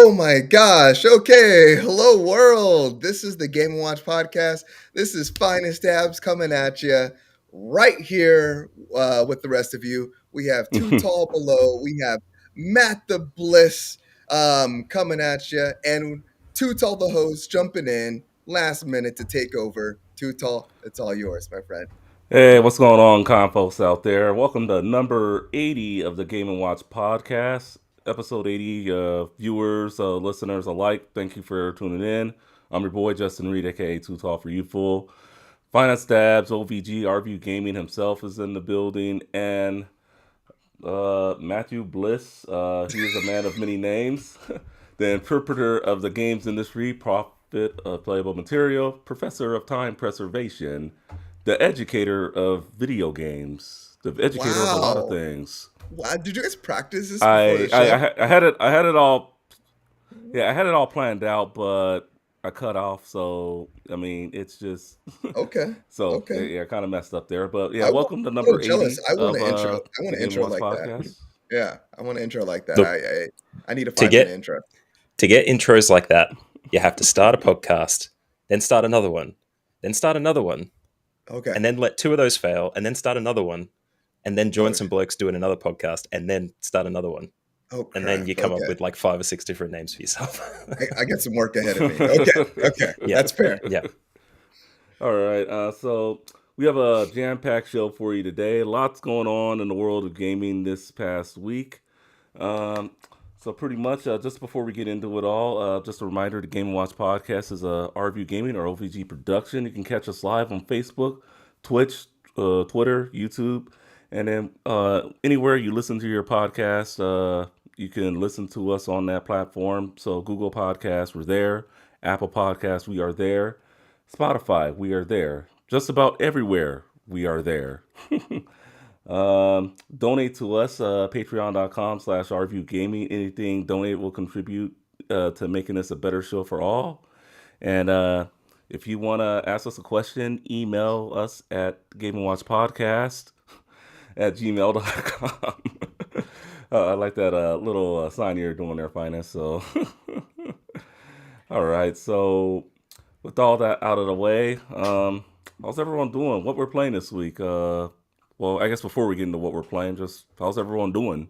Oh my gosh. Okay. Hello, world. This is the Game and Watch podcast. This is Finest Dabs coming at you right here with the rest of you. We have Too Tall Below. We have Matt the Bliss coming at you. And Too Tall the host jumping in last minute to take over. Too Tall, it's all yours, my friend. Hey, what's going on, con folks out there? Welcome to number 80 of the Game and Watch podcast. Episode 80, viewers, listeners alike, thank you for tuning in. I'm your boy, Justin Reed, aka Too Tall for You Fool. Finance Stabs, OVG, RView Gaming himself is in the building, and Matthew Bliss, he is a man of many names. The interpreter of the games industry, prophet of playable material, professor of time preservation, the educator of video games, the educator of a lot of Wow. things. Wow. Did you guys practice this before the show? I had it all. Yeah, I had it all planned out, but I cut off. So I mean, it's just Okay. so Okay. yeah, kind of messed up there. But yeah, I want welcome to a little number jealous. 80 I want of an intro. I want the an Game and intro Watch like that. podcast. Yeah, I want an intro like that. Look, I need a to 5-minute get intro. to get intros like that, you have to start a podcast, then start another one, then start another one, Okay. and then let two of those fail, and then start another one, and then join Oh, some blokes doing another podcast, and then start another one. oh And then crap. you come up Okay. with like 5 or 6 different names for yourself. I got some work ahead of me. Okay. Yeah. That's fair. Yeah. All right, so we have a jam-packed show for you today. Lots going on in the world of gaming this past week. So pretty much, just before we get into it all, just a reminder, the Game & Watch podcast is a RView Gaming or OVG production. You can catch us live on Facebook, Twitch, Twitter, YouTube, and then anywhere you listen to your podcast, you can listen to us on that platform. So Google Podcasts, we're there. Apple Podcasts, we are there. Spotify, we are there. Just about everywhere, we are there. Donate to us, patreon.com/RViewGaming. Anything donate will contribute to making this a better show for all. And if you want to ask us a question, email us at gameandwatchpodcast@gmail.com. I like that little sign you're doing there, Finance. So, all right. So, with all that out of the way, how's everyone doing? What we're playing this week? Well, I guess before we get into what we're playing, just how's everyone doing?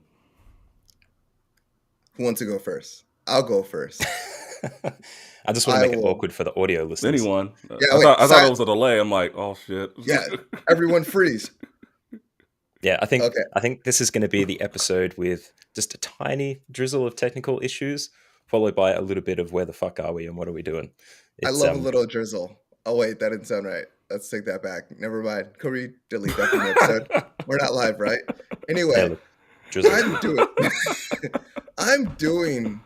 Who wants to go first? I'll go first. I just want to I make it will. awkward for the audio listeners. Anyone? Yeah, I wait, thought si- it was a delay. I'm like, oh shit. Yeah, everyone freeze. Yeah, I Okay. think this is going to be the episode with just a tiny drizzle of technical issues, followed by a little bit of where the fuck are we and what are we doing. I love a little drizzle. Oh wait, that didn't sound right. Let's take that back. Never mind. Can we delete that from the episode? We're not live, right? Anyway, Yeah, look, drizzle. I'm doing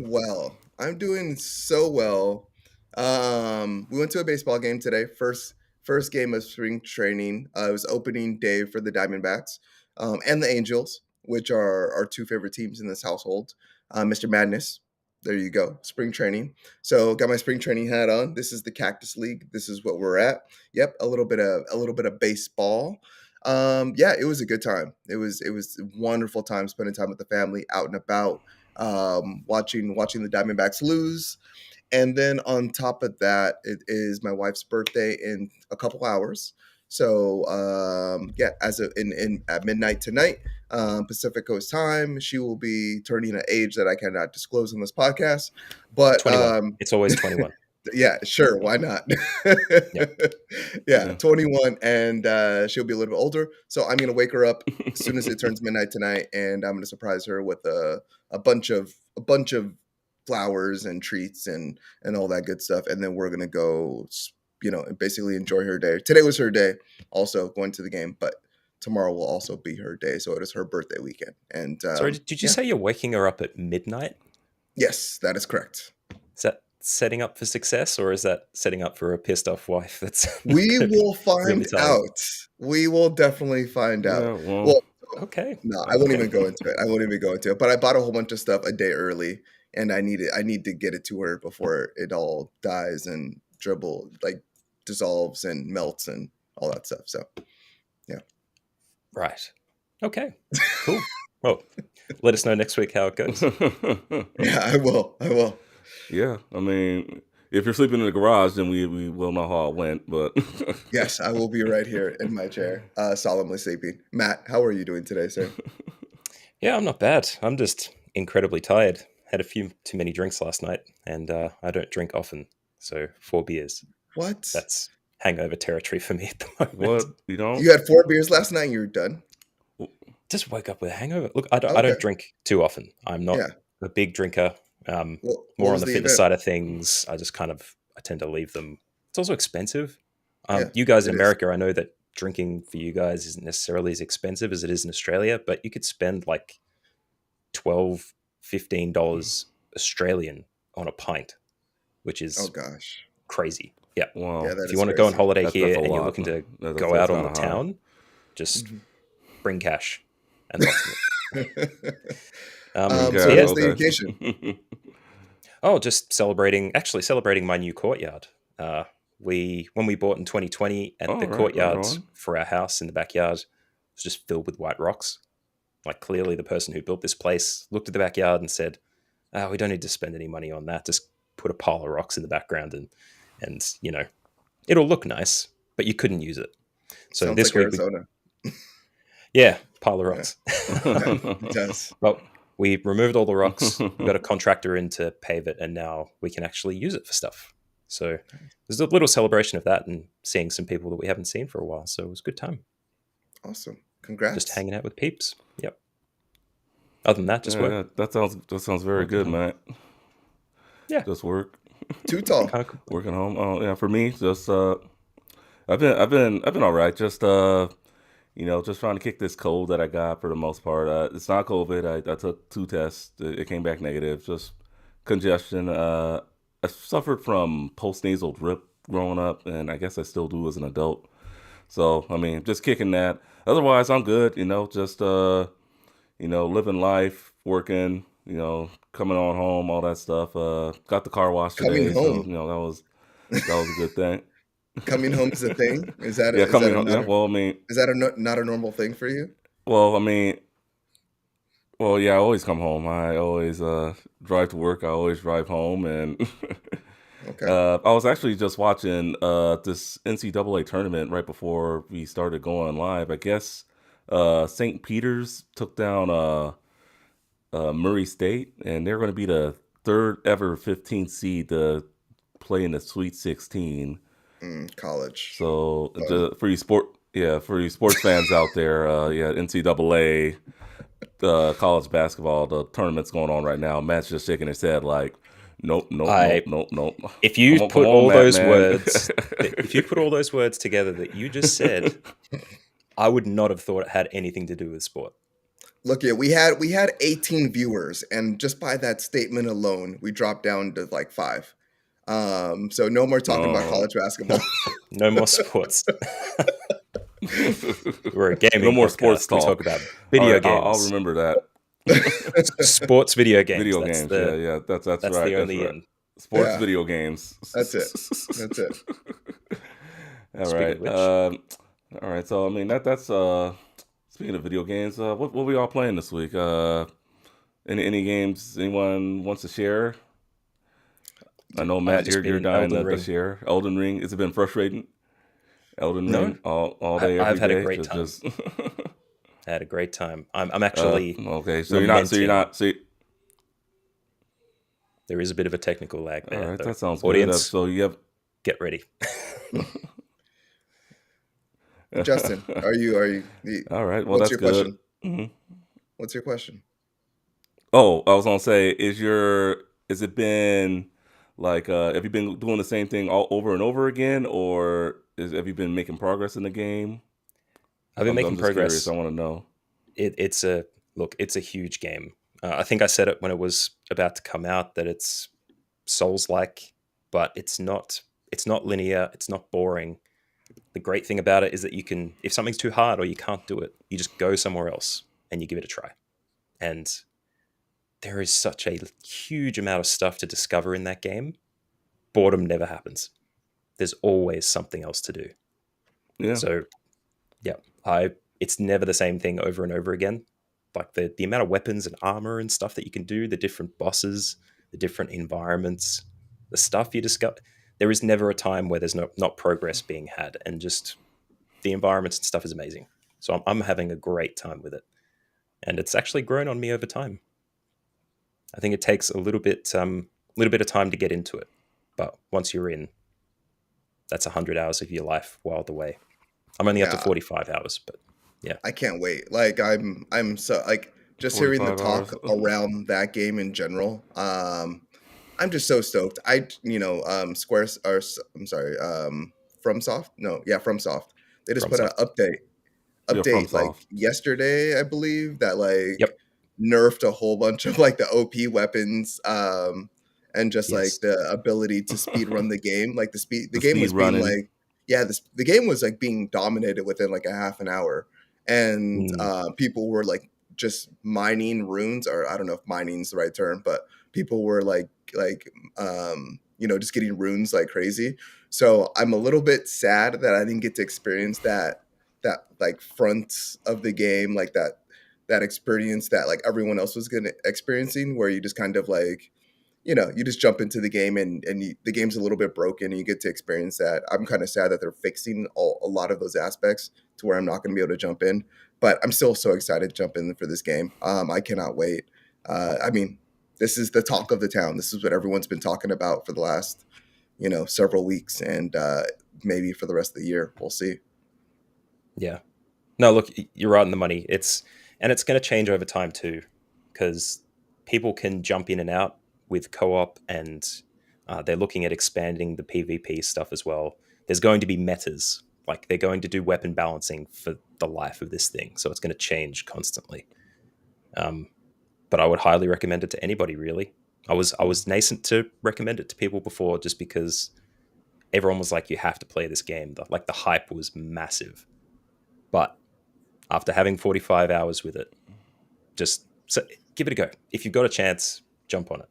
well. I'm doing so well. We went to a baseball game today. First game of spring training. It was opening day for the Diamondbacks and the Angels, which are our two favorite teams in this household. Mr. Madness. There you go. Spring training. So got my spring training hat on. This is the Cactus League. This is what we're at. Yep, a little bit of baseball. Yeah, it was a good time. It was a wonderful time spending time with the family, out and about, watching the Diamondbacks lose. And then on top of that, it is my wife's birthday in a couple hours. So yeah, at midnight tonight, Pacific Coast time, she will be turning an age that I cannot disclose on this podcast. But 21. It's always 21. yeah, sure, why not? Yeah, 21, and she'll be a little bit older. So I'm gonna wake her up as soon as it turns midnight tonight, and I'm gonna surprise her with a bunch of flowers and treats and all that good stuff, and then we're gonna go, basically enjoy her day. Today was her day, also going to the game, but tomorrow will also be her day, so it is her birthday weekend. And Sorry, did you say you're waking her up at midnight? yes, that is correct. Is that setting up for success, or is that setting up for a pissed off wife? We will find really tired. out. We will definitely find out. Yeah, Well, Okay. no, I won't even go into it. But I bought a whole bunch of stuff a day early, and I need to get it to her before it all dies and dissolves and melts and all that stuff. So, yeah. Right. Okay. Cool. Well, Let us know next week how it goes. Yeah, I will. Yeah, I mean, if you're sleeping in the garage, then we will know how it went. But Yes, I will be right here in my chair, solemnly sleeping. Matt, how are you doing today, sir? Yeah, I'm not bad. I'm just incredibly tired. Had a few too many drinks last night, and I don't drink often. So 4 beers. What? That's hangover territory for me at the moment. what you don't? You had 4 beers last night and you're done? Just woke up with a hangover. Look, I Okay. don't drink too often. I'm not Yeah. a big drinker. Well, what More on was the the fitness event? side of things. I tend to leave them. It's also expensive. Yeah, You guys in it is. America, I know that drinking for you guys isn't necessarily as expensive as it is in Australia, but you could spend like 12 $15 Australian on a pint, which Oh is gosh. crazy. Yeah. Yeah, Well, that If you is want to go on crazy. holiday that's here a and you're lot. looking to That's go out on kind the of high. town, just Mhm. bring cash and lots of it. Bring So So what cash, yeah. was the occasion? okay. Oh, just celebrating my new courtyard. Uh, when we bought in 2020, and the All right, right courtyard on. for our house in the backyard was just filled with white rocks. Like clearly, the person who built this place looked at the backyard and said, "Oh, we don't need to spend any money on that. Just put a pile of rocks in the background, and it'll look nice, but you couldn't use it." So Sounds this like week we Arizona. yeah, pile of Yeah, rocks. yeah, it does. Well, we removed all the rocks. We got a contractor in to pave it, and now we can actually use it for stuff. So there's a little celebration of that and seeing some people that we haven't seen for a while. So it was a good time. Awesome. Just Congrats. hanging out with peeps. Yep. Other than that, just Yeah, work. yeah, that sounds very Work at good, home. man. Yeah. Just work, Too tall. Can't complain. working home. Oh yeah, for me, just I've been all right. Just just trying to kick this cold that I got for the most part. It's not COVID. I took 2 tests. It came back negative. Just congestion. I suffered from postnasal drip growing up, and I guess I still do as an adult. So I mean, just kicking that. Otherwise, I'm good. Just living life, working. Coming on home, all that stuff. Got the car wash Coming today, so home. that was a good thing. Coming home is a thing. Is that Yeah, is that coming a home. Yeah, not a well, I mean, is that a not a normal thing for you? well, I mean, well, yeah, I always come home. I always drive to work. I always drive home, and Okay. I was actually just watching this NCAA tournament right before we started going live. I guess St. Peter's took down Murray State, and they're going to be the third ever 15th seed to play in the Sweet 16. College. So Fun. for you sports fans out there, yeah, NCAA college basketball, the tournament's going on right now. Matt's just shaking his head like, nope, nope, nope, I nope, nope. if you Come put on, all Matt, those man. words if you put all those words together that you just said, I would not have thought it had anything to do with sport. Look, yeah, we had 18 viewers, and just by that statement alone, we dropped down to like 5. So no more talking about Oh. college basketball. No more sports. We're a No gaming more sports podcast. We talk talk. about All video right, I'll games. remember that. Sports video games. Video That's games. Yeah, the yeah. That's that's right. the That's only right. in. Sports Yeah, video games. that's it. That's it. All Speaking of right. which, All right. So I mean that's speaking of video games, what we all playing this week? Any games anyone wants to share? I know Matt, just you're been dying Elden to Ring. share. Elden Ring. Has it been frustrating? Elden No, Ring all day, every I've had a day. great time. Just I had a great time. I'm actually okay. So you're not. So you're lamenting. not. So There is a bit of a technical lag all there, right. though. That sounds good. Audience, So you have. get ready. Justin, All right. Well, what's that's your good. question? hmm What's your question? Oh, I was gonna say, has it been like have you been doing the same thing all over and over again, or have you been making progress in the game? I've been I'm making just curious. I progress. want to know. It's a look. It's a huge game. I think I said it when it was about to come out that it's Souls-like, but it's not. It's not linear. It's not boring. The great thing about it is that you can, if something's too hard or you can't do it, you just go somewhere else and you give it a try. And there is such a huge amount of stuff to discover in that game. Boredom never happens. There's always something else to do. Yeah. So, yeah, it's never the same thing over and over again. like the amount of weapons and armor and stuff that you can do, the different bosses, the different environments, the stuff you discover. There is never a time where there's not progress being had, and just the environments and stuff is amazing. So I'm having a great time with it, and it's actually grown on me over time. I think it takes a little bit of time to get into it, but once you're in, that's 100 hours of your life while away. I'm only up to Yeah, 45 hours, but yeah. I can't wait. Like I'm so like just hearing the 45 hours. talk around that game in general. I'm just so stoked. Squares or I'm sorry, FromSoft. No, yeah, FromSoft. They just put an FromSoft. Yeah, from update like soft. yesterday, I believe, that like Yep. nerfed a whole bunch of like the OP weapons, and just like Yes. the ability to speed run the game. Like the The game speed was being running. like, yeah, the game was like being dominated within like a half an hour, and Mm, people were like just mining runes, or I don't know if mining's the right term, but people were just getting runes like crazy. So I'm a little bit sad that I didn't get to experience that like front of the game, like that experience that like everyone else was gonna experiencing, where you just kind of like, you just jump into the game, and the game's a little bit broken and you get to experience that. I'm kind of sad that they're fixing a lot of those aspects to where I'm not going to be able to jump in, but I'm still so excited to jump in for this game. I cannot wait. I mean, this is the talk of the town. This is what everyone's been talking about for the last, several weeks, and maybe for the rest of the year. We'll see. yeah. No, look, you're right in the money. It's going to change over time too, because people can jump in and out with co-op, and they're looking at expanding the PvP stuff as well. There's going to be metas, like they're going to do weapon balancing for the life of this thing, so it's going to change constantly. Um, but I would highly recommend it to anybody. Really, I was nascent to recommend it to people before, just because everyone was like, "You have to play this game." Like the hype was massive, but after having 45 hours with it, give it a go. If you've got a chance, jump on it.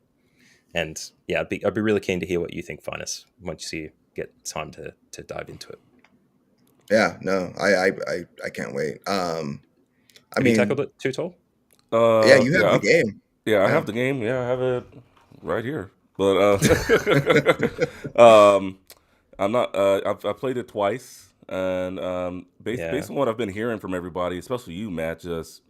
And yeah, I'd be really keen to hear what you think, Finus, once you get time to dive into it. Yeah, no, I can't wait. I Have you mean, tackled it too tall? yeah, you have Yeah, the game. yeah, I Yeah. have the game. Yeah, I have it right here. But um, I'm not. I played it twice, and Yeah. based on what I've been hearing from everybody, especially you, Matt, just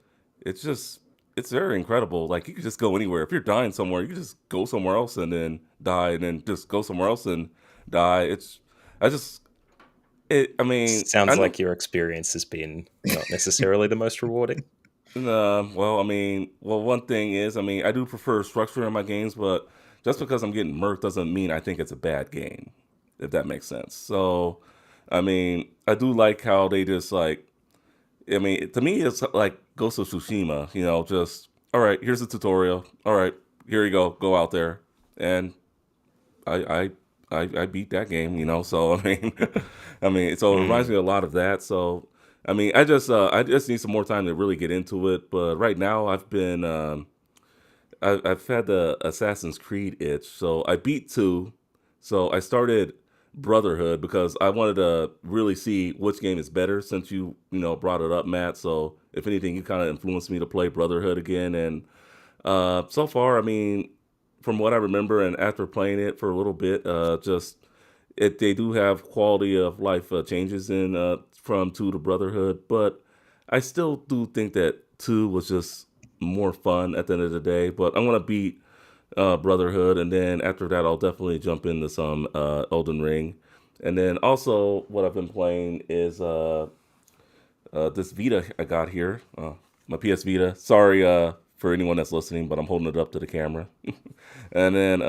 it's very incredible. Like you can just go anywhere. If you're dying somewhere, you can just go somewhere else and then die, and then just go somewhere else and die. I just, I mean, I Sounds know. like your experience has been not necessarily the most rewarding. Well, I mean, one thing is, I mean, I do prefer structure in my games, but just because I'm getting murked doesn't mean I think it's a bad game, if that makes sense. So, I mean, I do like how they just like, I mean, to me, it's like Ghost of Tsushima, just, all right, here's the tutorial. All right, here you go out there. And I, I beat that game, so I mean, so it reminds Mm, me a lot of that. So, I mean, I just need some more time to really get into it. But right now, I've had the Assassin's Creed itch. So I beat two. So I started Brotherhood because I wanted to really see which game is better since you brought it up, Matt. So if anything, you kind of influenced me to play Brotherhood again. And so far, I mean, from what I remember, and after playing it for a little bit, just they do have quality of life changes in from two to Brotherhood, but I still do think that two was just more fun at the end of the day. But I'm gonna beat Brotherhood, and then after that, I'll definitely jump into some Elden Ring, and then also what I've been playing is this Vita I got here, my PS Vita. Sorry for anyone that's listening, but I'm holding it up to the camera. And then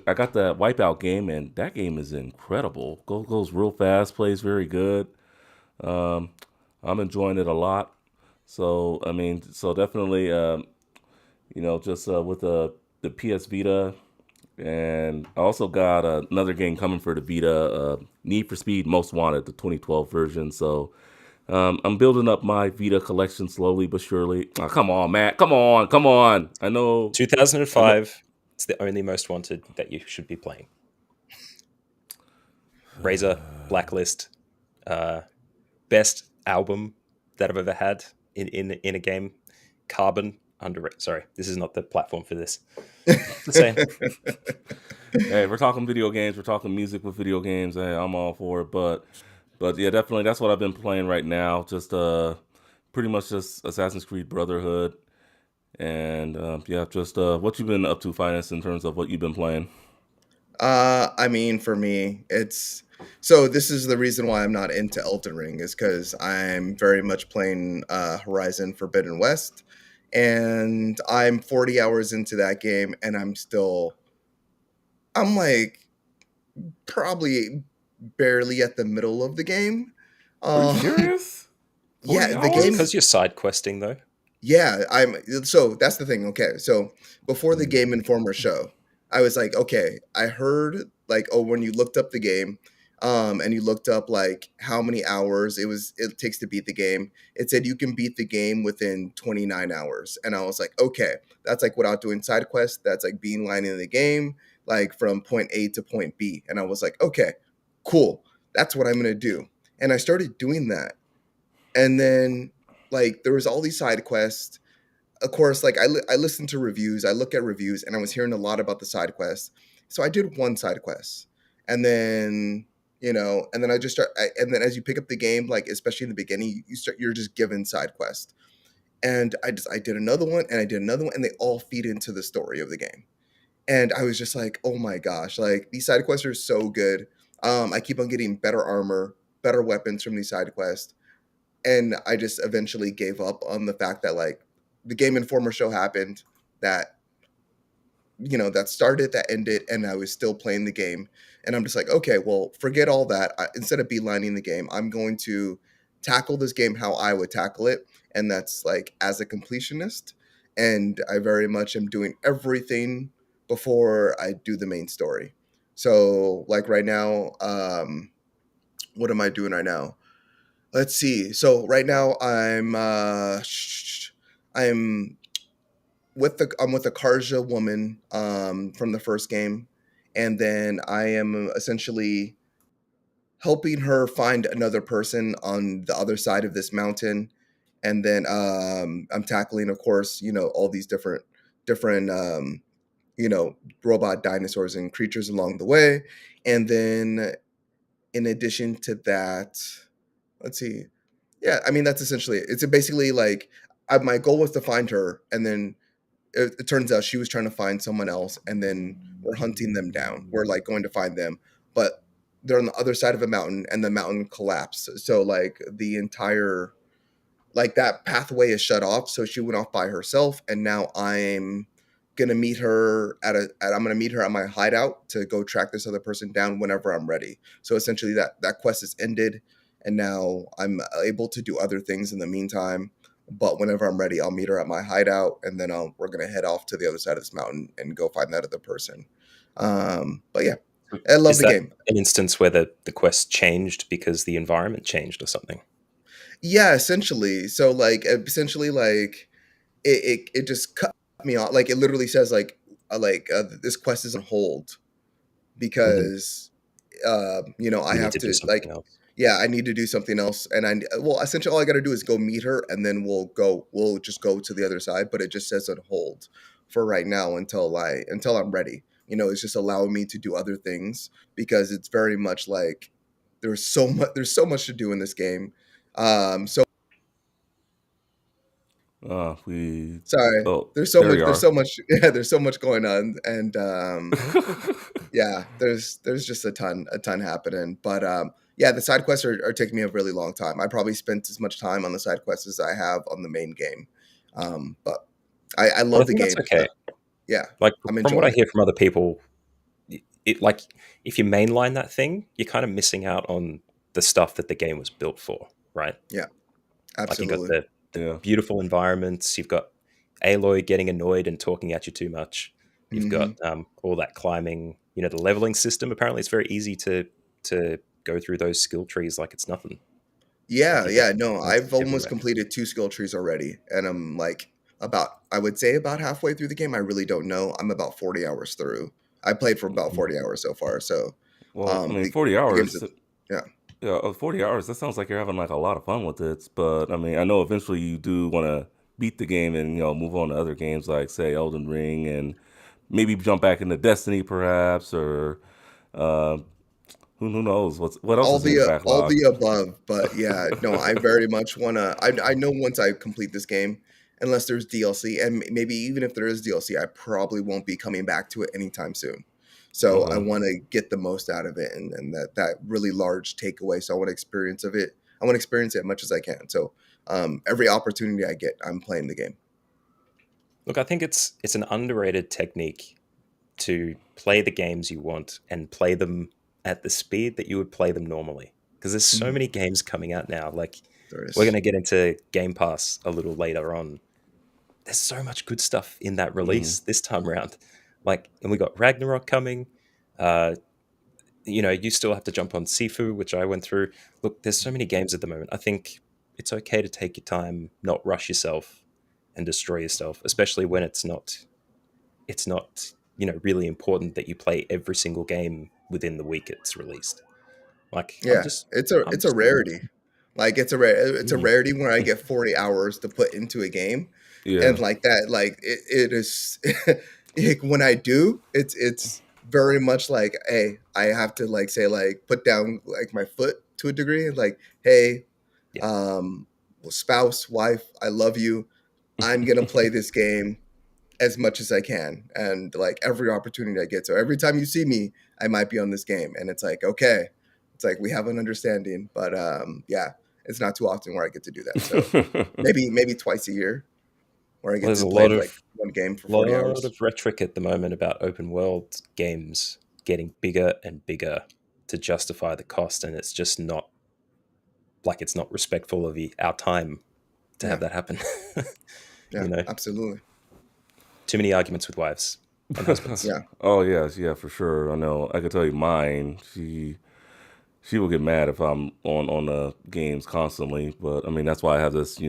I got the Wipeout game, and that game is incredible. Goes real fast, plays very good. Um, I'm enjoying it a lot. So I mean, so definitely, just with the PS Vita, and I also got another game coming for the Vita, Need for Speed Most Wanted, the 2012 version. So I'm building up my Vita collection slowly but surely. Oh, come on, Matt. Come on, come on. I know. 2005. It's the only most wanted that you should be playing. Razor, Blacklist, uh, best album that I've ever had in a game. Carbon underrated. Sorry, this is not the platform for this. The same. Hey, we're talking video games. We're talking music with video games. Hey, I'm all for it. But yeah, definitely that's what I've been playing right now. Just pretty much just Assassin's Creed Brotherhood, and yeah, just what you've been up to, Finance, in terms of what you've been playing. I mean, for me, it's so this is the reason why I'm not into Elden Ring is because I'm very much playing Horizon Forbidden West, and I'm 40 hours into that game, and I'm like probably barely at the middle of the game. Are you Uh, serious? yeah, 40 the Is it game. hours? because you're side questing though? Yeah, I'm so that's the thing. Okay. So before the Game Informer show, I was like, okay, I heard like, oh, when you looked up the game, and you looked up like how many hours it takes to beat the game, it said you can beat the game within 29 hours. And I was like, okay, that's like without doing side quests, that's like beelining the game, like from point A to point B. And I was like, okay, cool. That's what I'm gonna do. And I started doing that. And then like there was all these side quests. Of course, like I listened to reviews, I look at reviews, and I was hearing a lot about the side quests. So I did one side quest, and then and then and then as you pick up the game, like especially in the beginning, you're just given side quests, and I did another one, and I did another one, and they all feed into the story of the game, and I was just like, oh my gosh, like these side quests are so good. I keep on getting better armor, better weapons from these side quests, and I just eventually gave up on the fact that like the Game Informer show happened, that that started, that ended, and I was still playing the game, and I'm just like, okay, well, forget all that. Instead of beelining the game, I'm going to tackle this game how I would tackle it, and that's like as a completionist, and I very much am doing everything before I do the main story. So like right now, what am I doing right now? Let's see. So right now I'm I'm with a Karja woman from the first game, and then I am essentially helping her find another person on the other side of this mountain, and then I'm tackling, of course, all these different you know robot dinosaurs and creatures along the way, and then in addition to that, let's see. Yeah, I mean that's essentially it. It's basically like my goal was to find her, and then it turns out she was trying to find someone else, and then we're hunting them down. We're like going to find them, but they're on the other side of a mountain, and the mountain collapsed. So like the entire like that pathway is shut off. So she went off by herself, and now I'm gonna meet her I'm gonna meet her at my hideout to go track this other person down whenever I'm ready. So essentially that quest is ended, and now I'm able to do other things in the meantime. But whenever I'm ready, I'll meet her at my hideout, and then we're gonna head off to the other side of this mountain and go find that other person. But yeah, I love Is the that game. an instance where the quest changed because the environment changed or something? Yeah, essentially. So like essentially like it just cut me off. Like it literally says this quest is on hold Hmm. because I You need have to do to something else. yeah, I need to do something else, and well, essentially all I got to do is go meet her, and then we'll just go to the other side. But it just says on hold for right now until I'm ready. It's just allowing me to do other things because it's very much like there's so much to do in this game. So We. sorry, Oh, there's so there much you there's are. so much yeah, there's so much going on, and yeah, there's just a ton happening. But yeah, the side quests are taking me a really long time. I probably spent as much time on the side quests as I have on the main game. But I But I love the think that's game. okay. Yeah, Like I'm from what enjoying I it. hear from other people, it like if you mainline that thing, you're kind of missing out on the stuff that the game was built for, right? Yeah, Like you got absolutely. the Yeah. beautiful environments, you've got Aloy getting annoyed and talking at you too much. You've got Hmm. all that climbing. The leveling system. Apparently, it's very easy to go through those skill trees like it's nothing. Like Yeah, you get yeah. No, points I've almost everywhere. completed two skill trees already, and I'm like I would say about halfway through the game. I really don't know. I'm about 40 hours through. I played for about Mm. 40 hours so far. So Well, I mean, the 40 the game's hours. yeah. Yeah, 40 hours. That sounds like you're having like a lot of fun with it. But I mean, I know eventually you do want to beat the game and move on to other games like say Elden Ring and maybe jump back into Destiny perhaps or uh, who knows what else is in your All backlog. the above, but yeah, no, I very much wanna. I know once I complete this game, unless there's DLC, and maybe even if there is DLC, I probably won't be coming back to it anytime soon. So I Hmm. want to get the most out of it, and that really large takeaway. So I want to experience of it. I want to experience it as much as I can. So every opportunity I get, I'm playing the game. Look, I think it's an underrated technique to play the games you want and play them at the speed that you would play them normally. Because there's so Mhm. many games coming out now. Like There we're going is. to get into Game Pass a little later on. There's so much good stuff in that Hmm. release this time around. Like, and we got Ragnarok coming. Uh, you still have to jump on Sifu, which I went through. Look, there's so many games at the moment. I think it's okay to take your time, not rush yourself and destroy yourself, especially when it's not really important that you play every single game within the week it's released. Like i'm Yeah, just it's a i'm it's a just not rarity. rushing. Like it's a Mm. rarity when I get 40 hours to put into a game, Yeah. and like that, like it is. Like, when I do, it's very much like, hey, I have to like say like put down like my foot to a degree, like, hey, Yeah. um, spouse, wife, I love you. I'm gonna play this game as much as I can, and like every opportunity I get. So every time you see me, I might be on this game, and it's like, okay, it's like we have an understanding, but yeah, it's not too often where I get to do that. So maybe twice a year where I Well, get there's to a play lot of like one game for 40 lot hours. of rhetoric at the moment about open world games getting bigger and bigger to justify the cost, and it's just not, like, it's not respectful of our time to have Yeah, that happen. you yeah, know absolutely. Too many arguments with wives and husbands. Yeah, Oh yes, yeah, for sure. I know. I can tell you mine. She will get mad if I'm on the games constantly. But I mean, that's why I have this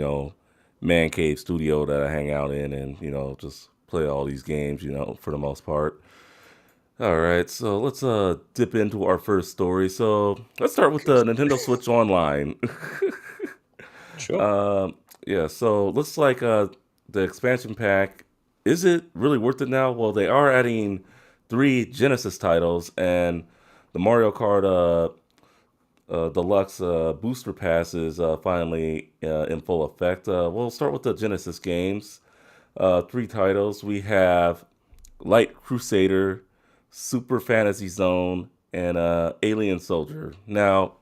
man cave studio that I hang out in, and just play all these games. For the most part. All right, so let's dip into our first story. So let's start with okay. the Nintendo Switch Online. Sure. um, yeah, so looks like the expansion pack, is it really worth it now? Well, they are adding 3 Genesis titles and the Mario Kart Deluxe booster pass is finally in full effect. We'll start with the Genesis games. 3 titles. We have Light Crusader, Super Fantasy Zone, and Alien Soldier. Now,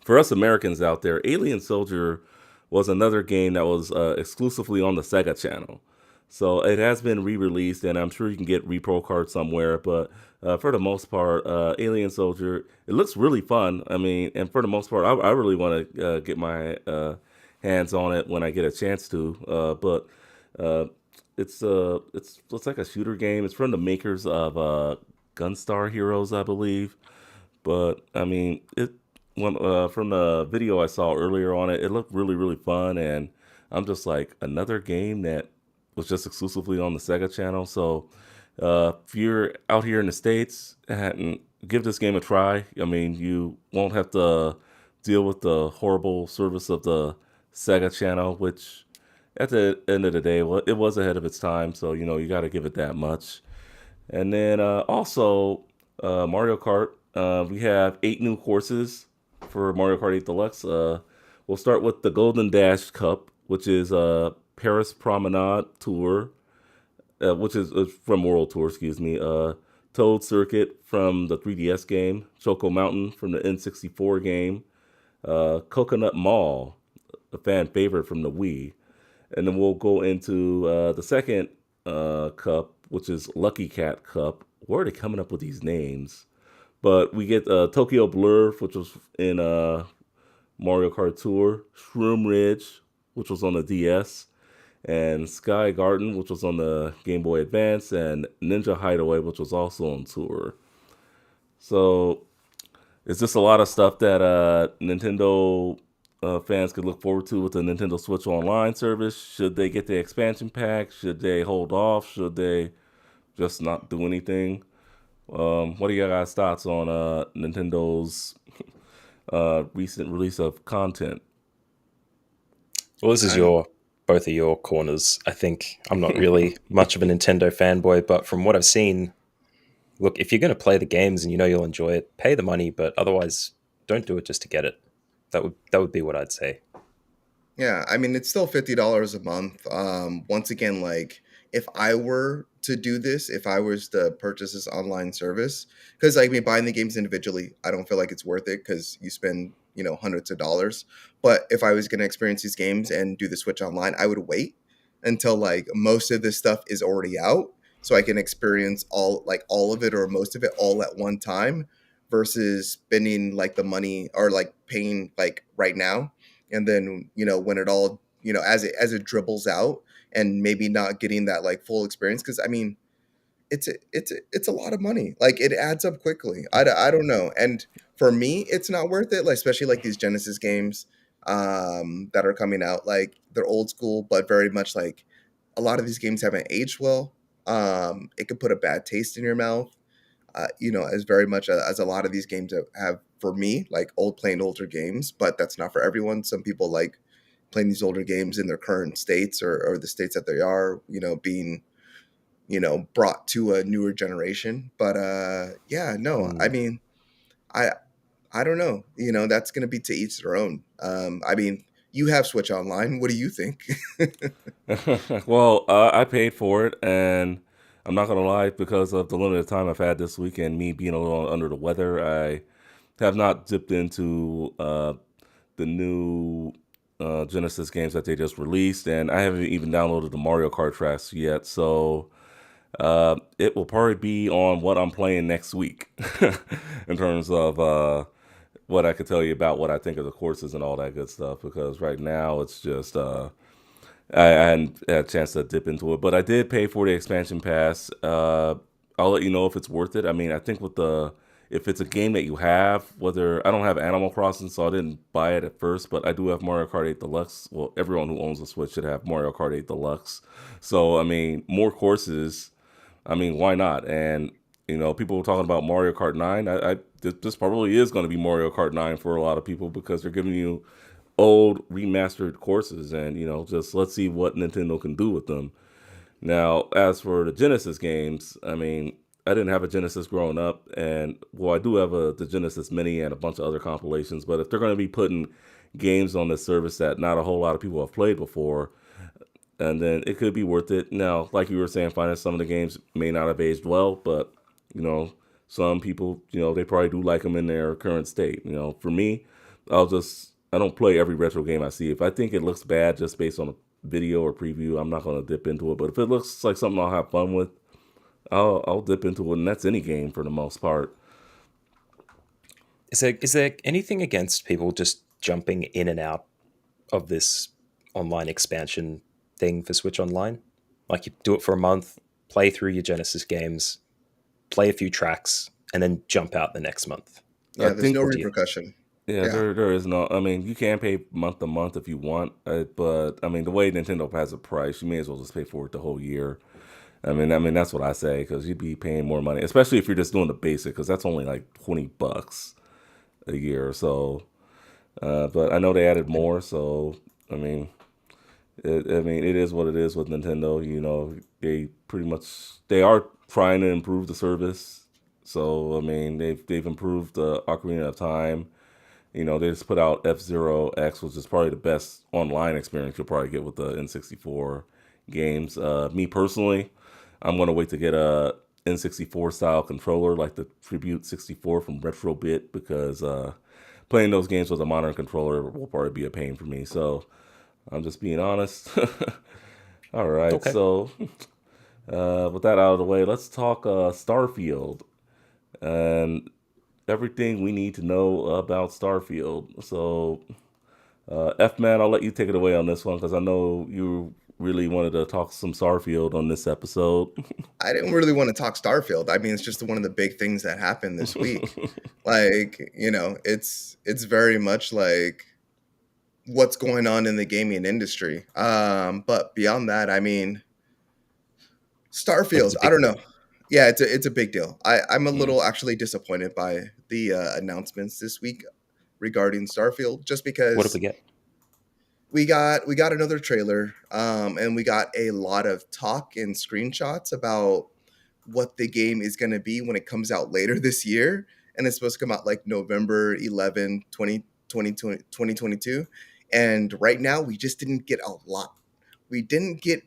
for us Americans out there, Alien Soldier was another game that was exclusively on the Sega channel. So it has been re-released, and I'm sure you can get repro cards somewhere. But for the most part, Alien Soldier, it looks really fun. I mean, and for the most part, I really want to get my hands on it when I get a chance to. But uh, it's like a shooter game. It's from the makers of Gunstar Heroes, I believe. But I mean, from the video I saw earlier on it, it looked really really fun, and I'm just like another game that was just exclusively on the Sega channel. So if you're out here in the States, and give this game a try. I mean, you won't have to deal with the horrible service of the Sega channel, which at the end of the day, well, it was ahead of its time. So you got to give it that much. And then also Mario Kart. We have 8 new courses for Mario Kart 8 Deluxe. We'll start with the Golden Dash Cup, which is Paris Promenade Tour, which is from World Tour, excuse me. Toad Circuit from the 3DS game, Choco Mountain from the N64 game, Coconut Mall, a fan favorite from the Wii. And then we'll go into the second cup, which is Lucky Cat Cup. Where are they coming up with these names? But we get Tokyo Blur, which was in Mario Kart Tour, Shroom Ridge, which was on the DS, and Sky Garden, which was on the Game Boy Advance, and Ninja Hideaway, which was also on Tour. So it's just a lot of stuff that Nintendo fans could look forward to with the Nintendo Switch Online service. Should they get the expansion pack? Should they hold off? Should they just not do anything? What are your guys' thoughts on Nintendo's recent release of content? Well, this is I'm your both of your corners. I think I'm not really much of a Nintendo fanboy, but from what I've seen, look, if you're going to play the games and you know you'll enjoy it, pay the money, but otherwise don't do it just to get it. That would be what I'd say. Yeah, I mean, it's still $50 a month. Once again, like if I were to do this, if I was to purchase this online service, because like me buying the games individually, I don't feel like it's worth it because you spend, hundreds of dollars. But if I was going to experience these games and do the Switch online, I would wait until like most of this stuff is already out so I can experience all of it or most of it all at one time versus spending like the money or like paying like right now and then when it all as it dribbles out and maybe not getting that like full experience because I mean it's a lot of money, like it adds up quickly. I don't know, and for me it's not worth it, like especially like these Genesis games that are coming out, like they're old school but very much like a lot of these games haven't aged well. It could put a bad taste in your mouth, as very much as a lot of these games have for me, like playing older games, but that's not for everyone. Some people like playing these older games in their current states or the states that they are, being, brought to a newer generation. But yeah, no, I Mm. mean, I I don't know. That's gonna be to each their own. I mean, you have Switch Online. What do you think? Well, I paid for it, and I'm not gonna lie, because of the limited time I've had this weekend, me being a little under the weather, I have not dipped into the new Genesis games that they just released, and I haven't even downloaded the Mario Kart tracks yet. So it will probably be on what I'm playing next week, in terms of what I could tell you about what I think of the courses and all that good stuff. Because right now it's just I hadn't had a chance to dip into it, but I did pay for the expansion pass. I'll let you know if it's worth it. I mean, I think with the if it's a game that you have, whether I don't have Animal Crossing, so I didn't buy it at first, but I do have Mario Kart 8 Deluxe. Well, everyone who owns a Switch should have Mario Kart 8 Deluxe. So I mean, more courses. I mean, why not? And people were talking about Mario Kart 9. This probably is going to be Mario Kart 9 for a lot of people because they're giving you old remastered courses, and just let's see what Nintendo can do with them. Now, as for the Genesis games, I mean, I didn't have a Genesis growing up, and well, I do have the Genesis Mini and a bunch of other compilations. But if they're going to be putting games on this service that not a whole lot of people have played before, and then it could be worth it. Now, like you were saying, finding some of the games may not have aged well, but you know, some people, they probably do like them in their current state. For me, I don't play every retro game I see. If I think it looks bad just based on a video or preview, I'm not gonna dip into it. But if it looks like something I'll have fun with, I'll dip into it, and that's any game for the most part. Is there anything against people just jumping in and out of this online expansion thing for Switch Online? Like you do it for a month, play through your Genesis games, play a few tracks, and then jump out the next month. I Yeah, there's no think Or do you? repercussion. Yeah, Yeah. there is no. I mean, you can pay month to month if you want, but I mean, the way Nintendo has a price, you may as well just pay for it the whole year. I mean that's what I say because you'd be paying more money, especially if you're just doing the basic, because that's only like $20 a year or so. But I know they added more, so I mean, it is what it is with Nintendo. They pretty much they are trying to improve the service. So I mean, they've improved the Ocarina of Time. They just put out F-Zero X, which is probably the best online experience you'll probably get with the N64 games. Me personally, I'm gonna wait to get a N64 style controller like the Tribute 64 from Retrobit because playing those games with a modern controller will probably be a pain for me. So I'm just being honest. All right, Okay. so with that out of the way, let's talk Starfield and everything we need to know about Starfield. So, F man, I'll let you take it away on this one because I know you really wanted to talk some Starfield on this episode. I didn't really want to talk Starfield. I mean, it's just one of the big things that happened this week. Like, it's very much like what's going on in the gaming industry. But beyond that, I mean, It is Starfield, a I big don't know. deal. Yeah, it's a big deal. I'm a Mm. little actually disappointed by the announcements this week regarding Starfield, just What did because we get? we got another trailer, and we got a lot of talk and screenshots about what the game is going to be when it comes out later this year, and it's supposed to come out like November 11, 2022. And right now we just didn't get a lot. We didn't get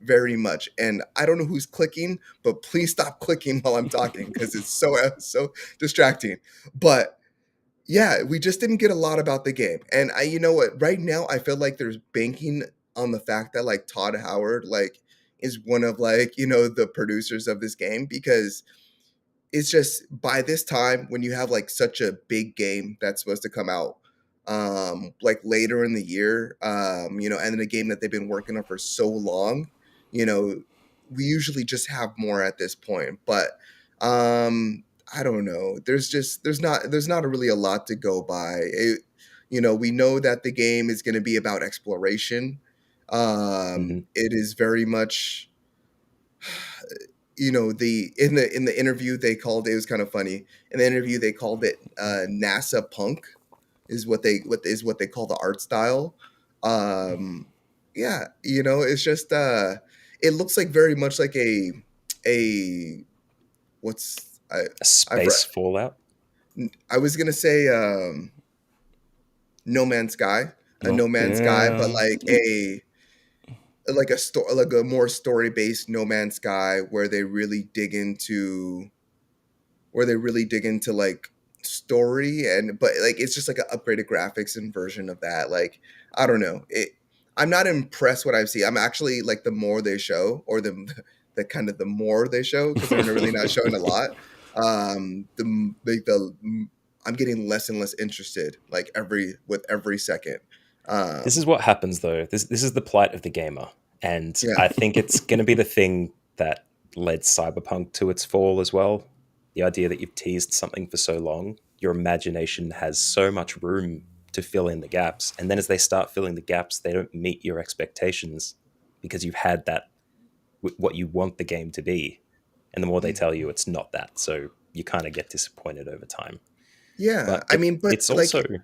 very much, and I don't know who's clicking, but please stop clicking while I'm talking because it's so distracting. But yeah, we just didn't get a lot about the game. And you know what? Right now, I feel like there's banking on the fact that like Todd Howard like is one of like the producers of this game, because it's just by this time when you have like such a big game that's supposed to come out like later in the year, and then a game that they've been working on for so long, you know we usually just have more at this point. But I don't know, there's not really a lot to go by. We know that the game is going to be about exploration. Hmm. It is very much, the in the interview they called it was kind of funny. In the interview they called it NASA punk, is what they call the art style. um yeah, it's just it looks like very much like a what's A I've space Fallout. I was gonna say No Man's Sky, a No, No Man's Sky, but yeah. like a more story based No Man's Sky, where they really dig into like story, and but like it's just like an upgraded graphics and version of that. Like, I don't know. I'm not impressed what I've seen. I'm actually like, the more they show, or the kind of the more they show, because they're really not showing a lot. I'm getting less and less interested, like every second. This is Um, what happens though. This is the plight of the gamer, and yeah. I think it's going to be the thing that led Cyberpunk to its fall as well. The idea that you've teased something for so long, your imagination has so much room to fill in the gaps, and then as they start filling the gaps, they don't meet your expectations because you've had that what you want the game to be, and the more they tell you it's not that, so you kind of get disappointed over time. Yeah. But I mean, but it's also. like,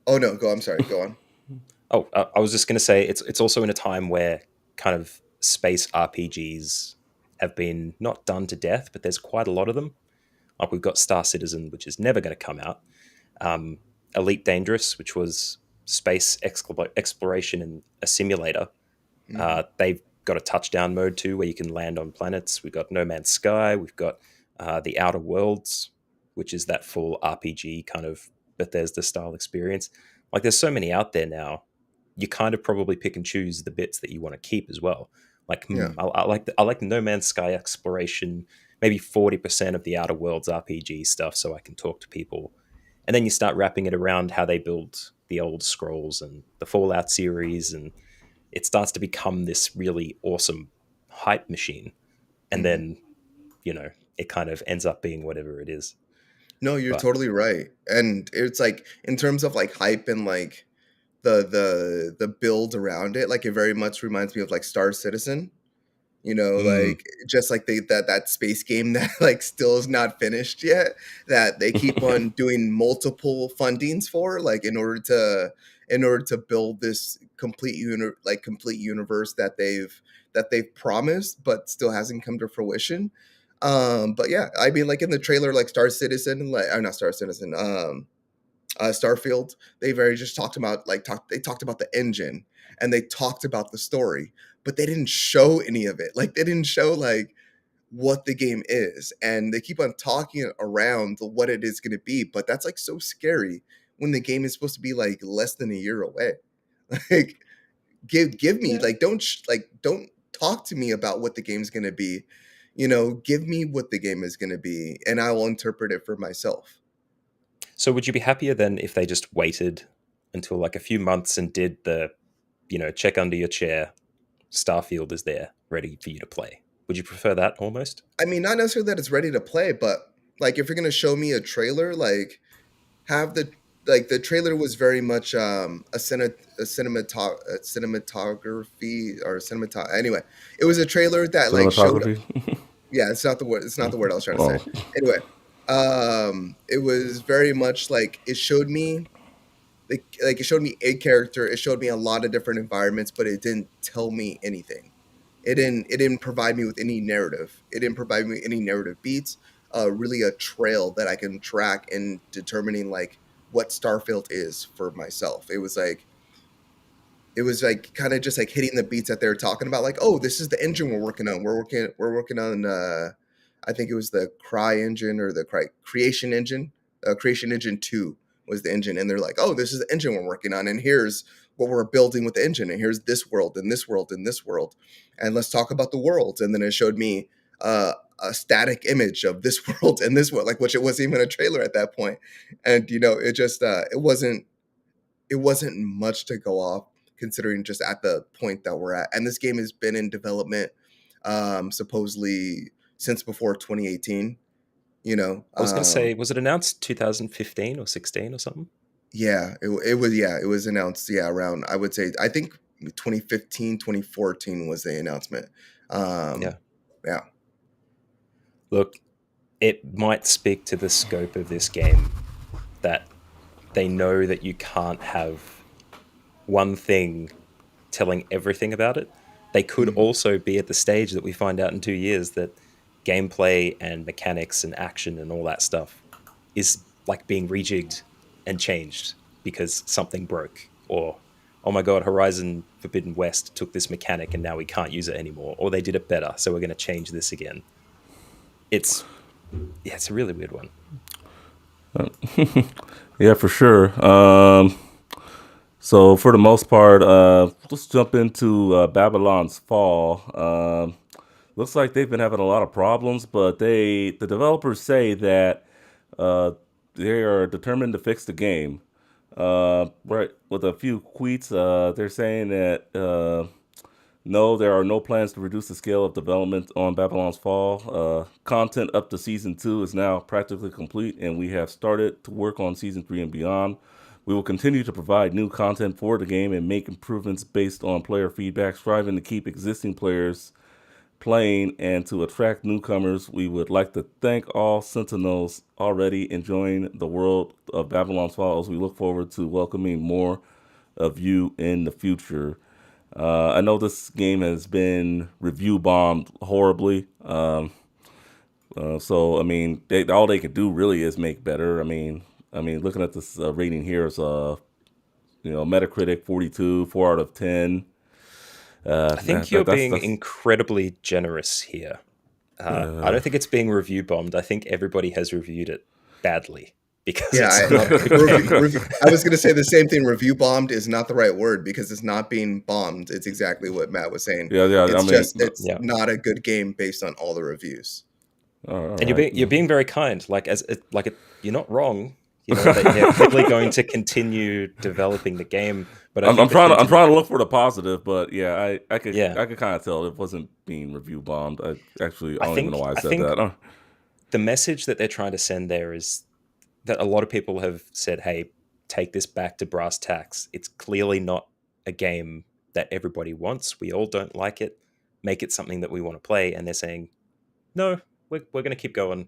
oh no, go. I'm sorry. Go on. Oh, I was just going to say it's also in a time where kind of space RPGs have been not done to death, but there's quite a lot of them. Like we've got Star Citizen, which is never going to come out. Um, Elite Dangerous, which was space exploration in a simulator. Hmm. They've got a touchdown mode too, where you can land on planets. We've got No Man's Sky. We've got the Outer Worlds, which is that full RPG kind of Bethesda style experience. Like there's so many out there now. You kind of probably pick and choose the bits that you want to keep as well. Like Yeah. I like the No Man's Sky exploration, maybe 40% of the Outer Worlds RPG stuff, so I can talk to people. And then you start wrapping it around how they build the old Scrolls and the Fallout series, and it starts to become this really awesome hype machine. And Hmm. then, it kind of ends up being whatever it is. No, you're But totally right. And it's like, in terms of like hype and like the build around it, like it very much reminds me of like Star Citizen. Mm. Like, just like that space game that like still is not finished yet, that they keep on doing multiple fundings for, like in order to build this complete universe that they've promised but still hasn't come to fruition. But yeah, I mean, like in the trailer, like Star Citizen, like, not Star Citizen, Starfield, they very just talked about the engine, and they talked about the story, but they didn't show any of it. Like, they didn't show like what the game is, and they keep on talking around what it is going to be, but that's like so scary when the game is supposed to be like less than a year away. Like, give me, yeah. like, don't talk to me about what the game's going to be. Give me what the game is going to be, and I will interpret it for myself. So would you be happier then if they just waited until like a few months and did the, check under your chair, Starfield is there, ready for you to play? Would you prefer that almost? I mean, not necessarily that it's ready to play, but like, if you're gonna show me a trailer, like, have the trailer was very much a cinematography, or cinemat anyway. It was a trailer that like showed. Cinematography. Yeah, it's not the word I was trying to say. Oh. Anyway, it was very much like it showed me like it showed me a character, it showed me a lot of different environments, but it didn't tell me anything. It didn't provide me with any narrative. It didn't provide me any narrative beats, really a trail that I can track in determining like what Starfield is for myself. It was like kind of just like hitting the beats that they were talking about, like, oh, this is the engine we're working on. We're working on I think it was the Cry engine or the Creation engine. Creation engine 2 was the engine, and they're like, oh, this is the engine we're working on, and here's what we're building with the engine, and here's this world and this world and this world, and let's talk about the worlds. And then it showed me a static image of this world and this world, like, which it wasn't even a trailer at that point. And it just it wasn't much to go off, considering just at the point that we're at. And this game has been in development, supposedly since before 2018. You know, I was going to say, was it announced 2015 or 16 or something? yeah, it was announced, yeah, around, I would say, I think 2015, 2014 was the announcement. Yeah. Yeah. Look, it might speak to the scope of this game that they know that you can't have one thing telling everything about it. They could Mhm. also be at the stage that we find out in 2 years that gameplay and mechanics and action and all that stuff is like being rejigged and changed because something broke, or oh my god, Horizon Forbidden West took this mechanic and now we can't use it anymore, or they did it better, so we're going to change this again. It's Yeah, it's a really weird one. Yeah, for sure. So for the most part, let's jump into Babylon's Fall. Looks like they've been having a lot of problems, but the developers say that uh, they are determined to fix the game. Right, with a few tweets, they're saying that no, there are no plans to reduce the scale of development on Babylon's Fall. Content up to season 2 is now practically complete, and we have started to work on season 3 and beyond. We will continue to provide new content for the game and make improvements based on player feedback, striving to keep existing players playing and to attract newcomers. We would like to thank all Sentinels already enjoying the world of Babylon's Fall as we look forward to welcoming more of you in the future. I know this game has been review bombed horribly. So I mean, all they could do really is make better. I mean, looking at this rating here is Metacritic 42, 4 out of 10. I think you're That's being that's incredibly generous here. I uh, don't think it's being review bombed. I think everybody has reviewed it badly because Yeah, it's not a good game. I was gonna say the same thing. Review bombed is not the right word because it's not being bombed. It's exactly what Matt was saying. yeah, yeah. I It's mean, just it's Yeah, not a good game based on all the reviews. all and right. you're being very kind. You're not wrong. You know that they're clearly going to continue developing the game, but I I'm think the trying to thing I'm to trying to look for the positive, but yeah, I could yeah, I could kind of tell it wasn't being review bombed. I don't even know why I I said think that. the message that they're trying to send there is that a lot of people have said, "Hey, take this back to brass tacks. It's clearly not a game that everybody wants. We all don't like it. Make it something that we want to play." And they're saying, "No, we're going to keep going.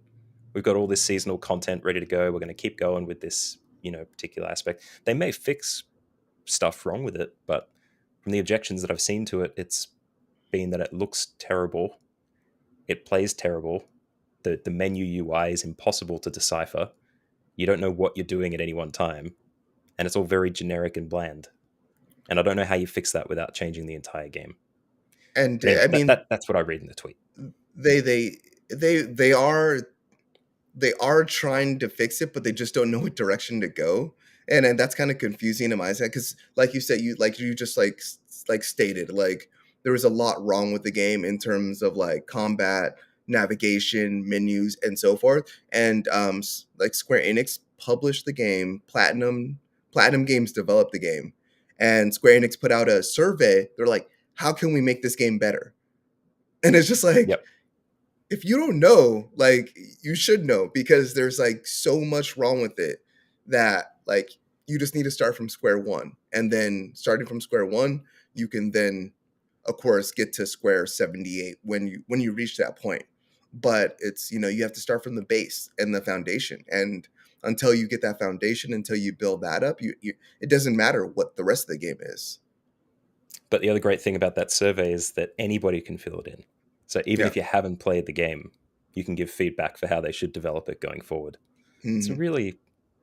We've got all this seasonal content ready to go. We're going to keep going with this, particular aspect." They may fix stuff wrong with it, but from the objections that I've seen to it, it's been that it looks terrible, it plays terrible, the menu UI is impossible to decipher. You don't know what you're doing at any one time, and it's all very generic and bland. And I don't know how you fix that without changing the entire game. And But anyway, I mean, that's what I read in the tweet. they they they are trying to fix it, but they just don't know what direction to go. And that's kind of confusing in my head because, like you said, you just like stated, like there was a lot wrong with the game in terms of like combat, navigation, menus, and so forth. And like Square Enix published the game, Platinum Games developed the game, and Square Enix put out a survey. They're like, how can we make this game better? And it's just like, Yep. if you don't know, like, you should know, because there's like so much wrong with it that like you just need to start from square one. And then starting from square one, you can then of course get to square 78 when you reach that point. But it's, you have to start from the base and the foundation. And until you get that foundation, until you build that up, it doesn't matter what the rest of the game is. But the other great thing about that survey is that anybody can fill it in. So even Yeah. if you haven't played the game, you can give feedback for how they should develop it going forward. It's Mhm. really,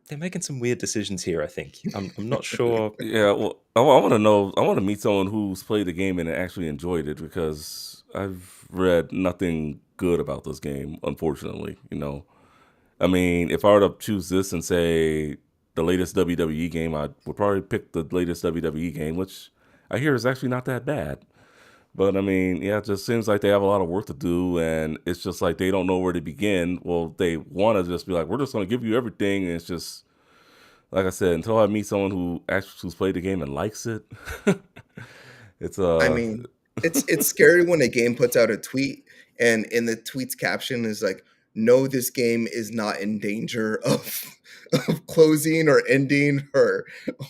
they're making some weird decisions here, I think. I'm not sure. Yeah, well, I want to know. I want to meet someone who's played the game and actually enjoyed it, because I've read nothing good about this game, unfortunately. I mean, if I were to choose this and say the latest WWE game, I would probably pick the latest WWE game, which I hear is actually not that bad. But I mean, yeah, it just seems like they have a lot of work to do, and it's just like they don't know where to begin. Well, they want to just be like, we're just going to give you everything, and it's just like I said, until I meet someone who actually who's played the game and likes it, it's I mean, it's scary when a game puts out a tweet and in the tweet's caption is like, "No, this game is not in danger of of closing or ending or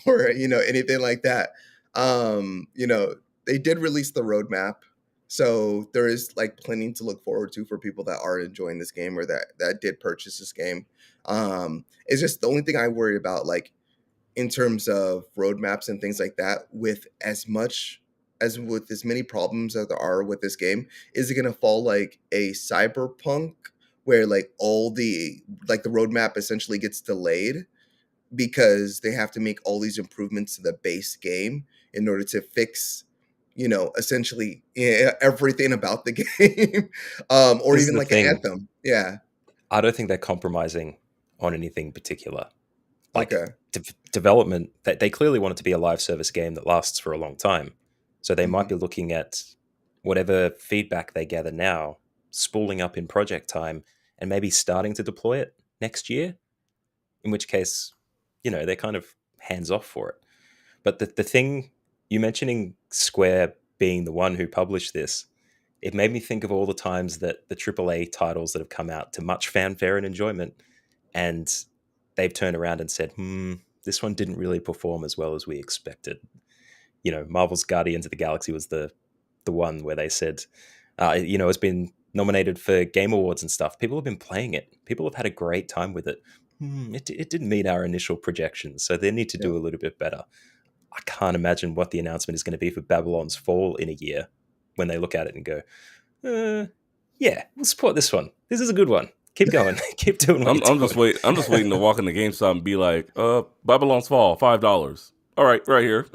anything like that." They did release the roadmap, so there is like plenty to look forward to for people that are enjoying this game or that did purchase this game. It's just the only thing I worry about, like in terms of roadmaps and things like that, with as many problems as there are with this game, is it going to fall like a cyberpunk where like the roadmap essentially gets delayed because they have to make all these improvements to the base game in order to fix essentially everything about the game, or This is even the like an thing. Anthem. Yeah. I don't think they're compromising on anything particular. Like Okay. development, they clearly want it to be a live service game that lasts for a long time. So they might Hmm. be looking at whatever feedback they gather now, spooling up in project time, and maybe starting to deploy it next year. In which case, they're kind of hands off for it. But the thing, you mentioning Square being the one who published this, it made me think of all the times that the AAA titles that have come out to much fanfare and enjoyment, and they've turned around and said, this one didn't really perform as well as we expected. Marvel's Guardians of the Galaxy was the one where they said, it's been nominated for Game Awards and stuff. People have been playing it. People have had a great time with it. It didn't meet our initial projections, so they need to Yeah. do a little bit better. I can't imagine what the announcement is going to be for Babylon's Fall in a year when they look at it and go, yeah, we'll support this one. This is a good one. Keep going. Keep doing what I'm you're just doing. I'm just waiting to walk in the GameStop and be like, Babylon's Fall, $5. All right here.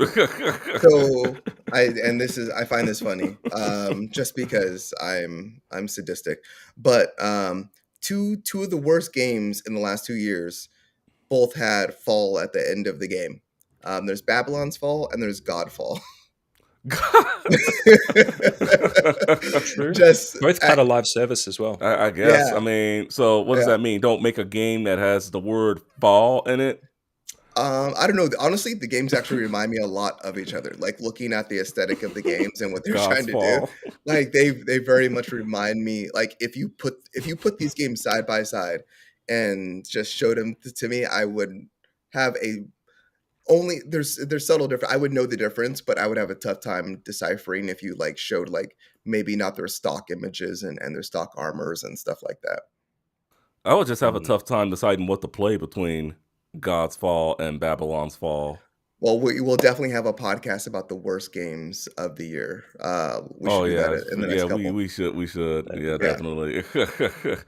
So I find this funny, just because I'm sadistic, but two of the worst games in the last 2 years both had fall at the end of the game. There's Babylon's Fall and there's Godfall. True. Just Both had a live service as well. I guess. yeah, I mean, so what does yeah. that mean? Don't make a game that has the word fall in it? I don't know. Honestly, the games actually remind me a lot of each other. Like looking at the aesthetic of the games and what they're trying God's to do, fall. like they very much remind me. Like if you put these games side by side and just showed them to me, I would have a only there's subtle difference. I would know the difference, but I would have a tough time deciphering if you like showed like maybe not their stock images and their stock armors and stuff like that. I would just have a Mm. tough time deciding what to play between God's Fall and Babylon's Fall. Well, we will definitely have a podcast about the worst games of the year. We should Oh do that yeah, in the yeah. next We couple. we should That'd be yeah, Yeah. great. definitely.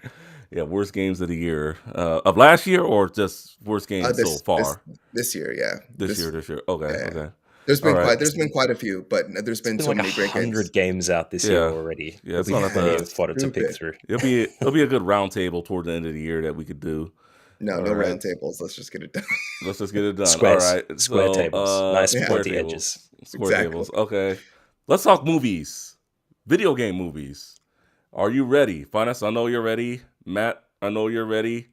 Yeah, worst games of the year of last year, or just worst games so This this far this year, yeah. this year. This year. Okay, Yeah. okay. There's All been right. quite there's been quite a few, but there's It's been been so like many great games. 100 games out this year Yeah, already. yeah. There'll It's be not at plenty the. of fodder to pick Stupid. through. It'll be a good round table toward the end of the year that we could do. No, All no right. round tables. Let's just get it done. Let's just get it done. All Squares. right. Square So, tables. Nice Yeah, square pointy tables. edges. Square exactly. tables. Okay. Let's talk movies. Video game movies. Are you ready? Finance, I know you're ready. Matt, I know you're ready.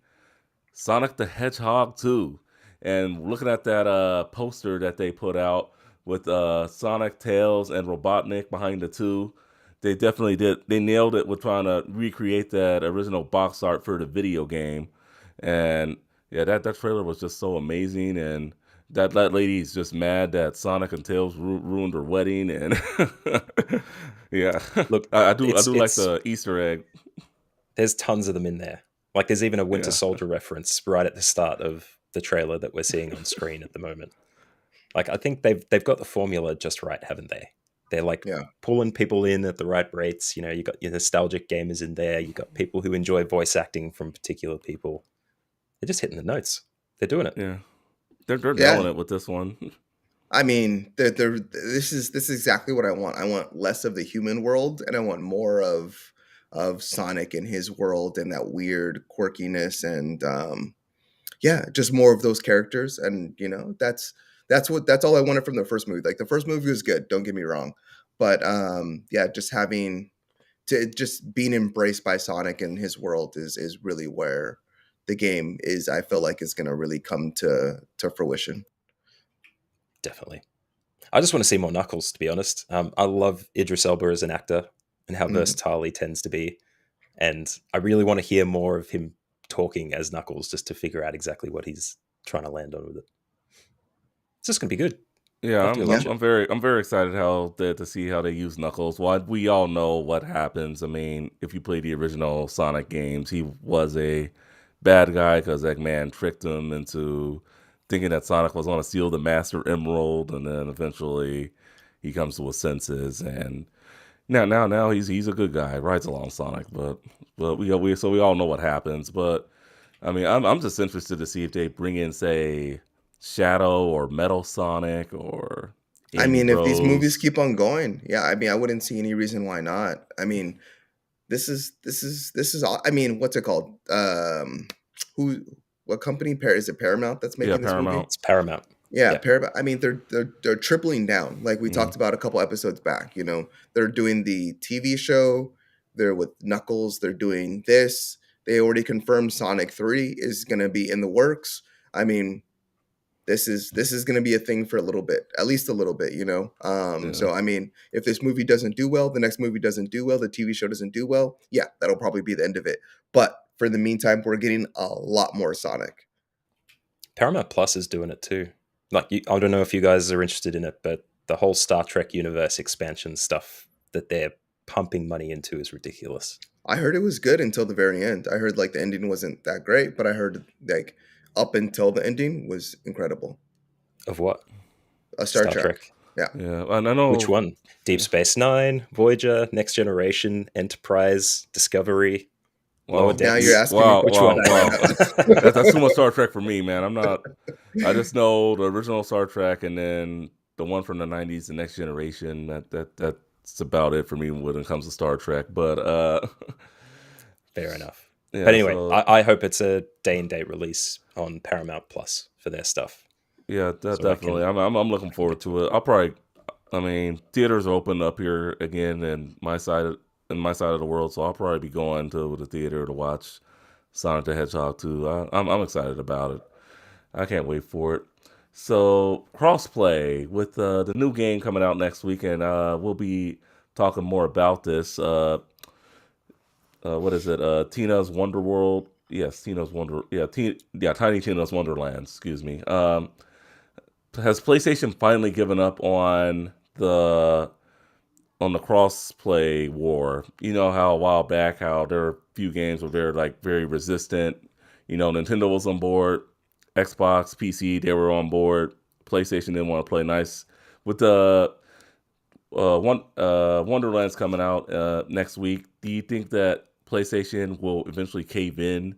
Sonic the Hedgehog 2. And looking at that poster that they put out with Sonic, Tails, and Robotnik behind the two, they definitely did. They nailed it with trying to recreate that original box art for the video game. And yeah, that trailer was just so amazing. And that lady's just mad that Sonic and Tails ruined her wedding. And yeah, Look, I do it's like the Easter egg. there's tons of them in there. Like there's even a Winter Yeah, Soldier reference right at the start of the trailer that we're seeing on screen at the moment. Like I think they've got the formula just right, haven't they? They're like Yeah. pulling people in at the right rates. You know, you got your nostalgic gamers in there. You got people who enjoy voice acting from particular people. They're just hitting the notes. They're doing it. yeah. They're Yeah. nailing it with this one. I mean, this is exactly what I want. I want less of the human world, and I want more of Sonic and his world and that weird quirkiness, and yeah, just more of those characters. And that's all I wanted from the first movie. Like the first movie was good, don't get me wrong, but yeah, just having to just being embraced by Sonic and his world is really where the game is. I feel like is going to really come to fruition. Definitely. I just want to see more Knuckles, to be honest. I love Idris Elba as an actor and how Mhm. versatile he tends to be. And I really want to hear more of him talking as Knuckles just to figure out exactly what he's trying to land on with it. It's just going to be good. Yeah, I'll have to go Yeah. watch it. I'm very excited to see how they use Knuckles. Well, we all know what happens. I mean, if you play the original Sonic games, he was a bad guy because Eggman tricked him into thinking that Sonic was going to steal the Master Emerald, and then eventually he comes to his senses, and now he's a good guy, rides along Sonic, but we all know what happens. But I mean, I'm just interested to see if they bring in, say, Shadow or Metal Sonic or I Amy mean, if these movies Rose. keep on going, yeah, I mean, I wouldn't see any reason why not. I mean, this is all. I mean, what's it called? Who? What company? Is it Paramount that's Yeah, making this movie? Paramount. It's Paramount. Yeah, Yeah. Paramount. I mean, they're tripling down, like we Mm, talked about a couple episodes back. They're doing the TV show. They're with Knuckles. They're doing this. They already confirmed Sonic 3 is going to be in the works. I mean, this is going to be a thing for a little bit, at least a little bit. yeah. So I mean, if this movie doesn't do well, the next movie doesn't do well, the TV show doesn't do well, yeah, that'll probably be the end of it. But for the meantime, we're getting a lot more Sonic. Paramount Plus is doing it too. I don't know if you guys are interested in it, but the whole Star Trek universe expansion stuff that they're pumping money into is ridiculous. I heard it was good until the very end. I heard like the ending wasn't that great, but I heard like up until the ending was incredible. Of what? A Star Star Trek. Trek. Yeah. Yeah, and I Which know. one? Deep Yeah. Space Nine, Voyager, Next Generation, Enterprise, Discovery, Lower Wow, Now you're Decks. asking me wow, Which questions one? wow, I wow. want to That's too know. much Star Trek for me, man. I'm not. I just know the original Star Trek, and then the one from the '90s, the Next Generation. That's about it for me when it comes to Star Trek. But Fair enough. But yeah. anyway, So I hope it's a day and date release on Paramount Plus for their stuff, yeah, so I definitely. can I'm looking make a forward big. to it. I'll probably. I mean, theaters are open up here again in my side of the world, so I'll probably be going to the theater to watch Sonic the Hedgehog too. I'm excited about it. I can't wait for it. So crossplay with the new game coming out next week, and we'll be talking more about this. What is it? Tina's Wonder World. Yes, Tina's Wonder. Yeah, Tiny Tina's Wonderland. Excuse me. Has PlayStation finally given up on the crossplay war? You know how a while back how there were a few games were very resistant. Nintendo was on board, Xbox, PC, they were on board. PlayStation didn't want to play nice with the Wonderland's coming out next week. Do you think that PlayStation will eventually cave in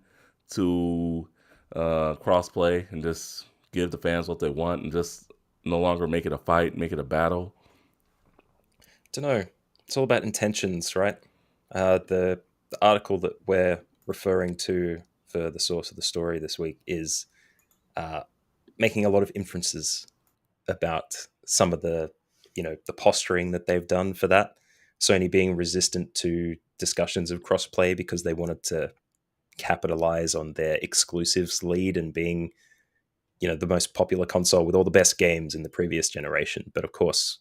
to crossplay and just give the fans what they want and just no longer make it a fight, make it a battle? Don't know. It's all about intentions, right? The article that we're referring to for the source of the story this week is uh, making a lot of inferences about some of the posturing that they've done for that. Sony being resistant to discussions of crossplay because they wanted to capitalize on their exclusives lead and being the most popular console with all the best games in the previous generation. But of course,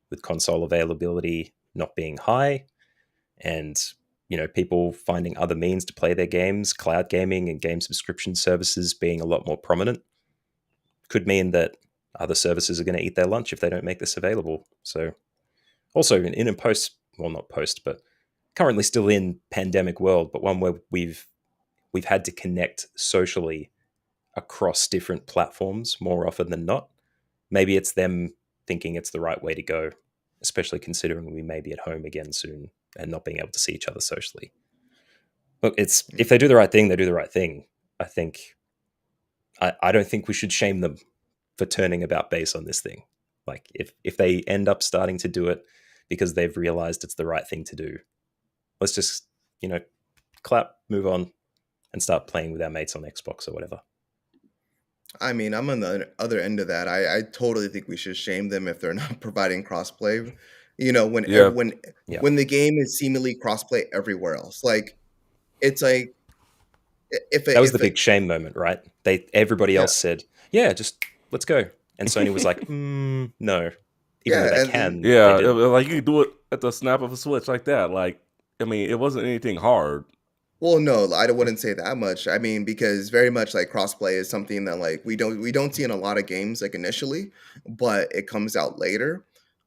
with console availability not being high and people finding other means to play their games, cloud gaming and game subscription services being a lot more prominent, could mean that other services are going to eat their lunch if they don't make this available. So also in a post, well, not post, but currently still in pandemic world, but one where we've we've had to connect socially across different platforms more often than not. Maybe it's them thinking it's the right way to go, especially considering we may be at home again soon and not being able to see each other socially. Look, it's if they do the right thing, they do the right thing. I think I don't think we should shame them for turning about base on this thing. Like if they end up starting to do it because they've realized it's the right thing to do, let's just, clap, move on, and start playing with our mates on Xbox or whatever. I mean, I'm on the other end of that. I totally think we should shame them if they're not providing crossplay. When Yeah, Yeah. when the game is seemingly crossplay everywhere else, like it's like if That it, was the if it, big shame moment, right? Everybody yeah, else said, "Yeah, just let's go," and Sony was like, "No," even though yeah, they and can, they yeah. didn't. Like you could do it at the snap of a switch like that. Like, I mean, it wasn't anything hard. well, no, wouldn't say that much. I mean, because very much like crossplay is something that like we don't see in a lot of games like initially, but it comes out later.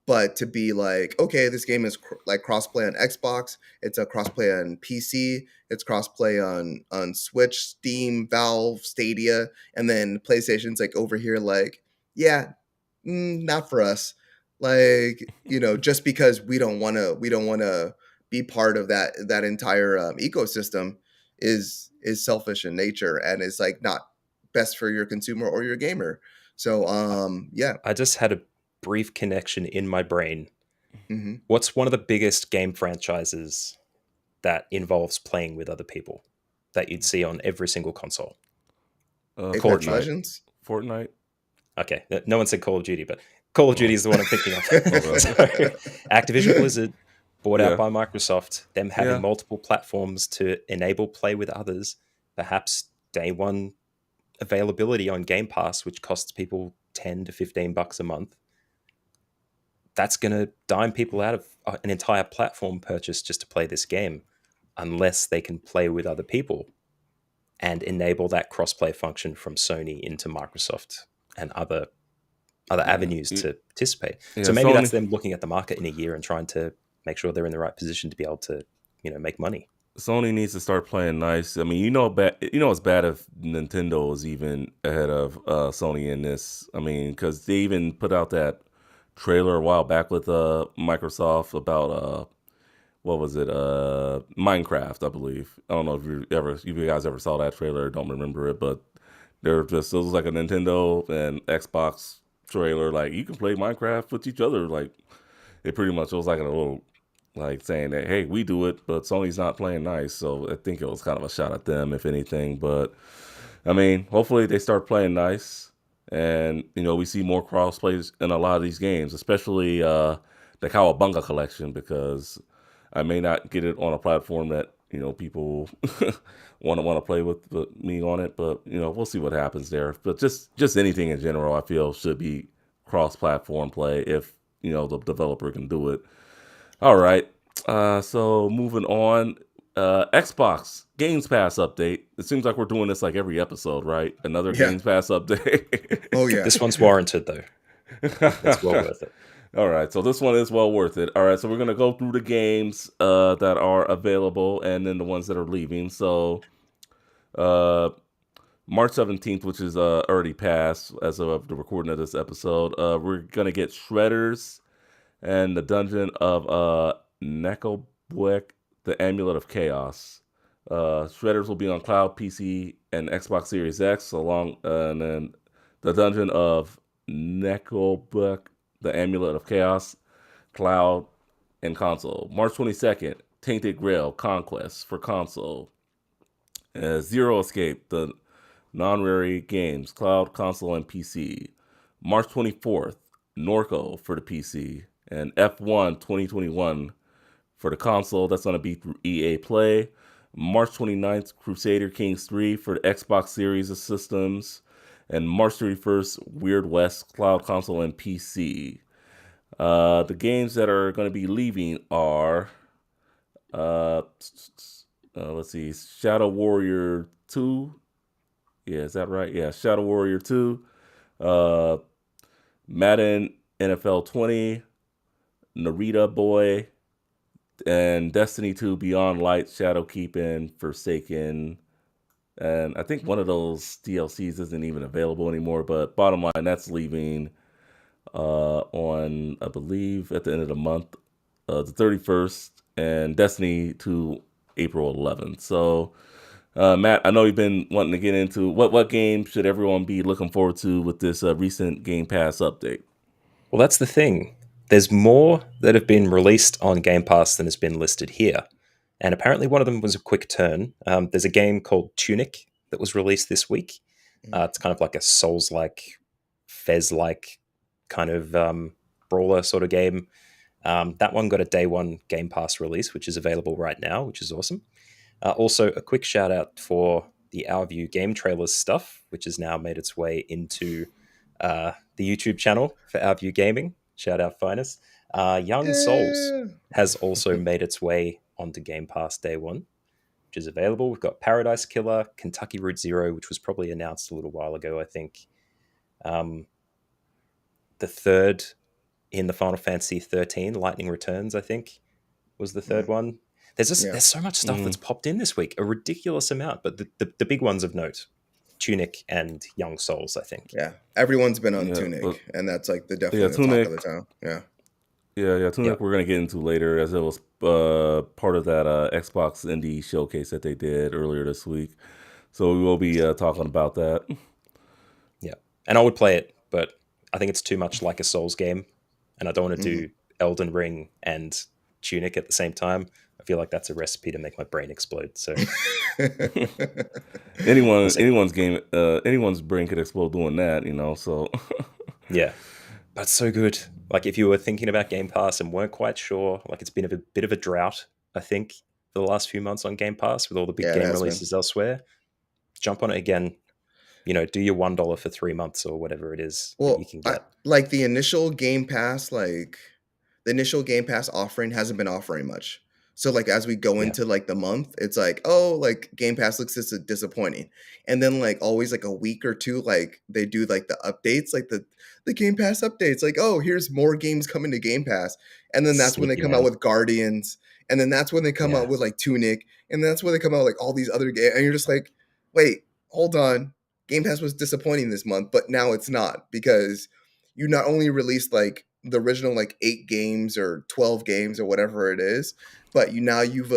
But to be like, okay, this game is like crossplay on Xbox, it's a crossplay on PC, it's crossplay on Switch, Steam, Valve, Stadia, and then PlayStation's like over here like, yeah, not for us. Like, just because we don't want to be part of that entire ecosystem is selfish in nature and is like not best for your consumer or your gamer. So I, yeah. I just had a brief connection in my brain. Hmm. What's one of the biggest game franchises that involves playing with other people that you'd see on every single console? Call of Apex Duty. Fortnite. Legends. Fortnite. Okay, no one said Call of Duty, but Call of Oh, Duty is the one I'm thinking of. okay. So, Activision Blizzard, bought out Yeah, by Microsoft, them having yeah, multiple platforms to enable play with others, perhaps day one availability on Game Pass, which costs people $10 to $15 a month. That's going to dime people out of an entire platform purchase just to play this game, unless they can play with other people and enable that crossplay function from Sony into Microsoft and other yeah, avenues to participate. yeah. So maybe that's Sony. them looking at the market in a year and trying to make sure they're in the right position to be able to, make money. Sony needs to start playing nice. I mean, it's bad if Nintendo is even ahead of Sony in this. I mean, because they even put out that trailer a while back with Microsoft about what was it? Minecraft, I believe. I don't know if you guys ever saw that trailer. Don't remember it, but it was like a Nintendo and Xbox trailer. Like you can play Minecraft with each other. Like it pretty much was like a little like saying that hey, we do it, but Sony's not playing nice. So I think it was kind of a shot at them, if anything. But I mean, hopefully they start playing nice, and we see more cross plays in a lot of these games, especially the Cowabunga collection, because I may not get it on a platform that people want to play with me on it, but we'll see what happens there. But just anything in general, I feel should be cross-platform play if the developer can do it. All right. So moving on, Xbox Games Pass update. It seems like we're doing this like every episode, right? Another Yeah. Games Pass update. Oh yeah. This one's warranted, though. It's well worth it. All right, so this one is well worth it. All right, so we're gonna go through the games that are available and then the ones that are leaving. So, uh, March 17th, which is already passed as of the recording of this episode, we're gonna get Shredders and the Dungeon of Nekobwek, the Amulet of Chaos. Shredders will be on cloud, PC, and Xbox Series X, and then the Dungeon of Nekobwek, the Amulet of Chaos, cloud, and console. March 22nd, Tainted Grail Conquest for console. Zero Escape, the non-rare games, cloud, console, and PC. March 24th, Norco for the PC, and F1 2021 for the console. That's going to be through EA Play. March 29th, Crusader Kings 3 for the Xbox Series of Systems. And March 31st, Weird West, cloud, console, and PC. The games that are going to be leaving are, let's see, Shadow Warrior 2. Yeah, is that right? Yeah, Shadow Warrior 2. Uh, Madden NFL 20. Narita Boy. And Destiny 2 Beyond Light, Shadowkeep, and Forsaken and I think one of those DLCs isn't even available anymore. But bottom line, that's leaving on, I believe, at the end of the month, the 31st, and Destiny to April 11th. So, Matt, I know you've been wanting to get into what game should everyone be looking forward to with this recent Game Pass update. Well, that's the thing. There's more that have been released on Game Pass than has been listed here. And apparently one of them was a quick turn. There's a game called Tunic that was released this week. It's kind of like a Souls-like, Fez-like kind of brawler sort of game. That one got a day one Game Pass release, which is available right now, which is awesome. Also, a quick shout out for the Our View game trailers stuff, which has now made its way into the YouTube channel for Our View Gaming. Shout out Finest. Young Souls Yeah. has also made its way onto Game Pass day one, which is available. We've got Paradise Killer, Kentucky Route Zero, which was probably announced a little while ago, I think. The third in the Final Fantasy 13, Lightning Returns, I think, was the third one. There's Yeah. so much stuff that's popped in this week, a ridiculous amount. But the big ones of note, Tunic and Young Souls, I think. Yeah. Everyone's been on Yeah, Tunic, but and that's like yeah, definitely the talk of the town. Yeah. Yeah, Tunic Yep. we're gonna get into later, as it was part of that Xbox Indie showcase that they did earlier this week. So we will be talking about that. Yeah. And I would play it, but I think it's too much like a Souls game. And I don't want to do Elden Ring and Tunic at the same time. I feel like that's a recipe to make my brain explode. So we'll see. Anyone's brain could explode doing that, you know. So Yeah. But it's so good. Like if you were thinking about Game Pass and weren't quite sure, like it's been a bit of a drought, I think, for the last few months on Game Pass with all the big Yeah, it game has been. releases elsewhere. Jump on it again. You know, do your $1 for 3 months or whatever it is that you Well, can get. like the initial Game Pass, like the initial Game Pass offering hasn't been offering much. So like as we go Yeah. into like the month, it's like, oh, like Game Pass looks disappointing. And then like always like a week or two, like they do like the updates, like the Game Pass updates, like, oh, here's more games coming to Game Pass. And then that's when they Sneaky come out man. with Guardians. And then that's when they come Yeah. out with like Tunic. And that's when they come out with, like all these other games. And you're just like, wait, hold on. Game Pass was disappointing this month, but now it's not, because you not only released like the original like 8 games or 12 games or whatever it is, but you've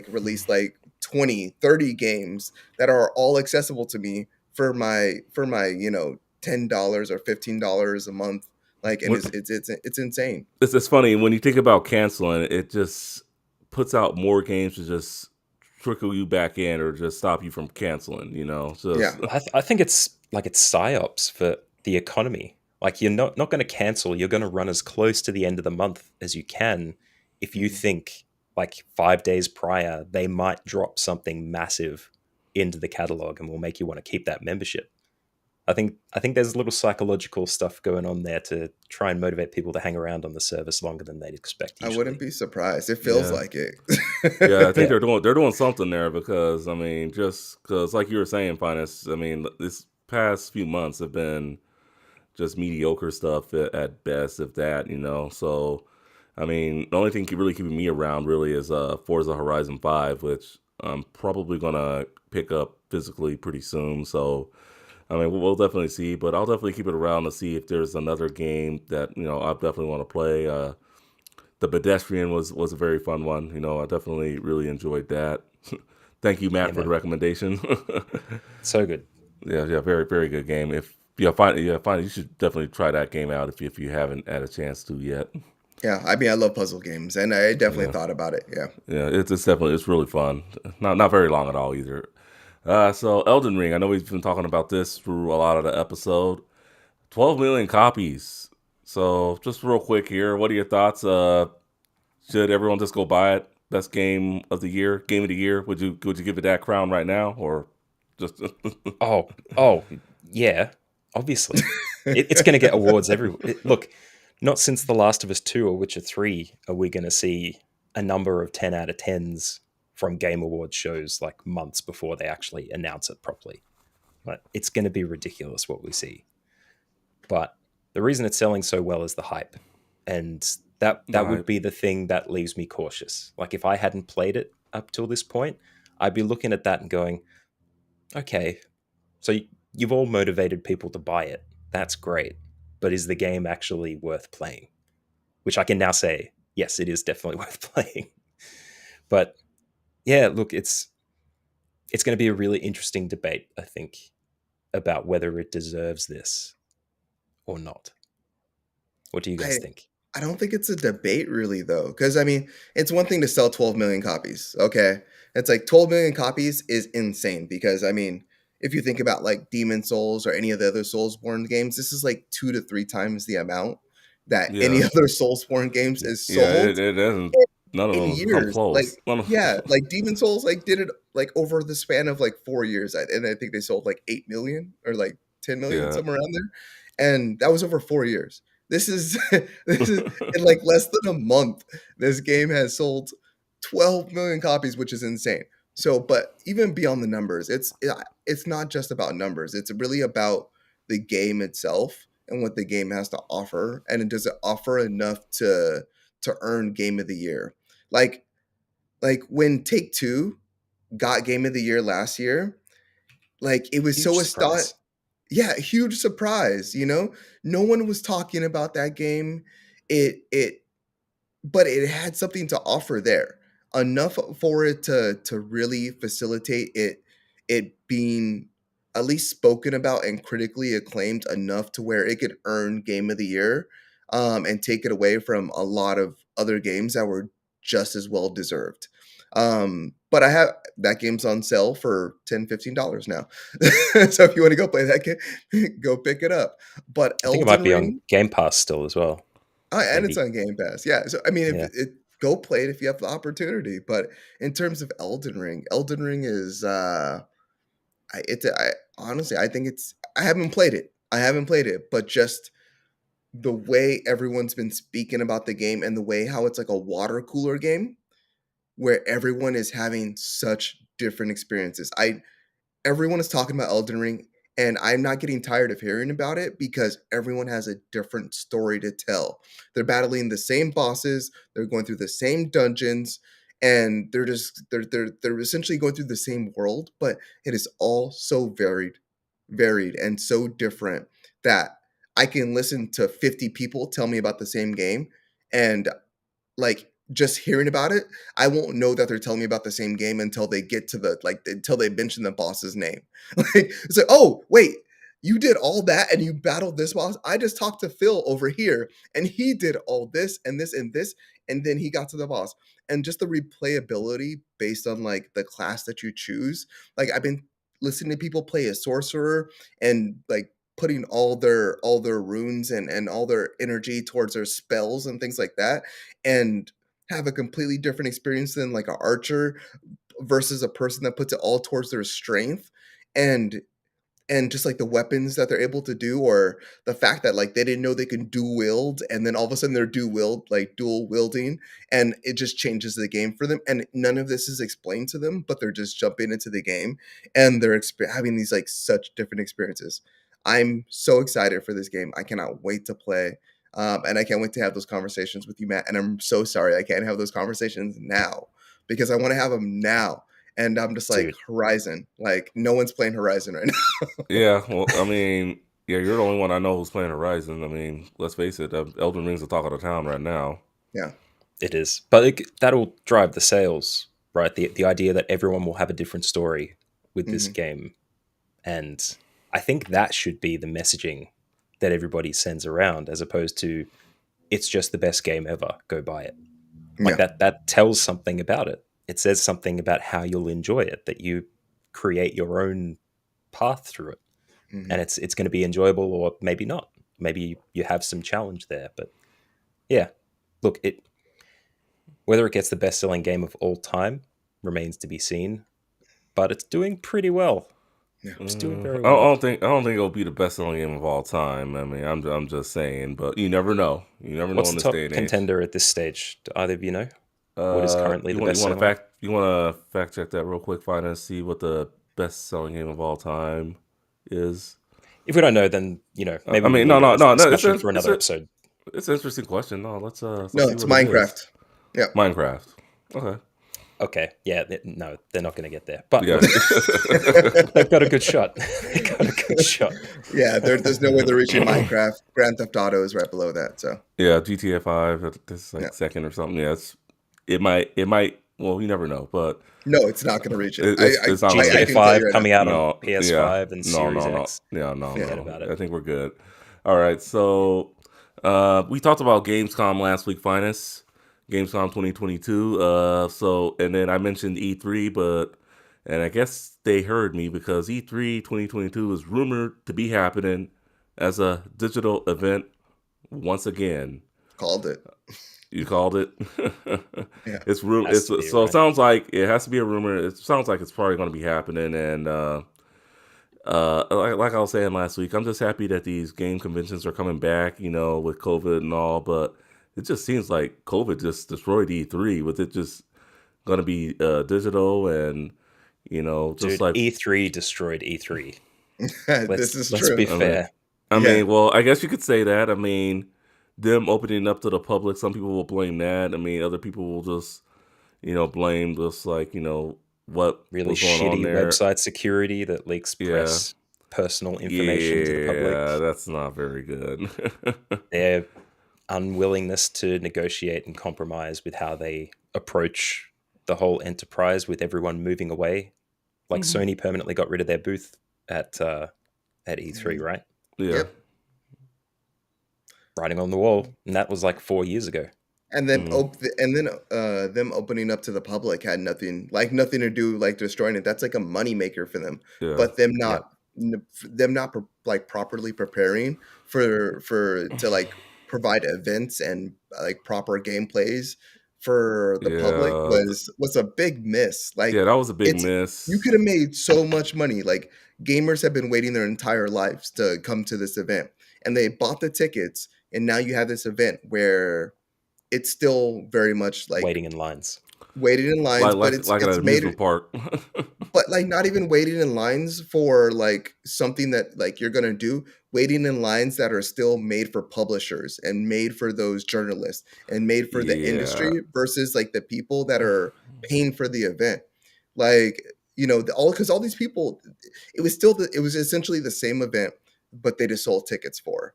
released like 20, 30 games that are all accessible to me for my $10 or $15 a month. Like, and When- it's insane. it's funny when you think about canceling, it just puts out more games to just trickle you back in or just stop you from canceling. You know, just Yeah. I think it's psyops for the economy. Like you're not going to cancel. You're going to run as close to the end of the month as you can. If you think like 5 days prior, they might drop something massive into the catalog and will make you want to keep that membership. I think there's a little psychological stuff going on there to try and motivate people to hang around on the service longer than they'd expect I usually. wouldn't be surprised. It feels Yeah. like it. yeah, I think Yeah. they're doing something there, because I mean, just because like you were saying, Finest, I mean, this past few months have been just mediocre stuff at best, if that, you know. So, I mean, the only thing really keeping me around really is Forza Horizon 5, which I'm probably gonna pick up physically pretty soon. So, I mean, we'll definitely see, but I'll definitely keep it around to see if there's another game that, you know, I definitely want to play. The Pedestrian was a very fun one. You know, I definitely really enjoyed that. Thank you, Matt, Yeah, for the man. recommendation. So good. Yeah, very very good game. If find you should definitely try that game out if you haven't had a chance to yet. Yeah, I mean, I love puzzle games, and I definitely Yeah, thought about it. Yeah. yeah, it's really fun. Not very long at all either. So Elden Ring, I know we've been talking about this through a lot of the episode. 12 million copies. So just real quick here, what are your thoughts? Should everyone just go buy it? Best game of the year, game of the year? Would you give it that crown right now, or just? Oh, yeah. Obviously, it's going to get awards everywhere. Look, not since The Last of Us 2 or Witcher 3 are we going to see a number of 10 out of 10s from Game Awards shows like months before they actually announce it properly. But it's going to be ridiculous what we see. But the reason it's selling so well is the hype. And that The would hype. be the thing that leaves me cautious. Like if I hadn't played it up till this point, I'd be looking at that and going, Okay, so you've all motivated people to buy it. That's great. But is the game actually worth playing? Which I can now say, yes, it is definitely worth playing. But yeah, look, it's going to be a really interesting debate, I think, about whether it deserves this or not. What do you guys I think? I don't think it's a debate really though, because I mean, it's one thing to sell 12 million copies. Okay, it's like 12 million copies is insane because I mean, if you think about like Demon Souls or any of the other Soulsborne games, this is like 2 to 3 times the amount that any Yeah, other Soulsborne games is yeah. sold It doesn't. in None of in them come years. Like, close. None yeah, of, like Demon Souls like did it like over the span of like 4 years, and I think they sold like 8 million or like 10 million yeah. somewhere around there, and that was over 4 years. This is this is in like less than a month. This game has sold 12 million copies, which is insane. So, but even beyond the numbers, it's not just about numbers. It's really about the game itself and what the game has to offer, and does it offer enough to earn Game of the Year? Like like when Take Two got Game of the Year last year, like it was Huge so astonishing. surprise. Yeah, huge surprise, you know? No one was talking about that game. It but it had something to offer there. Enough for it to really facilitate it being at least spoken about and critically acclaimed enough to where it could earn Game of the Year, and take it away from a lot of other games that were just as well deserved. But I have that game's on sale for $10-15 now. So if you want to go play that game, go pick it up. But I think it might Elden be on Ring, Game Pass still as well. and it's Maybe. on Game Pass. Yeah. So I mean, if Yeah. it go play it if you have the opportunity. But in terms of Elden Ring is I honestly I think it's I haven't played it. I haven't played it, but just the way everyone's been speaking about the game and the way how it's like a water cooler game where everyone is having such different experiences. I Everyone is talking about Elden Ring, and I'm not getting tired of hearing about it because everyone has a different story to tell. They're battling the same bosses, they're going through the same dungeons, and they're essentially going through the same world, but it is all so varied and so different that I can listen to 50 people tell me about the same game, and like just hearing about it, I won't know that they're telling me about the same game until they get to the like until they mention the boss's name. Like it's like, oh wait, you did all that and you battled this boss. I just talked to Phil over here and he did all this and this and this, and then he got to the boss. And just the replayability based on like the class that you choose. Like I've been listening to people play a sorcerer and like putting all their runes and all their energy towards their spells and things like that, and have a completely different experience than like an archer versus a person that puts it all towards their strength, and just like the weapons that they're able to do, or the fact that like they didn't know they can dual wield and then all of a sudden they're dual wielding, and it just changes the game for them, and none of this is explained to them, but they're just jumping into the game and they're having these like such different experiences. I'm so excited for this game. I cannot wait to play, and I can't wait to have those conversations with you, Matt, and I'm so sorry I can't have those conversations now because I want to have them now. And I'm just like Dude, Horizon. Like no one's playing Horizon right now. yeah. Well, I mean, yeah. You're the only one I know who's playing Horizon. I mean, let's face it. Elden Ring's the talk of the town right now. Yeah. it is. But that'll drive the sales, right? The idea that everyone will have a different story with this Mhm. game. And I think that should be the messaging that everybody sends around, as opposed to it's just the best game ever, go buy it. Like Yeah. that tells something about it. It says something about how you'll enjoy it, that you create your own path through it. And Mhm. it's going to be enjoyable, or maybe not. Maybe you have some challenge there. But yeah, look, it whether it gets the best selling game of all time remains to be seen, but it's doing pretty well. Yeah. It's doing very I well. don't think it'll be the best selling game of all time. I mean, I'm just saying, but you never know. You never know What's in the this day top and age. contender at this stage? Do either of you know? What is currently the best selling? You want to fact check that real quick, find and see what the best selling game of all time is. If we don't know, then maybe I we mean, leave it as a no. discussion for another episode. It's an interesting question. No, let's No, see it's what it is. Minecraft. Yeah. Minecraft. Okay. Okay, yeah, no, they're not going to get there. But Yeah. look, they've got a good shot. They got a good shot. Yeah, there's no way they're reaching Minecraft. Grand Theft Auto is right below that. So Yeah, GTA 5, this is yeah, like second or something. Yeah, it might. Well, you never know, but no, it's not going to reach it. it's not I GTA gonna. can tell you 5 right now. coming out on No, yeah, PS5 and no, Series no, no, X. yeah, no, Yeah, Forget no. about it. I think we're good. All right, so we talked about Gamescom last week, Finest. Gamescom 2022. And then I mentioned E3, and I guess they heard me because E3 2022 is rumored to be happening as a digital event once again. called it. You called it. Yeah, It's real. Has to be, So it right? sounds like it has to be a rumor. It sounds like it's probably going to be happening. And like I was saying last week, I'm just happy that these game conventions are coming back. With COVID and all, but it just seems like COVID just destroyed E3. With it just going to be digital and just Dude, like E3 destroyed E3. this is Let's true. be I mean, fair. Yeah, well, I guess you could say that. I mean, them opening up to the public, some people will blame that. I mean, other people will just blame just like, what Really was going on shitty there. website security that leaks Yeah. press personal information to the Yeah, public. that's not very good. Their unwillingness to negotiate and compromise with how they approach the whole enterprise with everyone moving away. Like Mhm. Sony permanently got rid of their booth at E3, Mhm. right? Yeah. Yep. Writing on the wall, and that was like 4 years ago. And then Mhm. them opening up to the public had nothing to do like destroying it. That's like a money maker for them. Yeah. But them Yeah, not like properly preparing for to like provide events and like proper gameplays for the public Yeah. was a big miss. Yeah, Like that was a big it's you miss. could have made so much money. Like gamers have been waiting their entire lives to come to this event, and they bought the tickets, and now you have this event where it's still very much like waiting in lines. waiting in lines, Like but like like at an it's made amusement park. but like not even waiting in lines for like something that like you're gonna do, waiting in lines that are still made for publishers and made for those journalists and made for the Yeah. industry versus like the people that are paying for the event. Like, because all these people, it was essentially the same event, but they just sold tickets for.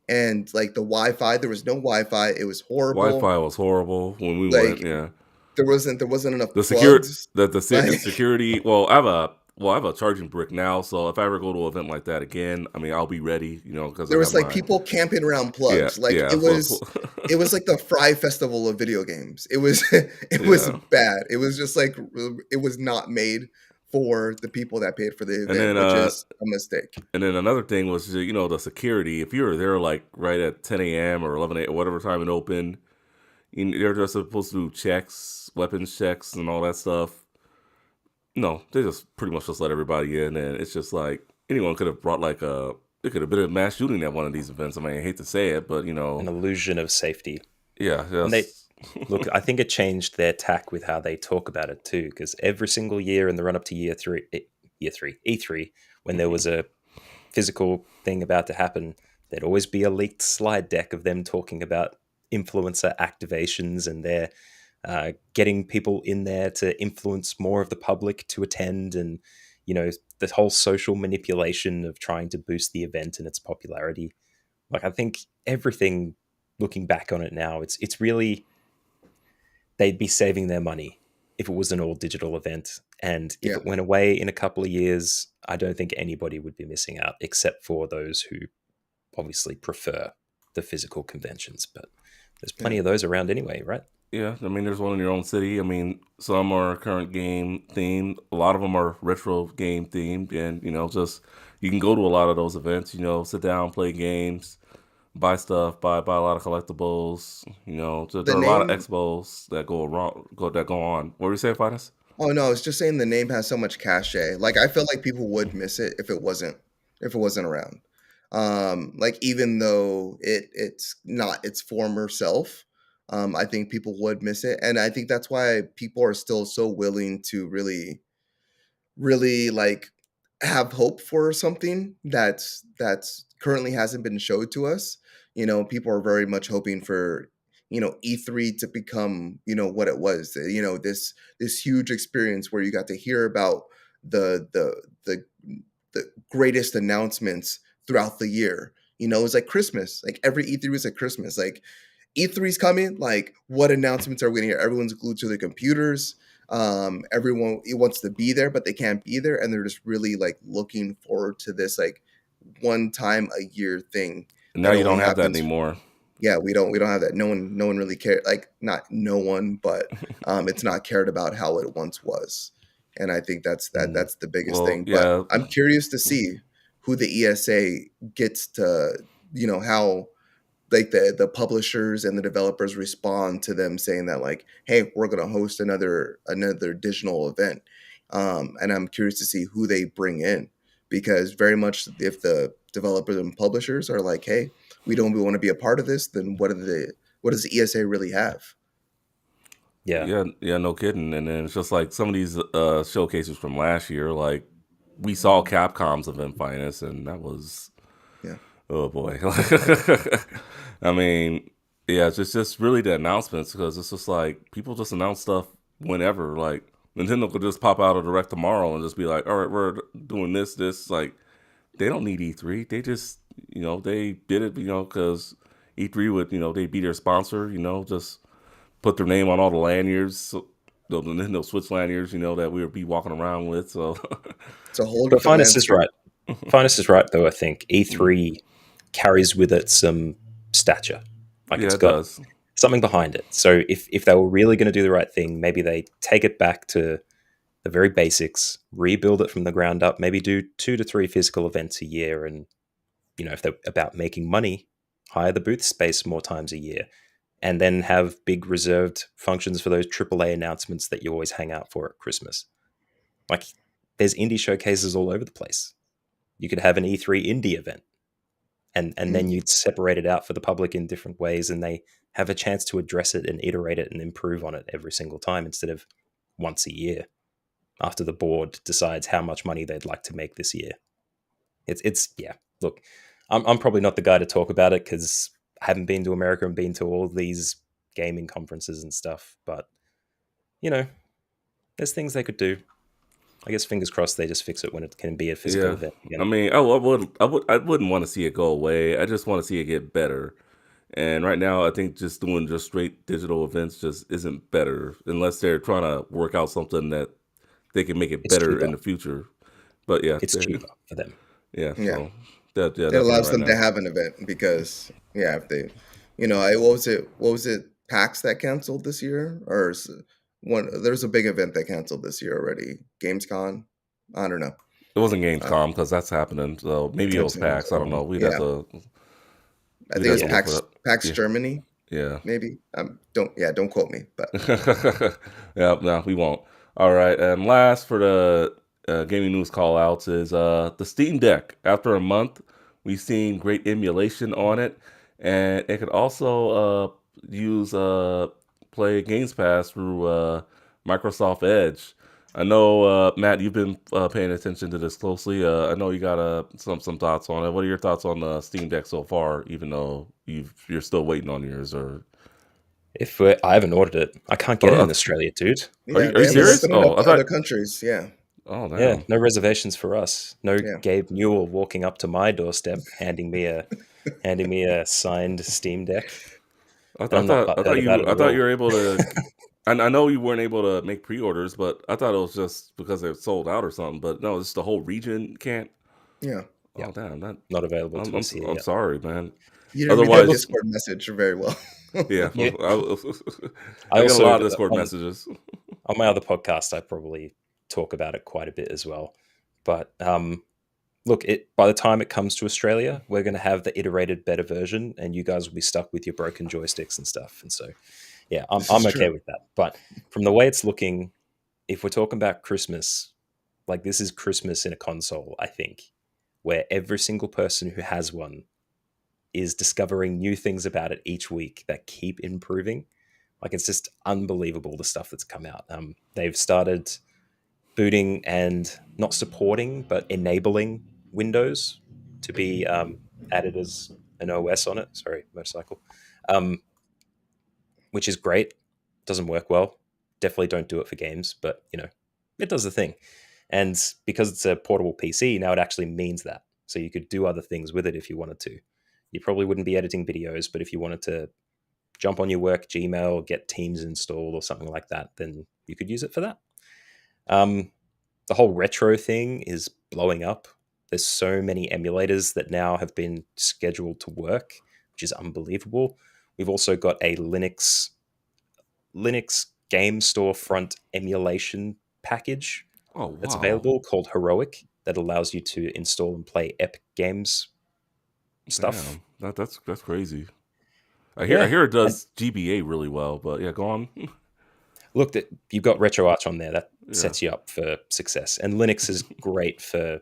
And like the Wi-Fi, there was no Wi-Fi. It was horrible. Wi-Fi was horrible when we went. Like Yeah. there wasn't enough The secure plugs. the Like security. I have a charging brick now, so if I ever go to an event like that again, I mean, I'll be ready. Because I there got was like my. people camping around Yeah. plugs. Like Yeah. it was like the Fry Festival of video games. It was it was Yeah. bad. It was just like it was not made for the people that paid for the And event, then which is a mistake. another thing was the security. If you were there like right at 10 a.m. or 11 a.m. or whatever time it opened, they're just supposed to do checks, weapons checks, and all that stuff. No, they just pretty much just let everybody in, and it's just like anyone could have brought like it could have been a mass shooting at one of these events. I mean, I hate to say it, but An illusion of safety. yeah, And they just look, I think it changed their tack with how they talk about it too, because every single year in the run up to E3, when there was a physical thing about to happen, there'd always be a leaked slide deck of them talking about influencer activations and their getting people in there to influence more of the public to attend, and the whole social manipulation of trying to boost the event and its popularity. Like, I think everything, looking back on it now, it's really, they'd be saving their money if it was an all digital event. And if Yeah. it went away in a couple of years, I don't think anybody would be missing out, except for those who obviously prefer the physical conventions. But there's plenty Yeah. of those around anyway, right? yeah. I mean, there's one in your own city. I mean, some are current game themed. A lot of them are retro game themed, and just you can go to a lot of those events. Sit down, play games, buy stuff, buy a lot of collectibles. So The there are a lot of name expos that go on. What were you saying, Finest? Oh no, I was just saying the name has so much cachet. Like I feel like people would miss it if it wasn't around. Like even though it's not its former self, I think people would miss it. And I think that's why people are still so willing to really like have hope for something that's currently hasn't been showed to us. People are very much hoping for E3 to become, what it was. This huge experience where you got to hear about the the the the greatest announcements throughout the year. It was like Christmas. Like every E3 was like Christmas. Like E3's coming. Like, what announcements are we gonna hear? Everyone's glued to their computers. Everyone wants to be there, but they can't be there, and they're just really like looking forward to this like one time a year thing Now that you only don't have that happens. anymore. Yeah, we don't have that. No one really cared. Like, not no one, but it's not cared about how it once was. And I think Mm. that's the biggest Well, thing. But yeah, I'm curious to see who the ESA gets to, how like the publishers and the developers respond to them saying that, like, hey, we're going to host another digital event. And I'm curious to see who they bring in, because very much if the developers and publishers are like, hey, we want to be a part of this, then what does the ESA really have? Yeah. yeah, no kidding. And then it's just like some of these showcases from last year, like we saw Capcom's event finest, and that was, Yeah. oh boy. I mean, yeah, it's just really the announcements, because it's just like people just announce stuff whenever. Like Nintendo could just pop out a direct tomorrow and just be like, all right, we're doing this. Like they don't need E3. They just, they did it, because E3 would, they be their sponsor, just put their name on all the lanyards, the Nintendo Switch lanyards, that we would be walking around with. So It's a whole But different Finest is landscape. right. Finest is right, though. I think E3 carries with it some stature. Like yeah, it's it got does. something behind it. So if they were really going to do the right thing, maybe they take it back to the very basics, rebuild it from the ground up, maybe do 2 to 3 physical events a year. And, if they're about making money, hire the booth space more times a year, and then have big reserved functions for those AAA announcements that you always hang out for at Christmas. Like there's indie showcases all over the place. You could have an E3 indie event, and then Mm. you'd separate it out for the public in different ways, and they have a chance to address it and iterate it and improve on it every single time instead of once a year after the board decides how much money they'd like to make this year. It's yeah. Look, I'm probably not the guy to talk about it because I haven't been to America and been to all these gaming conferences and stuff. But you know, there's things they could do. I guess fingers crossed they just fix it when it can be a physical Yeah. event I again. mean, I wouldn't want to see it go away. I just want to see it get better. And right now, I think just doing just straight digital events just isn't better, unless they're trying to work out something that they can make it It's better cheaper. in the future. But yeah, It's cheaper for them. yeah. Yeah. So that, yeah, It definitely allows right them to now. have an event because, yeah, if they, what was it, PAX that canceled this year? There's a big event that canceled this year already. Gamescom? I don't know. It wasn't Uh, Gamescom because that's happening. So maybe it was PAX. I don't know. yeah, I We'd think it have was to look for PAX, that. PAX Yeah, Germany, yeah. maybe. Don't quote me, but Yeah, no, we won't. All right, and last for the gaming news call outs is the Steam Deck. After a month, we've seen great emulation on it, and it could also use play Games Pass through Microsoft Edge. I know, Matt, you've been paying attention to this closely. I know you got some thoughts on it. What are your thoughts on the Steam Deck so far? Even though you're still waiting on yours, I haven't ordered it, I can't get or it in Australia, dude. yeah, are they you haven't serious? opened it up Oh, I to other thought. countries. Yeah, Oh, Yeah, damn. no reservations for us. No yeah. Gabe Newell walking up to my doorstep, handing me a signed Steam Deck, and I'm not butthurt about it I at thought you all. were able to. I know you weren't able to make pre-orders, but I thought it was just because they're sold out or something. But no, it's the whole region can't. Yeah. Yeah, Oh, damn! not available to us here I'm yet. sorry, man. You didn't read Hey, that look, Otherwise, Discord message very well. yeah, yeah, I I get a also lot of Discord on messages. on my other podcast, I probably talk about it quite a bit as well. But look, by the time it comes to Australia, we're going to have the iterated better version, and you guys will be stuck with your broken joysticks and stuff. And so, yeah, I'm This is I'm okay true. with that. But from the way it's looking, if we're talking about Christmas, like this is Christmas in a console, I think, where every single person who has one is discovering new things about it each week that keep improving. Like it's just unbelievable the stuff that's come out. They've started booting and not supporting but enabling Windows to be added as an OS on it. Sorry, motorcycle. Um, which is great. Doesn't work well. Definitely don't do it for games, but it does the thing. And because it's a portable PC, now it actually means that. So you could do other things with it if you wanted to. You probably wouldn't be editing videos, but if you wanted to jump on your work Gmail, get Teams installed or something like that, then you could use it for that. The whole retro thing is blowing up. There's so many emulators that now have been scheduled to work, which is unbelievable. We've also got a Linux game storefront emulation package that's available called Heroic that allows you to install and play Epic Games stuff. Damn, that's crazy. I hear it does GBA really well, but yeah, go on. Look, you've got RetroArch on there. That sets you up for success. And Linux is great for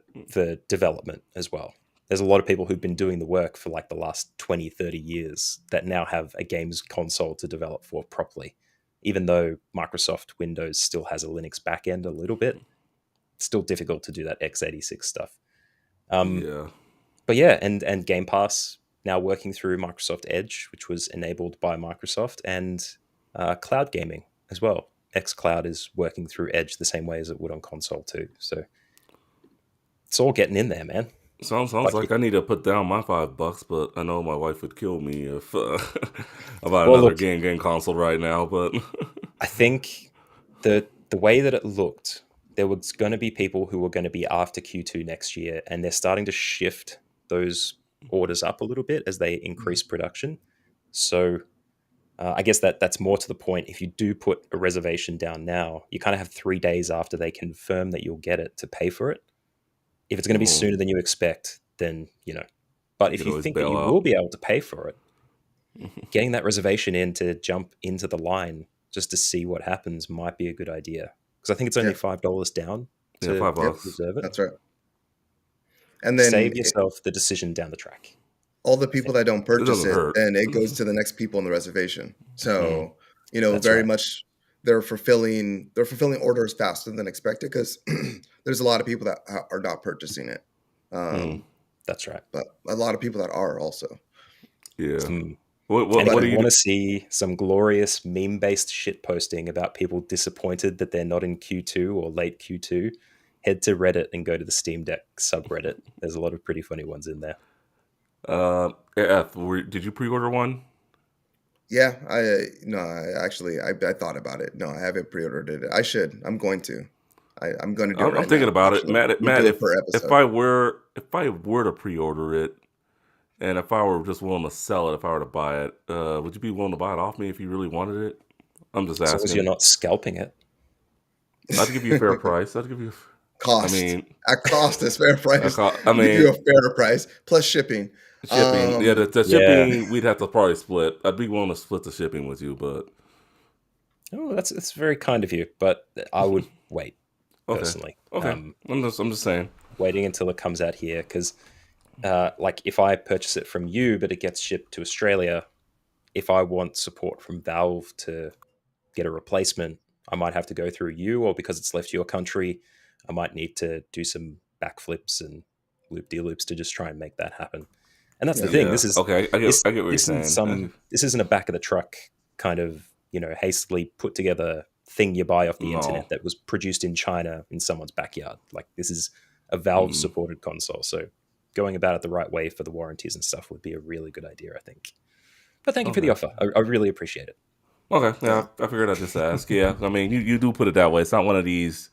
development as well. There's a lot of people who've been doing the work for like the last 20, 30 years that now have a games console to develop for properly. Even though Microsoft Windows still has a Linux backend a little bit, it's still difficult to do that x86 stuff. But yeah, and Game Pass now working through Microsoft Edge, which was enabled by Microsoft, and cloud gaming as well. xCloud is working through Edge the same way as it would on console too. So it's all getting in there, man. Sounds like I need to put down my $5, but I know my wife would kill me if I buy another game console right now. But I think the way that it looked, there was going to be people who were going to be after Q2 next year, and they're starting to shift those orders up a little bit as they increase production. So I guess that's more to the point. If you do put a reservation down now, you kind of have 3 days after they confirm that you'll get it to pay for it. If it's going to be sooner than you expect, then, but if you think that you will be able to pay for it, getting that reservation in to jump into the line just to see what happens might be a good idea. Because I think it's only $5 down to reserve it. That's right. And then save yourself the decision down the track. All the people that don't purchase it, and it goes to the next people in the reservation. So, very much they're fulfilling orders faster than expected because there's a lot of people that are not purchasing it. That's right. But a lot of people that are also. Yeah. What do you want to see? Some glorious meme-based shit posting about people disappointed that they're not in Q2 or late Q2. Head to Reddit and go to the Steam Deck subreddit. There's a lot of pretty funny ones in there. Did you pre-order one? Yeah, I thought about it. No, I haven't pre-ordered it. I should. I'm going to. I'm going to do it. I'm thinking about it, Matt. If I were to pre-order it, and if I were just willing to sell it, if I were to buy it, would you be willing to buy it off me if you really wanted it? I'm just asking. As long as you're not scalping it. I'd give you a fair price. I'd give you cost. At cost is fair price. Give you a fair price plus shipping. The shipping we'd have to probably split. I'd be willing to split the shipping with you, but that's very kind of you. But I would wait personally. Okay, I'm just saying, waiting until it comes out here because, like, if I purchase it from you, but it gets shipped to Australia, if I want support from Valve to get a replacement, I might have to go through you, or because it's left your country, I might need to do some backflips and loop-de-loops to just try and make that happen. And that's the thing. This is okay. I get what you're saying. This isn't a back of the truck kind of hastily put together thing you buy off the internet that was produced in China in someone's backyard. Like, this is a Valve supported console, so going about it the right way for the warranties and stuff would be a really good idea, I think. But thank you for the offer. I really appreciate it. Okay, yeah, I figured I'd just ask. Yeah, I mean, you do put it that way. It's not one of these,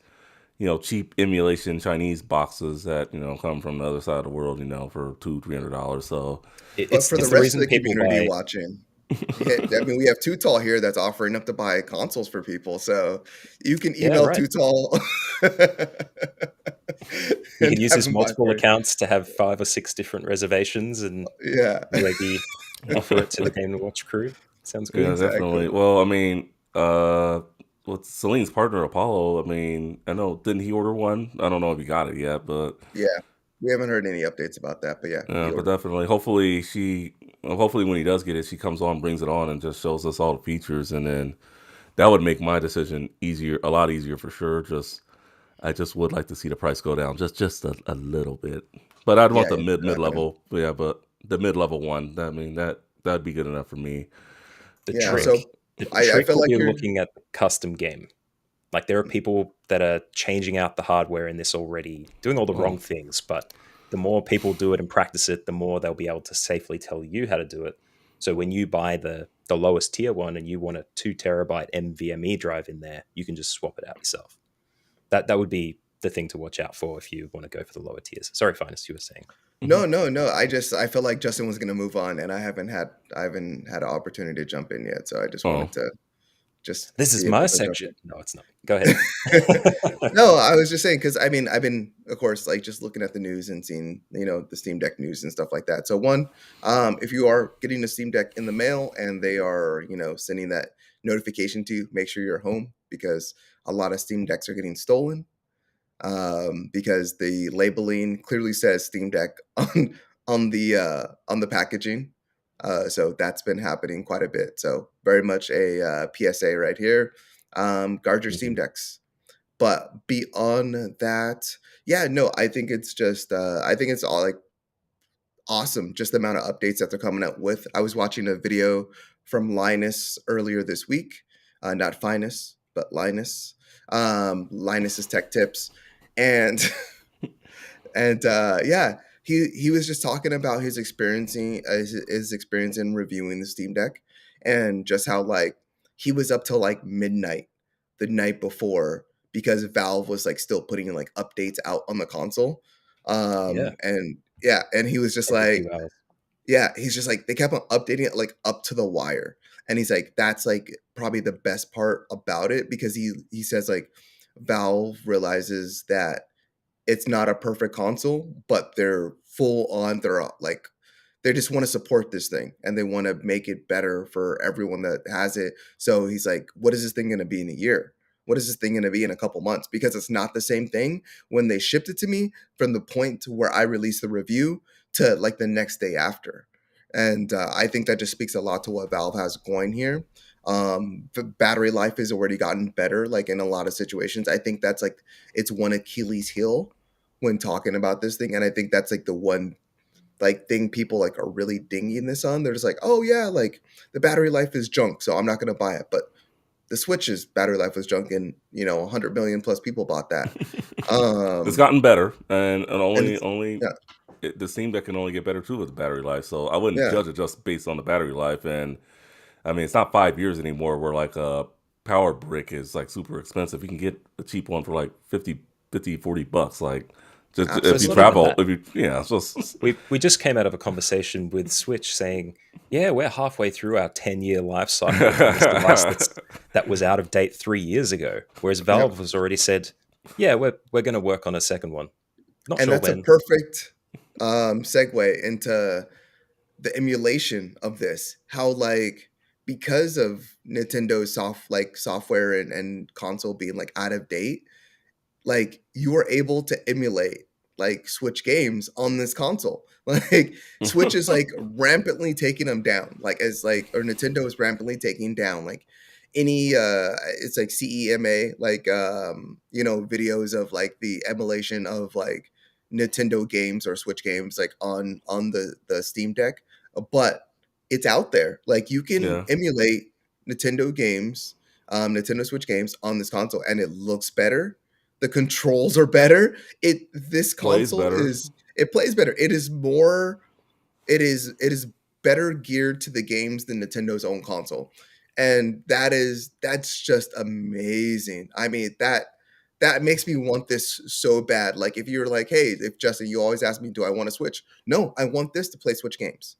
cheap emulation Chinese boxes that come from the other side of the world, for $200-$300. So, but for the rest of the community watching, I mean, we have Too Tall here that's offering up to buy consoles for people. So you can email Too Tall. You can use his multiple accounts to have 5 or 6 different reservations, and maybe offer it to the Game & Watch crew. Sounds good. Yeah, definitely. Well, I mean, with Celine's partner Apollo, I mean, I know, didn't he order one? I don't know if he got it yet, but yeah, we haven't heard any updates about that. But but definitely, hopefully when he does get it, she comes on, brings it on, and just shows us all the features, and then that would make my decision a lot easier for sure. I just would like to see the price go down just a little bit, but I'd want the mid level. Yeah, but the mid level one, I mean, that'd be good enough for me. The trick The I trick feel will like be you're looking at the custom game. Like there are people that are changing out the hardware in this already, doing all the Oh, wrong things, but the more people do it and practice it, the more they'll be able to safely tell you how to do it. So when you buy the lowest tier one and you want a 2 terabyte NVMe drive in there, you can just swap it out yourself. That would be the thing to watch out for if you want to go for the lower tiers. Sorry, Finest, you were saying. mhm. no. I feel like Justin was gonna move on, and I haven't had an opportunity to jump in yet. So I just Oh, wanted to just This is be my able to jump section. No, it's not. Go ahead. in. No, I was just saying because I mean I've been, of course, like just looking at the news and seeing the Steam Deck news and stuff like that. So one, if you are getting a Steam Deck in the mail and they are sending that notification to you, make sure you're home because a lot of Steam Decks are getting stolen. Because the labeling clearly says Steam Deck on the packaging. So that's been happening quite a bit. So very much a PSA right here. Guard your Steam Mhm. Decks. But beyond that, yeah, no, I think it's all like awesome, just the amount of updates that they're coming out with. I was watching a video from Linus earlier this week, not Finus, but Linus. Linus's Tech Tips, and yeah, he was just talking about his experience in reviewing the Steam Deck, and just how like he was up till like midnight the night before because Valve was like still putting like updates out on the console. Yeah, And yeah, and he was just every like, few hours. yeah, he's just like they kept on updating it like up to the wire. And he's like, that's like probably the best part about it because he says like Valve realizes that it's not a perfect console, but they're full on. They're like they just want to support this thing and they want to make it better for everyone that has it. So he's like, what is this thing going to be in a year? What is this thing going to be in a couple months? Because it's not the same thing when they shipped it to me from the point to where I released the review to like the next day after. And I think that just speaks a lot to what Valve has going here. The battery life has already gotten better, like in a lot of situations. I think that's like it's one Achilles heel when talking about this thing, and I think that's like the one like thing people like are really dinging this on. They're just like, oh yeah, like the battery life is junk, so I'm not gonna buy it. But the Switch's battery life was junk, and 100 million plus people bought that. It's Um, gotten better, and and only yeah, the Steam Deck can only get better too with the battery life. So I wouldn't yeah, judge it just based on the battery life. And I mean, it's not 5 years anymore where like a power brick is like super expensive. You can get a cheap one for like 40 bucks. Like just So if it's you not even absolutely. travel, that. if you yeah, so We just came out of a conversation with Switch saying, yeah, we're halfway through our 10-year life cycle on this device that was out of date 3 years ago. Whereas Yeah, Valve has already said, yeah, we're going to work on a second one. Not and sure that's a when. perfect segue into the emulation of this. How like because of Nintendo's software and console being like out of date, like you were able to emulate like Switch games on this console. Like Switch is like rampantly taking them down. Like as like or Nintendo is rampantly taking down like any it's like CEMA like videos of like the emulation of like Nintendo games or Switch games like on the Steam Deck. But it's out there. Like you can yeah, emulate Nintendo games, Nintendo Switch games on this console and it looks better, the controls are better. This plays console better. is it plays better. It is more it is better geared to the games than Nintendo's own console. And that's just amazing. I mean, that makes me want this so bad. Like if you're like, hey, if Justin, you always ask me, do I want to Switch? No, I want this to play Switch games.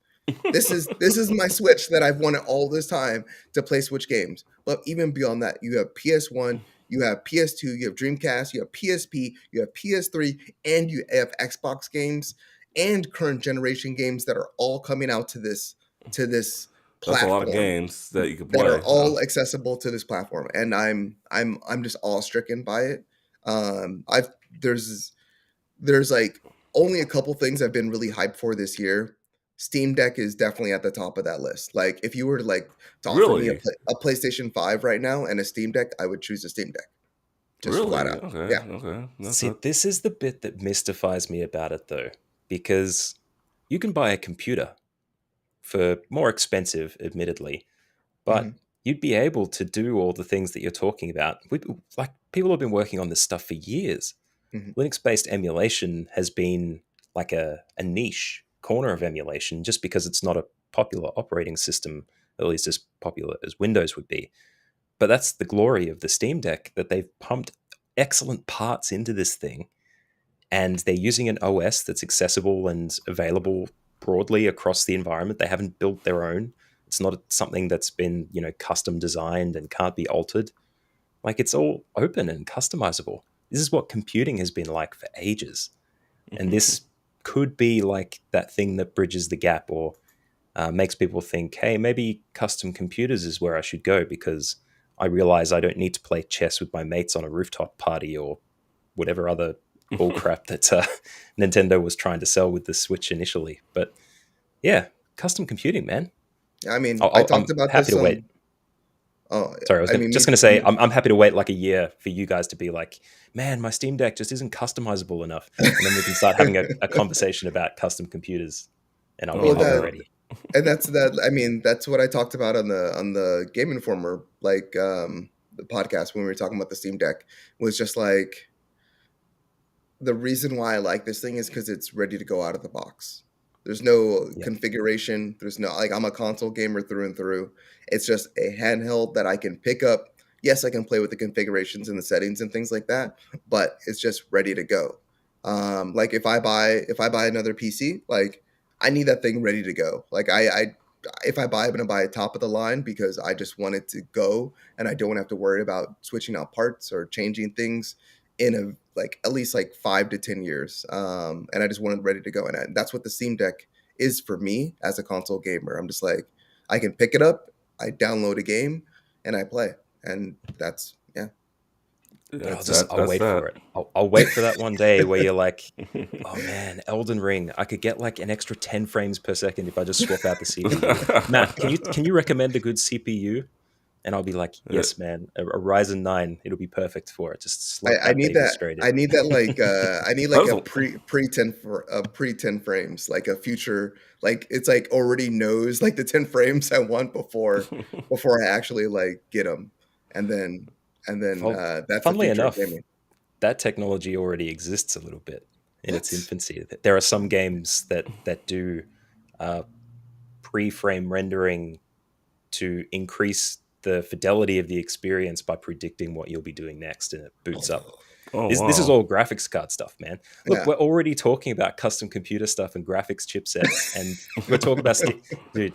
This is my Switch that I've wanted all this time to play Switch games. But even beyond that, you have PS1, you have PS2, you have Dreamcast, you have PSP, you have PS3, and you have Xbox games and current generation games that are all coming out to this That's a lot of platform games that you can that are play. all accessible to this platform. And I'm just awe stricken by it. I've there's like only a couple things I've been really hyped for this year. Steam Deck is definitely at the top of that list. Like if you were to like to offer me Really, a PlayStation 5 right now and a Steam Deck, I would choose a Steam Deck. Just flat really, out. okay, Yeah. okay. See, this is the bit that mystifies me about it, though, because you can buy a computer for more expensive, admittedly, but Mhm. you'd be able to do all the things that you're talking about. Like, people have been working on this stuff for years. Mhm. Linux-based emulation has been like a niche corner of emulation just because it's not a popular operating system, at least as popular as Windows would be. But that's the glory of the Steam Deck, that they've pumped excellent parts into this thing, and they're using an OS that's accessible and available broadly across the environment. They haven't built their own. It's not something that's been, custom designed and can't be altered. Like, it's all open and customizable. This is what computing has been like for ages. And this could be like that thing that bridges the gap, or makes people think, hey, maybe custom computers is where I should go, because I realize I don't need to play chess with my mates on a rooftop party or whatever other bullcrap that Nintendo was trying to sell with the Switch initially. But yeah, custom computing, man. I mean, I talked I'm about happy this to wait. on. Oh, Sorry, I was I mean, just going to say, I'm happy to wait like a year for you guys to be like, man, my Steam Deck just isn't customizable enough. And then we can start having a conversation about custom computers, and I'll be well, home that already. and that's that. I mean, that's what I talked about on the Game Informer, like the podcast when we were talking about the Steam Deck, was just like the reason why I like this thing is because it's ready to go out of the box. There's no Yeah. configuration. There's no, like, I'm a console gamer through and through. It's just a handheld that I can pick up. Yes, I can play with the configurations and the settings and things like that, but it's just ready to go. Like if I buy another PC, like I need that thing ready to go. Like if I buy, I'm gonna buy a top of the line because I just want it to go and I don't want to have to worry about switching out parts or changing things in a like at least like 5 to 10 years. And I just want it ready to go. And that's what the Steam Deck is for me as a console gamer. I'm just like, I can pick it up, I download a game, and I play. And that's yeah. But That's I'll wait for it. I'll wait for that one day where you're like, oh man, Elden Ring, I could get like an extra 10 frames per second if I just swap out the CPU. Matt, can you recommend a good CPU? And I'll be like, yes, man, a Ryzen 9, it'll be perfect for it. Just slap I that need baby that. straight in. I need that like I need like That's a pre 10 frames, like a future, like it's like already knows like the 10 frames I want before I actually like get them, and then Well, that's the funnily future of enough, gaming. that technology already exists a little bit in its What? infancy. There are some games that do pre-frame rendering to increase the fidelity of the experience by predicting what you'll be doing next, and it boots up. Oh This is wow. all graphics card stuff, man. Look, Yeah. we're already talking about custom computer stuff and graphics chipsets, and we're talking about dude.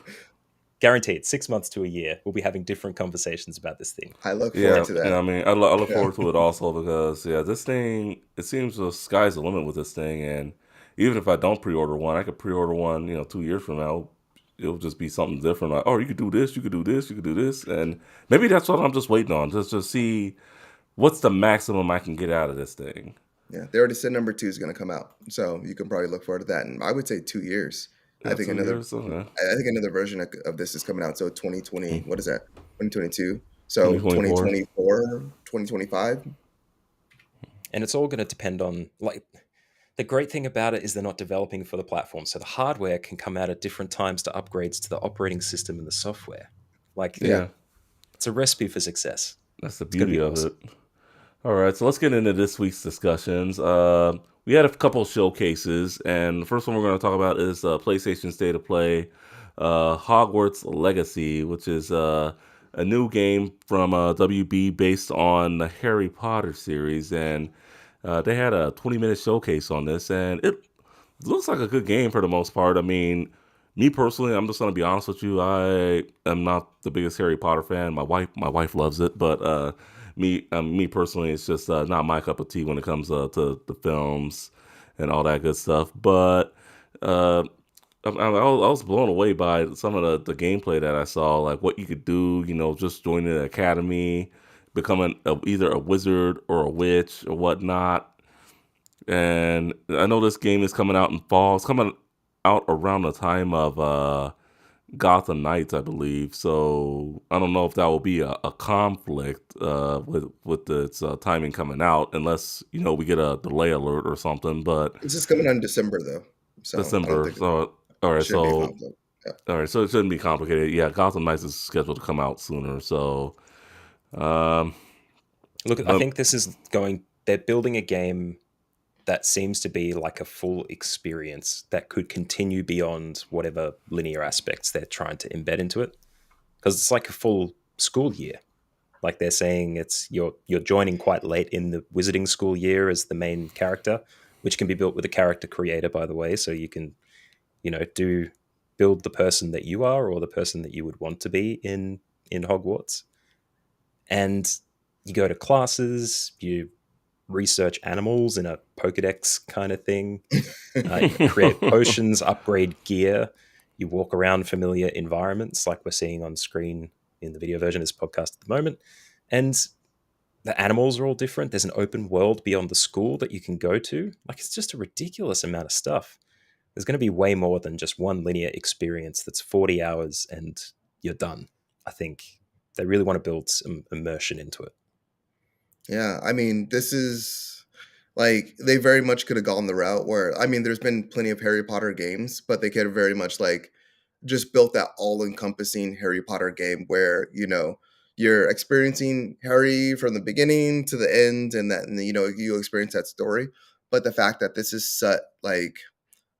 Guaranteed, 6 months to a year, we'll be having different conversations about this thing. I look forward Yeah, to and that. I mean, I look Yeah. forward to it also because this thing, it seems the sky's the limit with this thing, and even if I don't pre-order one, I could pre-order one, 2 years from now. It'll just be something different. Like, oh, you could do this, you could do this, you could do this, and maybe that's what I'm just waiting on, just to see what's the maximum I can get out of this thing. Yeah. They already said number 2 is going to come out, so you can probably look forward to that. And I would say 2 years. I Yeah, think 2 years. Okay. I think another version of this is coming out. So 2020, what is that? 2022. So 2024. 2024, 2025. And it's all going to depend on, like, the great thing about it is they're not developing for the platform, so the hardware can come out at different times to upgrades to the operating system and the software. Like, Yeah. Yeah, it's a recipe for success. that's the It's going to beauty be of awesome. it. All right, so let's get into this week's discussions. We had a couple of showcases, and the first one we're going to talk about is PlayStation State of Play, Hogwarts Legacy, which is a new game from WB based on the Harry Potter series, and they had a 20-minute showcase on this, and it looks like a good game for the most part. I mean, me personally, I'm just gonna be honest with you. I am not the biggest Harry Potter fan. My wife loves it, but me personally, it's just not my cup of tea when it comes to the films and all that good stuff. But uh, I was blown away by some of the gameplay that I saw, like what you could do. Just joining the academy, becoming either a wizard or a witch or whatnot. And I know this game is coming out in fall. It's coming out around the time of Gotham Knights, I believe. So I don't know if that will be a conflict with its timing coming out, unless we get a delay alert or something. But This is coming out in December though, so I don't December. think So all it right. should be a So conflict. All right, so it shouldn't be complicated. Yeah, Gotham Knights is scheduled to come out sooner. So, um, Look, I um, think this is going. They're building a game that seems to be like a full experience that could continue beyond whatever linear aspects they're trying to embed into it. Because it's like a full school year. Like they're saying, it's you're joining quite late in the wizarding school year as the main character, which can be built with a character creator, by the way. So you can, do build the person that you are or the person that you would want to be in Hogwarts. And you go to classes, you research animals in a Pokedex kind of thing. You create potions, upgrade gear. You walk around familiar environments like we're seeing on screen in the video version of this podcast at the moment. And the animals are all different. There's an open world beyond the school that you can go to. Like, it's just a ridiculous amount of stuff. There's going to be way more than just one linear experience that's 40 hours and you're done. I think they really want to build some immersion into it. Yeah, I mean, this is like they very much could have gone the route where I mean, there's been plenty of Harry Potter games, but they could have very much like just built that all-encompassing Harry Potter game where, you're experiencing Harry from the beginning to the end and you experience that story. But the fact that this is set like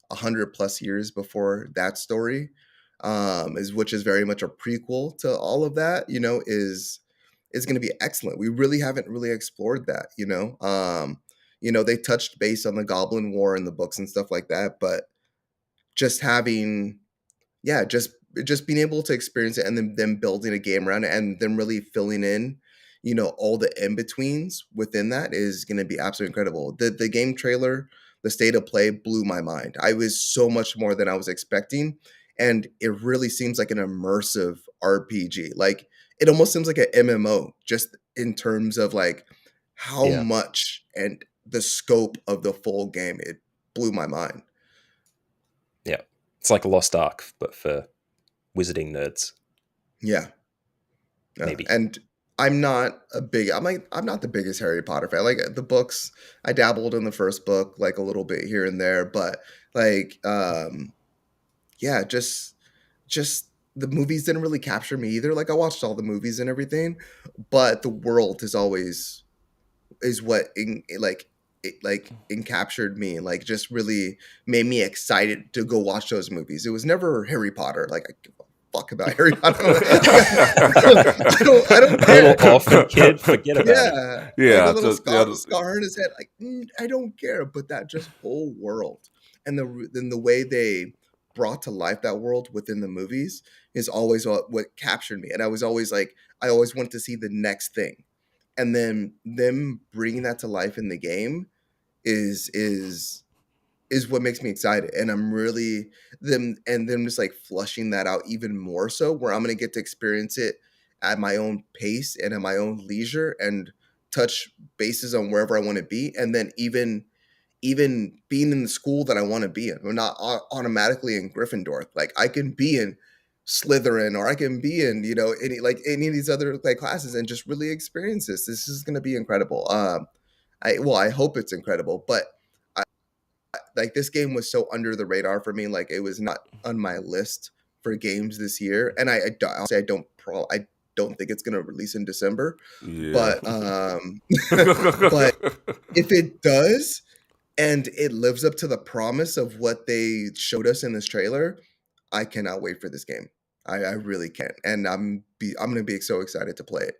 100 plus years before that story, is which is very much a prequel to all of that, is going to be excellent. We really haven't really explored that, they touched base on the Goblin War in the books and stuff like that, but just having, yeah, just being able to experience it and then them building a game around it and then really filling in, all the in betweens within that is going to be absolutely incredible. The game trailer, the state of play blew my mind. I was so much more than I was expecting, and it really seems like an immersive RPG. Like it almost seems like an MMO, just in terms of like how Yeah. much and the scope of the full game. It blew my mind. Yeah. It's like a Lost Ark, but for wizarding nerds, Yeah. maybe. And I'm not the biggest Harry Potter fan. Like the books, I dabbled in the first book like a little bit here and there, but like yeah, just the movies didn't really capture me either. Like I watched all the movies and everything, but the world is what encaptured me and like just really made me excited to go watch those movies. It was never Harry Potter. Like I give a fuck about Harry Potter. I don't care. Little orphan kid, forget about it. Yeah, like yeah, a little just yeah, scar on his head. Like I don't care, but that just whole world and the way they brought to life that world within the movies is always what captured me. And I was always like, I always want to see the next thing, and then them bringing that to life in the game is what makes me excited. And I'm really them just like flushing that out even more so where I'm going to get to experience it at my own pace and at my own leisure and touch bases on wherever I want to be. And then even being in the school that I want to be in. I'm not automatically in Gryffindor. Like I can be in Slytherin or I can be in, any of these other like classes and just really experience this. This is going to be incredible. I hope it's incredible, but like this game was so under the radar for me. Like it was not on my list for games this year, and I'll say I don't think it's going to release in December. yeah. But but if it does, and it lives up to the promise of what they showed us in this trailer, I cannot wait for this game. I really can't, and I'm going to be so excited to play it.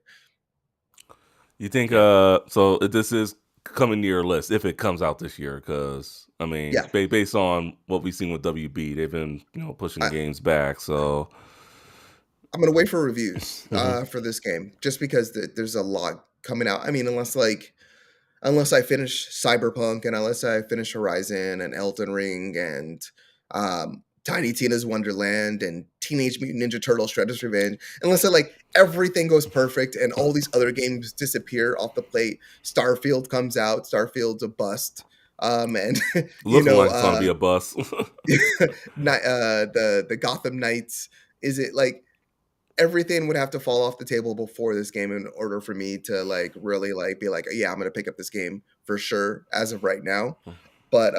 You think so this is coming to your list if it comes out this year? Because I mean, Yeah. based on what we've seen with WB, they've been pushing I, games back. So I'm going to wait for reviews Mhm. for this game, just because there's a lot coming out. I mean, unless I finish Cyberpunk and unless I finish Horizon and Elden Ring and Tiny Tina's Wonderland and Teenage Mutant Ninja Turtles Shredder's Revenge, unless everything goes perfect and all these other games disappear off the plate, Starfield comes out. Starfield's a bust. And looking like it's gonna be a bust. the Gotham Knights, is it like everything would have to fall off the table before this game in order for me to like really like be like, yeah, I'm gonna pick up this game for sure as of right now. But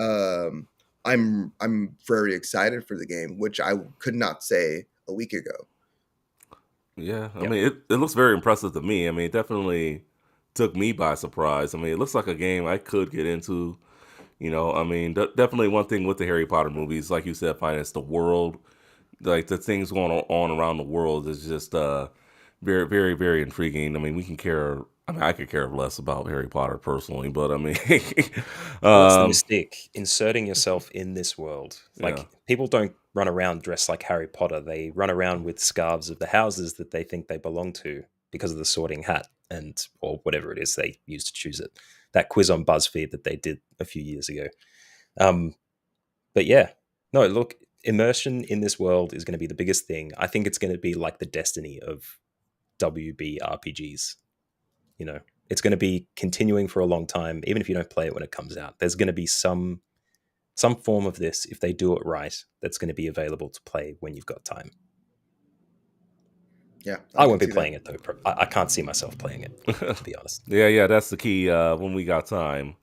I'm very excited for the game, which I could not say a week ago. Yeah, I Yeah. mean, it looks very impressive to me. I mean, it definitely took me by surprise. I mean, it looks like a game I could get into. I mean, definitely one thing with the Harry Potter movies, like you said, finance the world, like the things going on around the world is just very, very, very intriguing. I mean, we can care. I mean, I could care less about Harry Potter personally, but I mean, Well, that's the um, mystique, inserting yourself in this world. yeah, Like, people don't run around dressed like Harry Potter. They run around with scarves of the houses that they think they belong to because of the sorting hat and or whatever it is they use to choose it. That quiz on BuzzFeed that they did a few years ago. Um, but yeah, no, look, immersion in this world is going to be the biggest thing. I think it's going to be like the destiny of WB RPGs. It's going to be continuing for a long time, even if you don't play it when it comes out. There's going to be some form of this, if they do it right, that's going to be available to play when you've got time. Yeah, I I won't can be see that. playing it though. I can't see myself playing it, to be honest. yeah, that's the key. When we got time,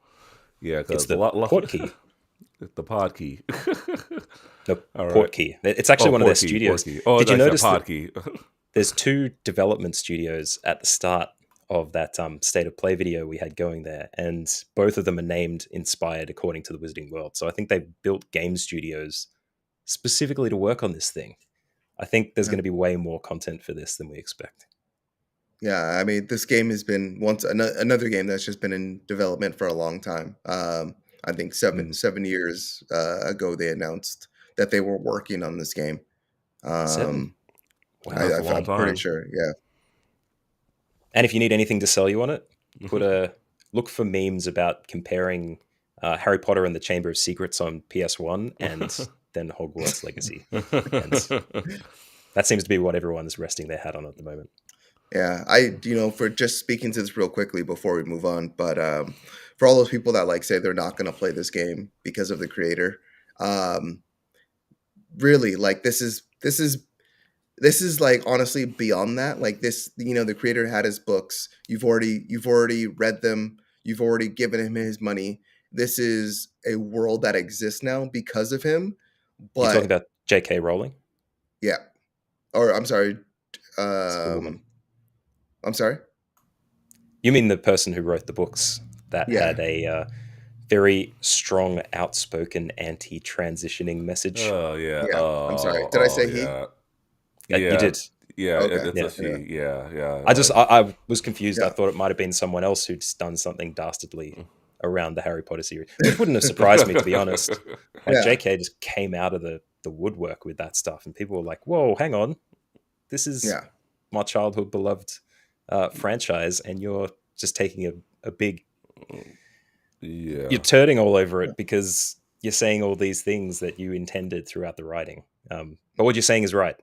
yeah, It's because a the lot, port key. the pod key. No, All right. port key. It's actually Oh, one of their port studios. key. Oh, Did you I said notice that pod key. there's 2 development studios at the start of that state of play video we had going there, and both of them are named inspired according to the Wizarding World. So I think they've built game studios specifically to work on this thing. I think there's Yeah. going to be way more content for this than we expect. Yeah, I mean, this game has been another game that's just been in development for a long time. I think seven years ago they announced that they were working on this game. 7. Yeah, Wow. that's a long I'm pretty time. sure. Yeah, And if you need anything to sell you on it, look for memes about comparing Harry Potter and the Chamber of Secrets on PS1 and then Hogwarts Legacy. And that seems to be what everyone's resting their hat on at the moment. yeah. For just speaking to this real quickly before we move on, but for all those people that like say they're not going to play this game because of the creator, um, really, like this is like honestly beyond that. Like this, the creator had his books. You've already read them. You've already given him his money. This is a world that exists now because of him. You're talking But about J.K. Rowling? yeah, or I'm sorry. It's the woman. I'm sorry. You mean the person who wrote the books that Yeah, had a very strong, outspoken anti-transitioning message? Oh yeah. yeah. I'm sorry. Oh, Did I oh say he? yeah. You Yeah. did. Yeah. Okay. It's Yeah. a she. Yeah. Yeah. I was confused. I Yeah, thought it might have been someone else who'd done something dastardly around the Harry Potter series, which wouldn't have surprised me, to be honest. Like, yeah, J.K. just came out of the woodwork with that stuff, and people were like, "Whoa, hang on, this is yeah, my childhood beloved franchise, and you're just taking a big, yeah. you're turning all over it because you're saying all these things that you intended throughout the writing." But what you're saying is right.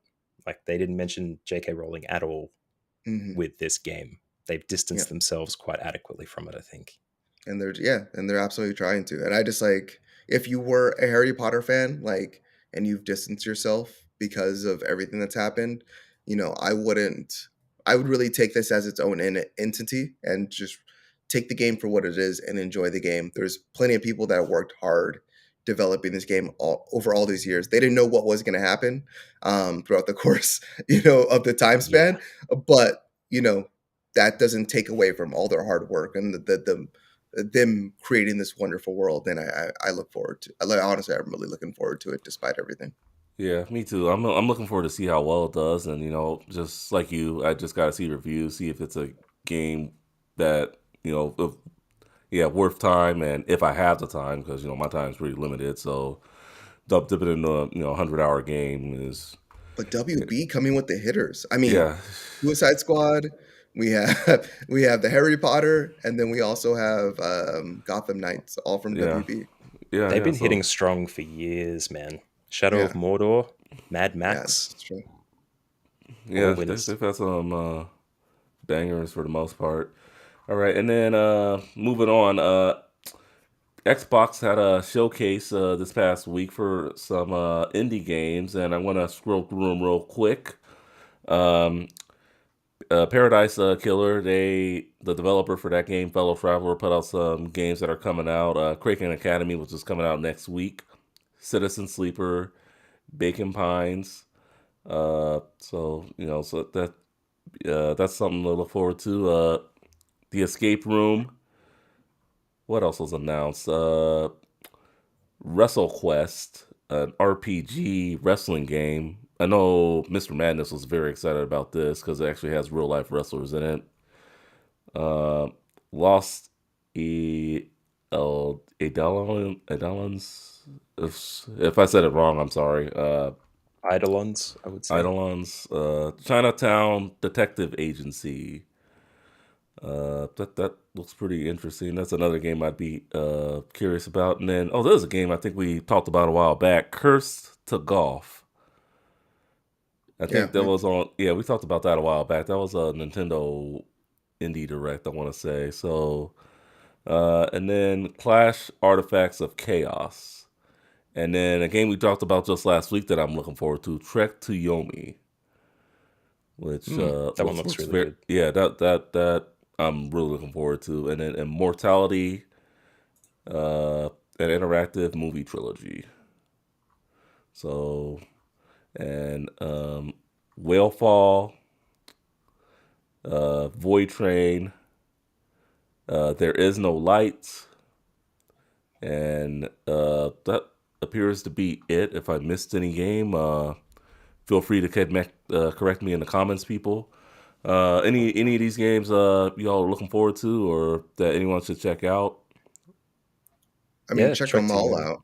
Like, they didn't mention J.K. Rowling at all hmm with this game. They've yeah. distanced themselves quite adequately from it, I think. And they're absolutely trying to. And I just like, if you were a Harry Potter fan, like, and you've distanced yourself because of everything that's happened, I wouldn't. I would really take this as its own entity and just take the game for what it is and enjoy the game. There's plenty of people that have worked hard developing this game over all these years. They didn't know what was going to happen throughout the course, of the time Yeah. span, but that doesn't take away from all their hard work and them creating this wonderful world. And I look forward to. Honestly, I'm really looking forward to it, despite everything. Yeah, me too. I'm looking forward to see how well it does, and just like you, I just got to see reviews, see if it's a game that yeah, worth time, and if I have the time, because my time's pretty limited, so dipping in a 100-hour game is But WB coming with the hitters. I mean, yeah, Suicide Squad. We have we have the Harry Potter, and then we also have Gotham Knights, all from yeah, WB. yeah, They've yeah. been So hitting strong for years, man. Shadow of Yeah, Mordor, Mad yeah, Max, it's true. all yeah, winners. they've had some bangers for the most part. All right, and then moving on, Xbox had a showcase this past week for some indie games, and I want to scroll through them real quick. Um, Paradise Killer, the developer for that game, Fellow Traveler, put out some games that are coming out. Kraken Academy, which is coming out next week. Citizen Sleeper, Bacon Pines. That's something to look forward to. The Escape Room. What else was announced? Wrestle Quest, an RPG wrestling game. I know Mr. Madness was very excited about this because it actually has real life wrestlers in it. Uh, Lost Eidolons. If I said it wrong, I'm sorry. Eidolons, I would say. Eidolons. Chinatown Detective Agency. That looks pretty interesting. That's another game I'd be curious about. And then, there's a game I think we talked about a while back, Cursed to Golf. I Yeah, think that was on. Yeah, we talked about that a while back. That was a Nintendo Indie Direct, I want to say. So, and then Clash Artifacts of Chaos, and then a game we talked about just last week that I'm looking forward to, Trek to Yomi, which That one looks really good. Yeah, that I'm really looking forward to, and then Immortality, an interactive movie trilogy. So, and Whalefall, Void Train, There Is No Light, and that appears to be it. If I missed any game, feel free to correct me in the comments, people. Any of these games y'all are looking forward to, or that anyone should check out? I mean, Yeah, check Trek them to all Yomi. out.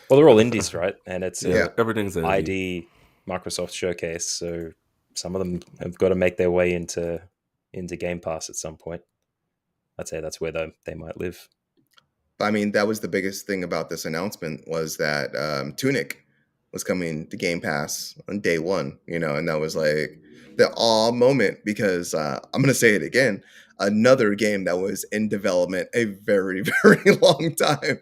Well, they're all indies, right? And it's Yeah, a everything's indie. ID Microsoft showcase, so some of them have got to make their way into Game Pass at some point. I'd say that's where they might live. I mean, that was the biggest thing about this announcement was that Tunic was coming to Game Pass on day one, and that was like the awe moment because I'm going to say it again. Another game that was in development a very, very long time.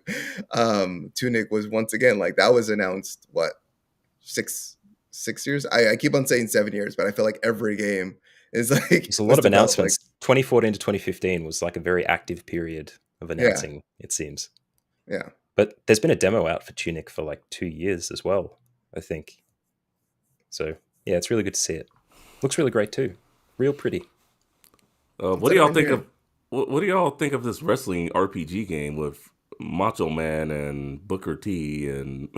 Tunic was once again like that was announced, what, six years? I keep on saying 7 years, but I feel like every game is like There's a lot was of developed like, announcements. 2014 to 2015 was like a very active period of yeah, announcing, it seems. yeah. But there's been a demo out for Tunic for like 2 years as well, I think. So yeah, it's really good to see it. Looks really great too. Real pretty. What do y'all think of? What do y'all think of this wrestling RPG game with Macho Man and Booker T and?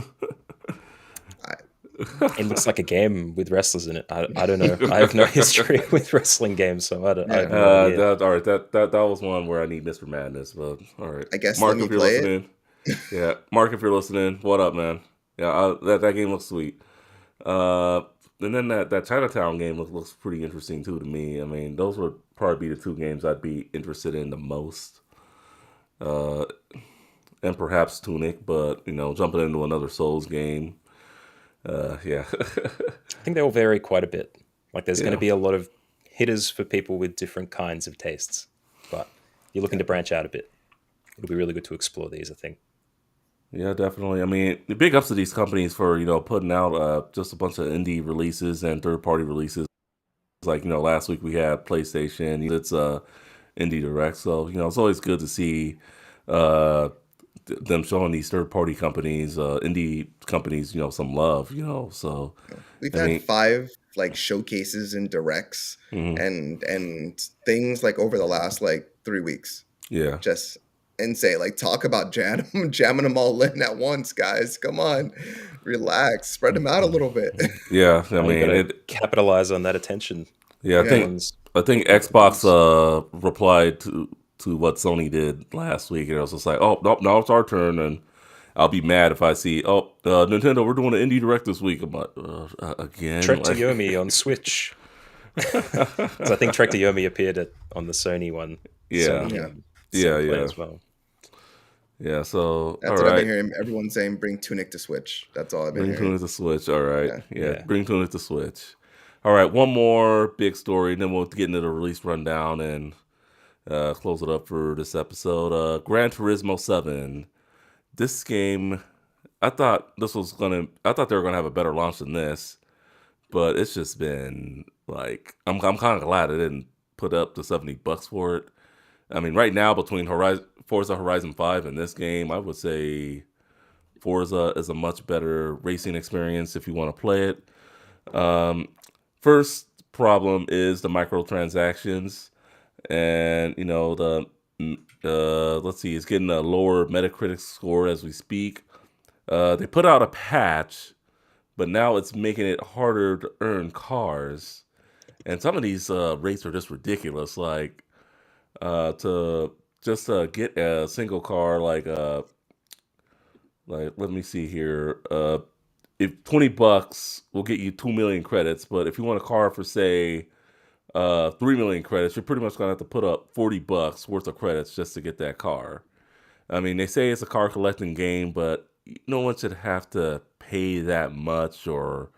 It looks like a game with wrestlers in it. I don't know. I have no history with wrestling games, so I have no idea. All right, that was one where I need Mr. Madness, but all right. I guess Mark, let me if you're play listening, yeah, Mark, if you're listening, what up, man? Yeah, that game looks sweet. And then that Chinatown game looks pretty interesting too to me. I mean, those would probably be the two games I'd be interested in the most. And perhaps Tunic, but jumping into another Souls game. Yeah. I think they will vary quite a bit. Like there's going Yeah. to be a lot of hitters for people with different kinds of tastes, but you're looking to branch out a bit. It'll be really good to explore these, I think. Yeah, definitely. I mean, the big ups to these companies for putting out just a bunch of indie releases and third party releases. Like last week we had PlayStation. It's indie direct, so it's always good to see them showing these third party companies, indie companies, some love. So We've I had mean, 5 like showcases and directs mhm. and things like over the last like 3 weeks. Yeah. Just insane. Like talk about jamming them all in at once, guys. Come on. Relax. Spread them out a little bit. Yeah, I You mean, gotta capitalize on that attention. yeah, Yeah. I think Xbox replied to what Sony did last week, and it was just like, oh, nope, now it's our turn, and I'll be mad if I see, Nintendo, we're doing an indie direct this week. I'm like, again? Trek to Yomi on Switch. So I think Trek to Yomi appeared on the Sony one. Yeah. Sony, Yeah. Sony Play Yeah. as well. Yeah, so, That's all what I've right. been hearing everyone saying bring Tunic to Switch. That's all I've been Bring hearing. Tunic to Switch. All right. Yeah. Yeah, bring Tunic to Switch. All right, one more big story, and then we'll get into the release rundown and close it up for this episode. Gran Turismo 7. This game, I thought they were gonna have a better launch than this, but it's just been like I'm kind of glad I didn't put up the $70 for it. I mean, right now between Forza Horizon 5 and this game, I would say Forza is a much better racing experience if you want to play it. First problem is the microtransactions, and let's see, it's getting a lower Metacritic score as we speak. They put out a patch, but now it's making it harder to earn cars, and some of these rates are just ridiculous. Like to just get a single car, like let me see here. If $20 will get you 2 million credits, but if you want a car for say 3 million credits, you're pretty much gonna have to put up $40 worth of credits just to get that car. I mean, they say it's a car collecting game, but no one should have to pay that much or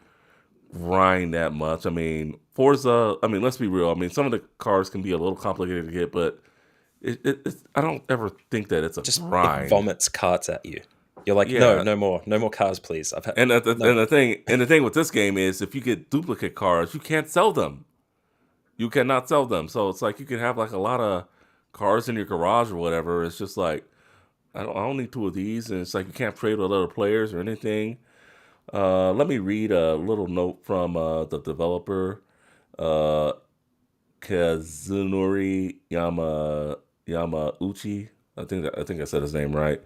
grind that much. I mean, Forza. I mean, let's be real. I mean, some of the cars can be a little complicated to get, but I don't ever think that it's a Just it grind. vomits carts at you. You're like, Yeah, no more cars, please. I've had and no. the thing with this game is if you get duplicate cars, you can't sell them. You cannot sell them. So it's like you can have like a lot of cars in your garage or whatever. It's just like I don't need two of these, and it's like you can't trade with other players or anything. Let me read a little note from the developer, uh, Kazunori Yamauchi. I think I said his name right.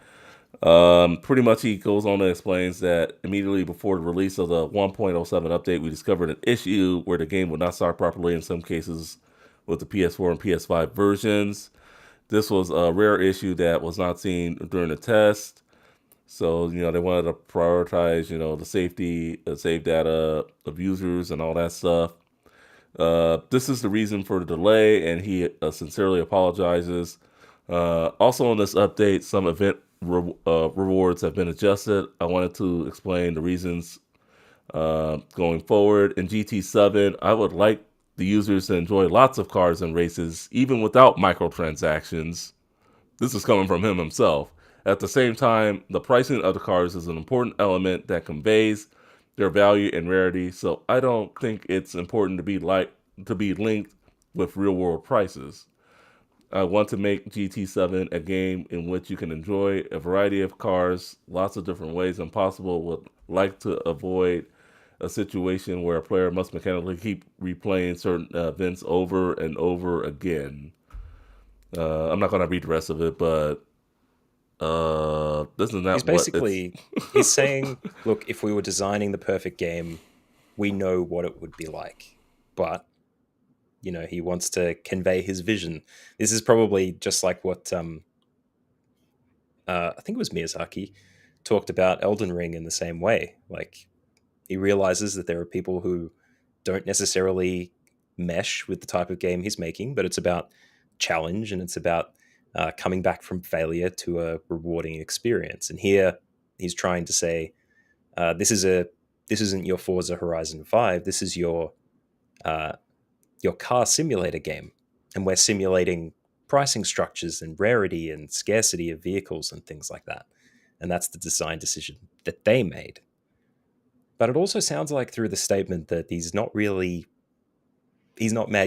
Pretty much, he goes on and explains that immediately before the release of the 1.07 update, we discovered an issue where the game would not start properly in some cases with the PS4 and PS5 versions. This was a rare issue that was not seen during the test. So, they wanted to prioritize, the safety, save data of users and all that stuff. This is the reason for the delay, and he sincerely apologizes. Also, on this update, some event rewards have been adjusted. I wanted to explain the reasons going forward. In GT7, I would like the users to enjoy lots of cars and races, even without microtransactions. This is coming from him himself. At the same time, the pricing of the cars is an important element that conveys their value and rarity. So I don't think it's important to be linked with real world prices. I want to make GT7 a game in which you can enjoy a variety of cars, lots of different ways and possible. Would like to avoid a situation where a player must mechanically keep replaying certain events over and over again. I'm not going to read the rest of it, but this is He's not what it's. basically he's saying, look, if we were designing the perfect game, we know what it would be like, but he wants to convey his vision. This is probably just like what I think it was Miyazaki talked about Elden Ring in the same way. Like he realizes that there are people who don't necessarily mesh with the type of game he's making, but it's about challenge and it's about coming back from failure to a rewarding experience. And here he's trying to say, this isn't your Forza Horizon 5. This is uh, your car simulator game, and we're simulating pricing structures and rarity and scarcity of vehicles and things like that. And that's the design decision that they made. But it also sounds like through the statement that he's not mad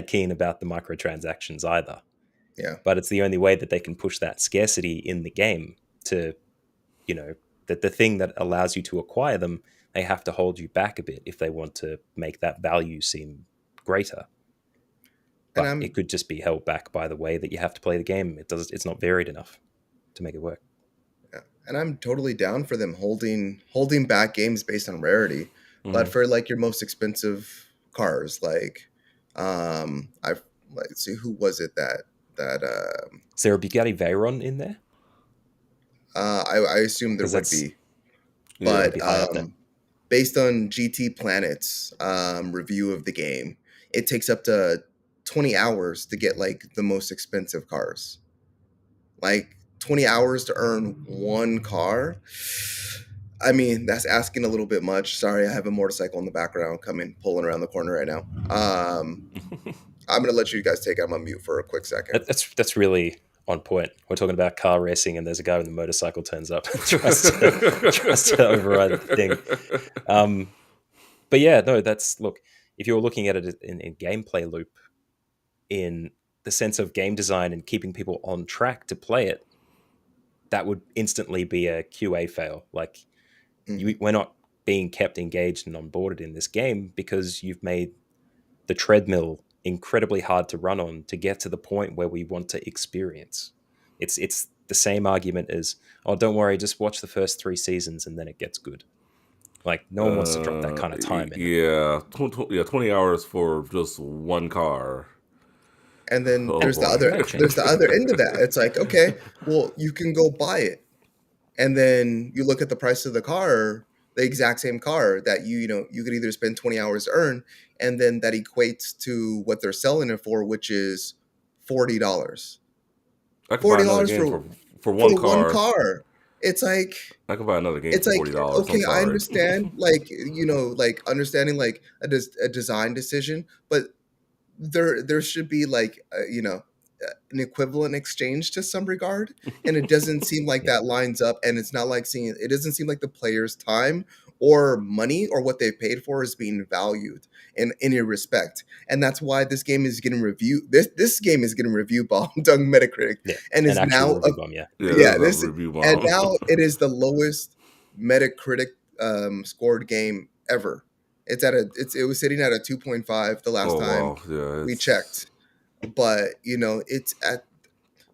keen about the microtransactions either. Yeah. But it's the only way that they can push that scarcity in the game to, that the thing that allows you to acquire them, they have to hold you back a bit if they want to make that value seem greater. And But it I'm could just be held back by the way that you have to play the game. It's not varied enough to make it work. yeah, and I'm totally down for them holding back games based on rarity. But Mhm. for like your most expensive cars, like I've let's see, who was it that Is there a Bugatti Veyron in there? I assume there Because would that's be. Yeah. that'd But be high up there. based on GT Planet's review of the game, it takes up to 20 hours to get like the most expensive cars. Like 20 hours to earn one car. I mean, that's asking a little bit much. Sorry, I have a motorcycle in the background coming, pulling around the corner right now. I'm going to let you guys take it. I'm on mute for a quick second. That's really on point. We're talking about car racing, and there's a guy with a motorcycle turns up and tries to override the thing. But yeah, no, that's look. If you were looking at it in gameplay loop, in the sense of game design and keeping people on track to play it, that would instantly be a QA fail. Like We're not being kept engaged and onboarded in this game because you've made the treadmill incredibly hard to run on to get to the point where we want to experience. It's the same argument as, oh, don't worry, just watch the first 3 seasons and then it gets good. Like, no one wants to drop that kind of time in it. Yeah, 20 hours for just one car. And then Oh, there's the boy. other Might change. there's the other end of that. It's like, okay, well, you can go buy it. And then you look at the price of the car, the exact same car that you know, you could either spend 20 hours to earn, and then that equates to what they're selling it for, which is $40. I could buy another $40 game for for one one car. car. It's like I could buy another game it's for like $40. I'm okay, I sorry. understand, like, you know, like understanding like a design decision, but there should be like you know, an equivalent exchange to some regard, and it doesn't seem like Yeah. that lines up, and it's not like seeing it doesn't seem like the player's time or money or what they've paid for is being valued in any respect. And that's why this game is getting review this game is getting review bombed on Metacritic, Yeah. and An is actual now review bomb, yeah. Yeah, yeah, there's this a review and bomb. now it is the lowest Metacritic scored game ever. It was sitting at a 2.5 the last Oh, time wow. Yeah, we it's... checked. But you know, it's at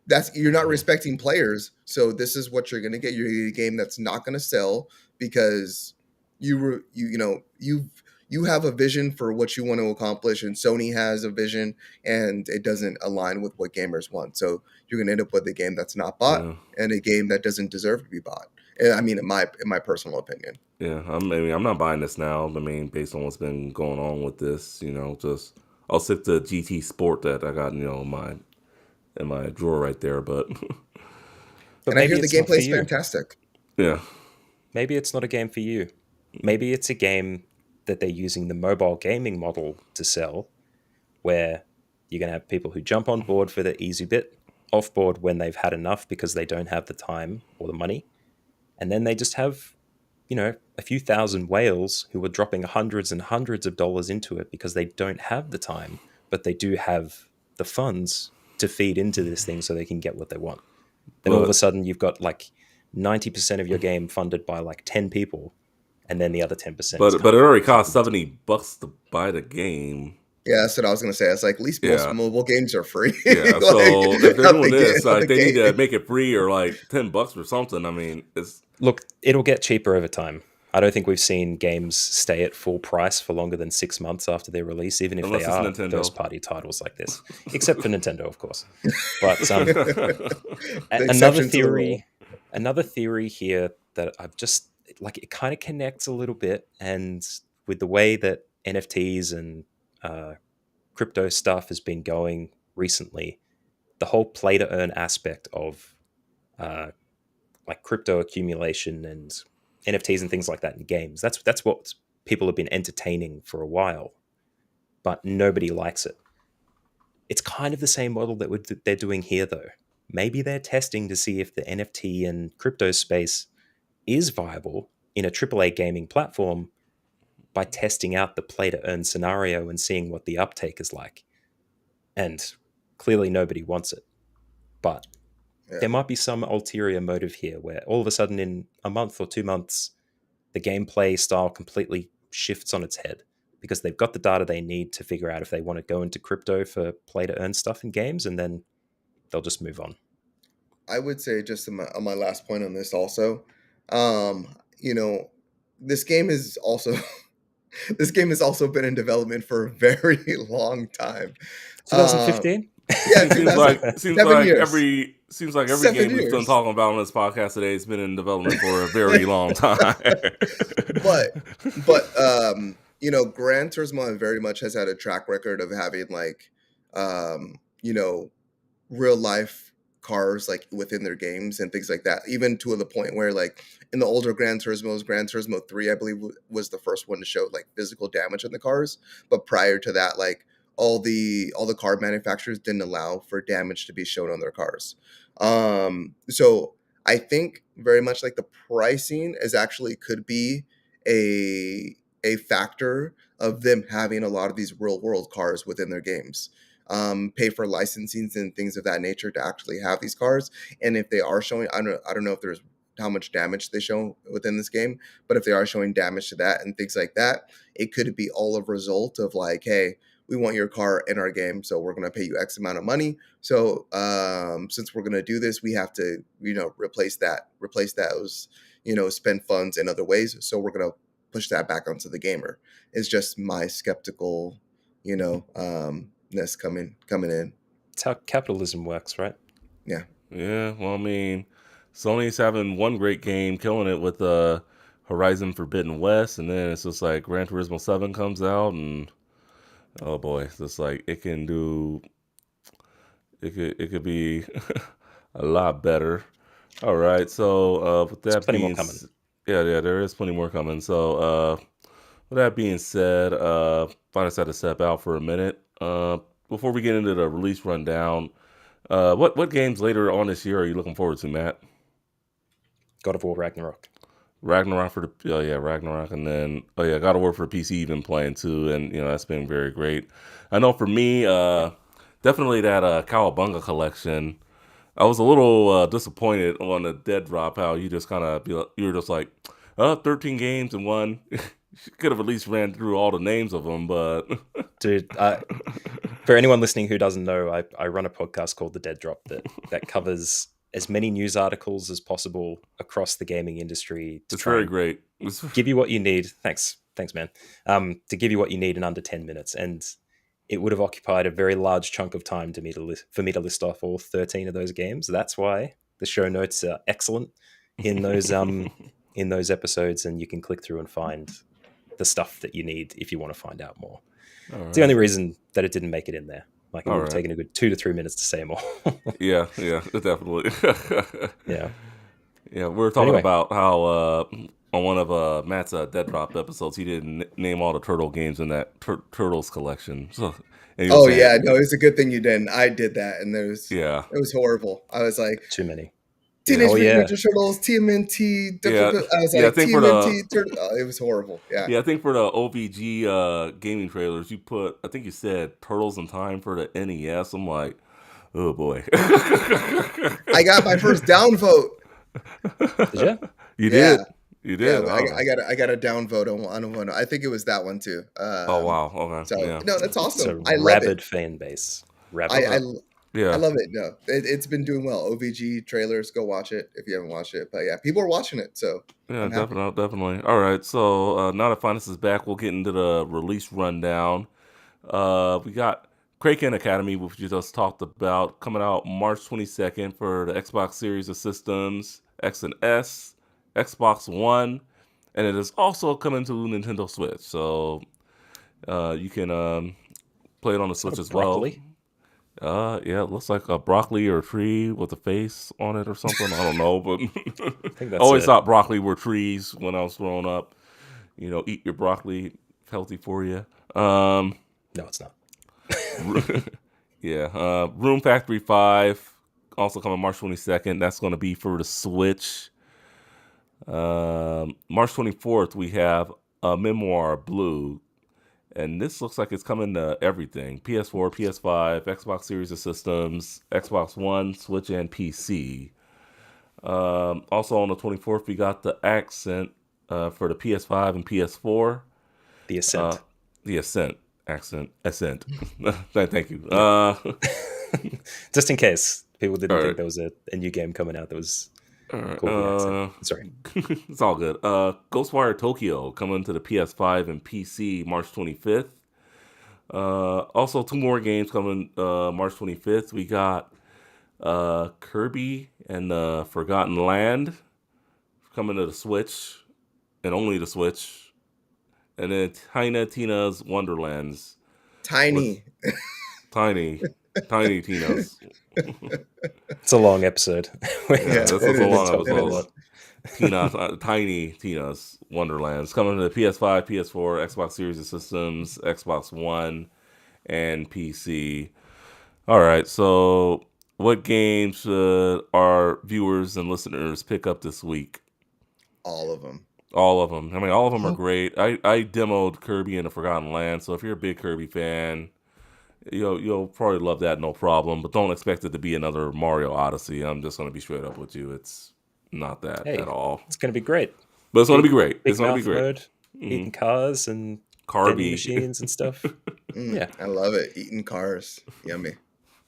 that's you're not Mhm. respecting players, so this is what you're gonna get. You're gonna get a game that's not gonna sell because you know you have a vision for what you want to accomplish, and Sony has a vision, and it doesn't align with what gamers want. So you're gonna end up with a game that's not bought Yeah. and a game that doesn't deserve to be bought. And I mean, in my personal opinion. Yeah, I'm not buying this now. I mean, based on what's been going on with this, you know, just I'll stick to GT Sport that I got, you know, in my drawer right there. But But And I maybe hear the it's not for gameplay is you. fantastic. yeah, Maybe it's not a game for you. Maybe it's a game that they're using the mobile gaming model to sell, where you're going to have people who jump on board for the easy bit, off board when they've had enough because they don't have the time or the money, and then they just have, you know, a few thousand whales who are dropping hundreds and hundreds of dollars into it because they don't have the time, but they do have the funds to feed into this thing so they can get what they want. Then all of a but sudden you've got like 90% of your game funded by like 10 people, and then the other 10% is but it coming already from costs people. $70 to buy the game. Yeah, that's what I was gonna say. It's like at least most Yeah, mobile games are free. yeah. Like So if they're out doing this, out like the they need to gate. make it free or like $10 or something. I mean, it's Look, it'll get cheaper over time. I don't think we've seen games stay at full price for longer than 6 months after their release, even if they unless it's are Nintendo. first-party titles like this, except for Nintendo, of course. But The another exception to the rule. theory here that I've just like, it kind of connects a little bit, and with the way that NFTs and crypto stuff has been going recently, the whole play to earn aspect of uh, like crypto accumulation and NFTs and things like that in games. That's what people have been entertaining for a while, but nobody likes it. It's kind of the same model that they're doing here, though. Maybe they're testing to see if the NFT and crypto space is viable in a AAA gaming platform by testing out the play to earn scenario and seeing what the uptake is like. And clearly nobody wants it. But there Yeah. might be some ulterior motive here where all of a sudden in a month or 2 months, the gameplay style completely shifts on its head because they've got the data they need to figure out if they want to go into crypto for play to earn stuff in games, and then they'll just move on. I would say just on my last point on this also, you know, this game is also this game has also been in development for a very long time. Um, 2015? yeah, Seems 7 like years. every 7 game we've been years. talking about on this podcast today has been in development for a very long time. But you know, Gran Turismo very much has had a track record of having like you know, real life cars like within their games and things like that, even to the point where like in the older Gran Turismos, Gran Turismo 3 I believe was the first one to show like physical damage in the cars, but prior to that, like all the car manufacturers didn't allow for damage to be shown on their cars. So I think very much like the pricing is actually could be a factor of them having a lot of these real world cars within their games, pay for licensings and things of that nature to actually have these cars. And if they are showing, I don't know if there's how much damage they show within this game. But if they are showing damage to that and things like that, it could be all a result of like, hey, we want your car in our game, so we're going to pay you X amount of money. So since we're going to do this, we have to, replace those, spend funds in other ways. So we're going to push that back onto the gamer. It's just my skeptical, ness coming in. It's how capitalism works, right? Yeah. Yeah, well, I mean, Sony's having one great game, killing it with Horizon Forbidden West, and then it's just like Gran Turismo 7 comes out, and oh boy, it's just like it can do. It could be a lot better. All right, so with There's that plenty more being, coming. yeah, there is plenty more coming. So with that being said, I just had to step out for a minute. Before we get into the release rundown, what games later on this year are you looking forward to, Matt? God of War Ragnarok. Ragnarok for the Ragnarok, and then God of War for PC you've been playing too, and that's been very great. I know for me, definitely that Cowabunga collection. I was a little disappointed on the dead drop. How you just kind of you were just like, 13 games in one. Could have at least ran through all the names of them, but Dude, for anyone listening who doesn't know, I run a podcast called The Dead Drop that covers as many news articles as possible across the gaming industry to it's try very and great. give you what you need. Thanks, man. To give you what you need in under 10 minutes, and it would have occupied a very large chunk of time for me to list off all 13 of those games. That's why the show notes are excellent in those in those episodes, and you can click through and find the stuff that you need if you want to find out more. It's the only reason that it didn't make it in there. Like it would have taken a good 2 to 3 minutes to say more. Yeah, definitely. Yeah. Yeah, we were talking about how on one of Matt's Dead Drop episodes, he didn't name all the Turtle games in that Turtles collection. So, Oh yeah, no, it's a good thing you didn't. I did that, and it was horrible. I was like, too many. Teenage Mutant Ninja Turtles, TMNT. Yeah. I was Yeah, I like, think TMNT. It was horrible. Yeah. Yeah, I think for the OVG gaming trailers, I think you said Turtles in Time for the NES. I'm like, oh boy. I got my first downvote. Did you? You did. You did. Yeah, I got a downvote on one. I think it was that one too. Oh wow. Okay. So yeah. no, that's awesome. It's a rabid fan base. I love it. No, it's been doing well. OVG trailers, go watch it if you haven't watched it. But yeah, people are watching it, so yeah, definitely. All right, so now that Finance is back, we'll get into the release rundown. We got Kraken Academy, which we just talked about, coming out March 22nd for the Xbox Series of Systems, X and S, Xbox One, and it is also coming to Nintendo Switch. So you can play it on the Switch as well. Yeah, it looks like a broccoli or a tree with a face on it or something. I don't know, but I always thought broccoli were trees when I was growing up. Eat your broccoli, healthy for you. No, it's not. Yeah, Room Factory 5, also coming March 22nd. That's going to be for the Switch. March 24th, we have Memoir Blue. And this looks like it's coming to everything. PS4, PS5, Xbox Series of Systems, Xbox One, Switch, and PC. Also on the 24th, we got the Accent for the PS5 and PS4. The Ascent. The Ascent. Ascent. Thank you. Just in case people didn't think there was a new game coming out that was called The Accent. Sorry. It's all good. Ghostwire Tokyo coming to the PS5 and PC March 25th. Also, 2 more games coming March 25th. We got Kirby and the Forgotten Land coming to the Switch and only the Switch. And then Tina's Wonderlands. Tiny Tina's. It's a long episode. That's a long episode. Tiny Tina's Wonderlands coming to the PS5, PS4, Xbox Series of Systems, Xbox One, and PC. All right, so what games should our viewers and listeners pick up this week? All of them. All of them. I mean, all of them are great. I demoed Kirby and the Forgotten Land, so if you're a big Kirby fan, you'll probably love that, no problem. But don't expect it to be another Mario Odyssey. I'm just going to be straight up with you. It's Not that Hey, at all. it's going to be great. But it's going to be great. Big It's going to be mouth great. mode, eating cars and vending Carby. machines and stuff. Yeah. I love it. Eating cars. Yummy.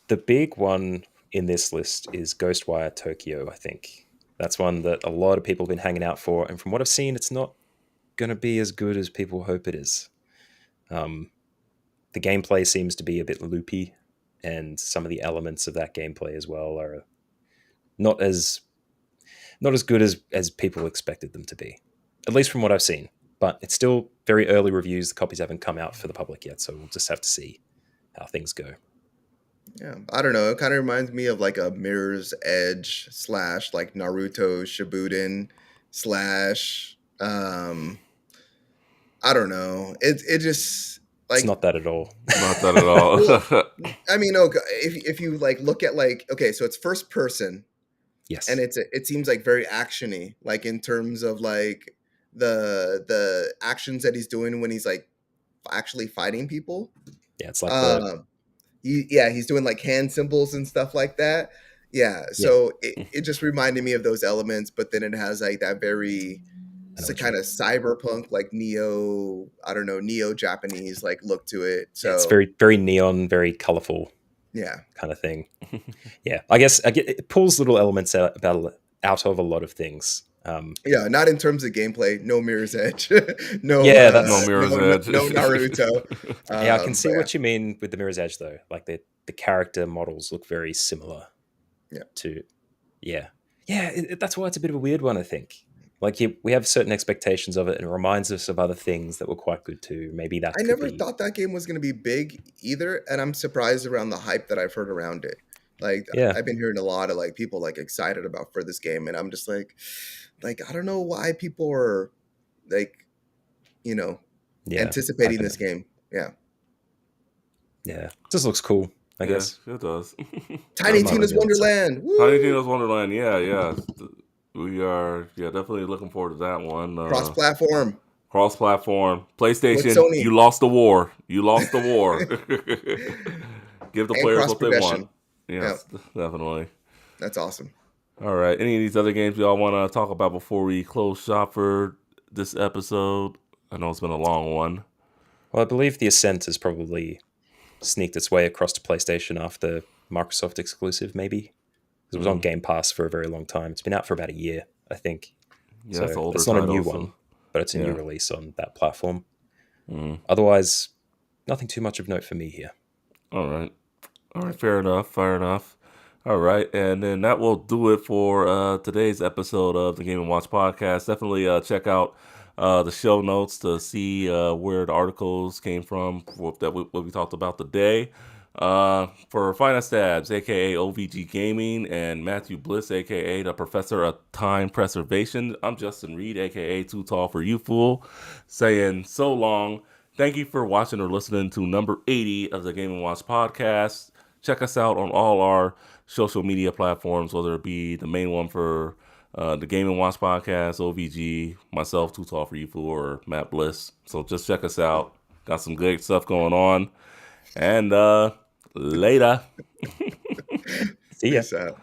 The big one in this list is Ghostwire Tokyo, I think. That's one that a lot of people have been hanging out for. And from what I've seen, it's not going to be as good as people hope it is. The gameplay seems to be a bit loopy, and some of the elements of that gameplay as well are not as good as people expected them to be, at least from what I've seen. But it's still very early reviews. The copies haven't come out for the public yet, so we'll just have to see how things go. Yeah, I don't know. It kind of reminds me of like a Mirror's Edge / like Naruto Shippuden / I don't know. It just like It's not that at all. Not that at all. well, I mean, okay, if you like look at like okay, so it's first person Yes. and it seems like very actiony, like in terms of like the actions that he's doing when he's like actually fighting people. Yeah, it's like the Um, he's doing like hand symbols and stuff like that. Yeah, so it just reminded me of those elements, but then it has like that very kind of cyberpunk, like neo Japanese like look to it. So it's very, very neon, very colorful, yeah, kind of thing. Yeah, I guess it pulls little elements out of a lot of things. Yeah, not in terms of gameplay. No Mirror's Edge. No, Yeah, that's- No Mirror's Edge. No Naruto. Yeah, I can see what you mean with the Mirror's Edge, though. Like the character models look very similar. Yeah. To, yeah, that's why it's a bit of a weird one, I think. Like we have certain expectations of it, and it reminds us of other things that were quite good too. Maybe that I could never be. thought that game was going to be big either, and I'm surprised around the hype that I've heard around it. Like, Yeah. I've been hearing a lot of like people like excited about for this game, and I'm just like I don't know why people are like, anticipating this game. Yeah, Yeah, it just looks cool. I guess. it does. Tiny might Tina's reveal itself. Wonderland. Woo! Tiny Tina's Wonderland. Yeah. We are definitely looking forward to that one. Cross-platform. Cross-platform. PlayStation, With Sony. you lost the war. You lost the war. Give the And players what they cross-progression. want. Yes, definitely. That's awesome. All right. Any of these other games y'all want to talk about before we close shop for this episode? I know it's been a long one. Well, I believe the Ascent has probably sneaked its way across to PlayStation after Microsoft exclusive, maybe. It was on Game Pass for a very long time. It's been out for about a year, I think. Yeah, So it's an older it's not a new title, one, but it's a new yeah. release on that platform. Otherwise, nothing too much of note for me here. All right. Fair enough. All right. And then that will do it for today's episode of the Game & Watch podcast. Definitely check out the show notes to see where the articles came from, what we talked about today. For Finest Stabs, a.k.a. OVG Gaming, and Matthew Bliss, a.k.a. the Professor of Time Preservation, I'm Justin Reed, a.k.a. Too Tall for You Fool, saying so long. Thank you for watching or listening to number 80 of the Game & Watch podcast. Check us out on all our social media platforms, whether it be the main one for the Game & Watch podcast, OVG, myself, Too Tall for You Fool, or Matt Bliss. So just check us out. Got some good stuff going on. And later. See ya. Peace out.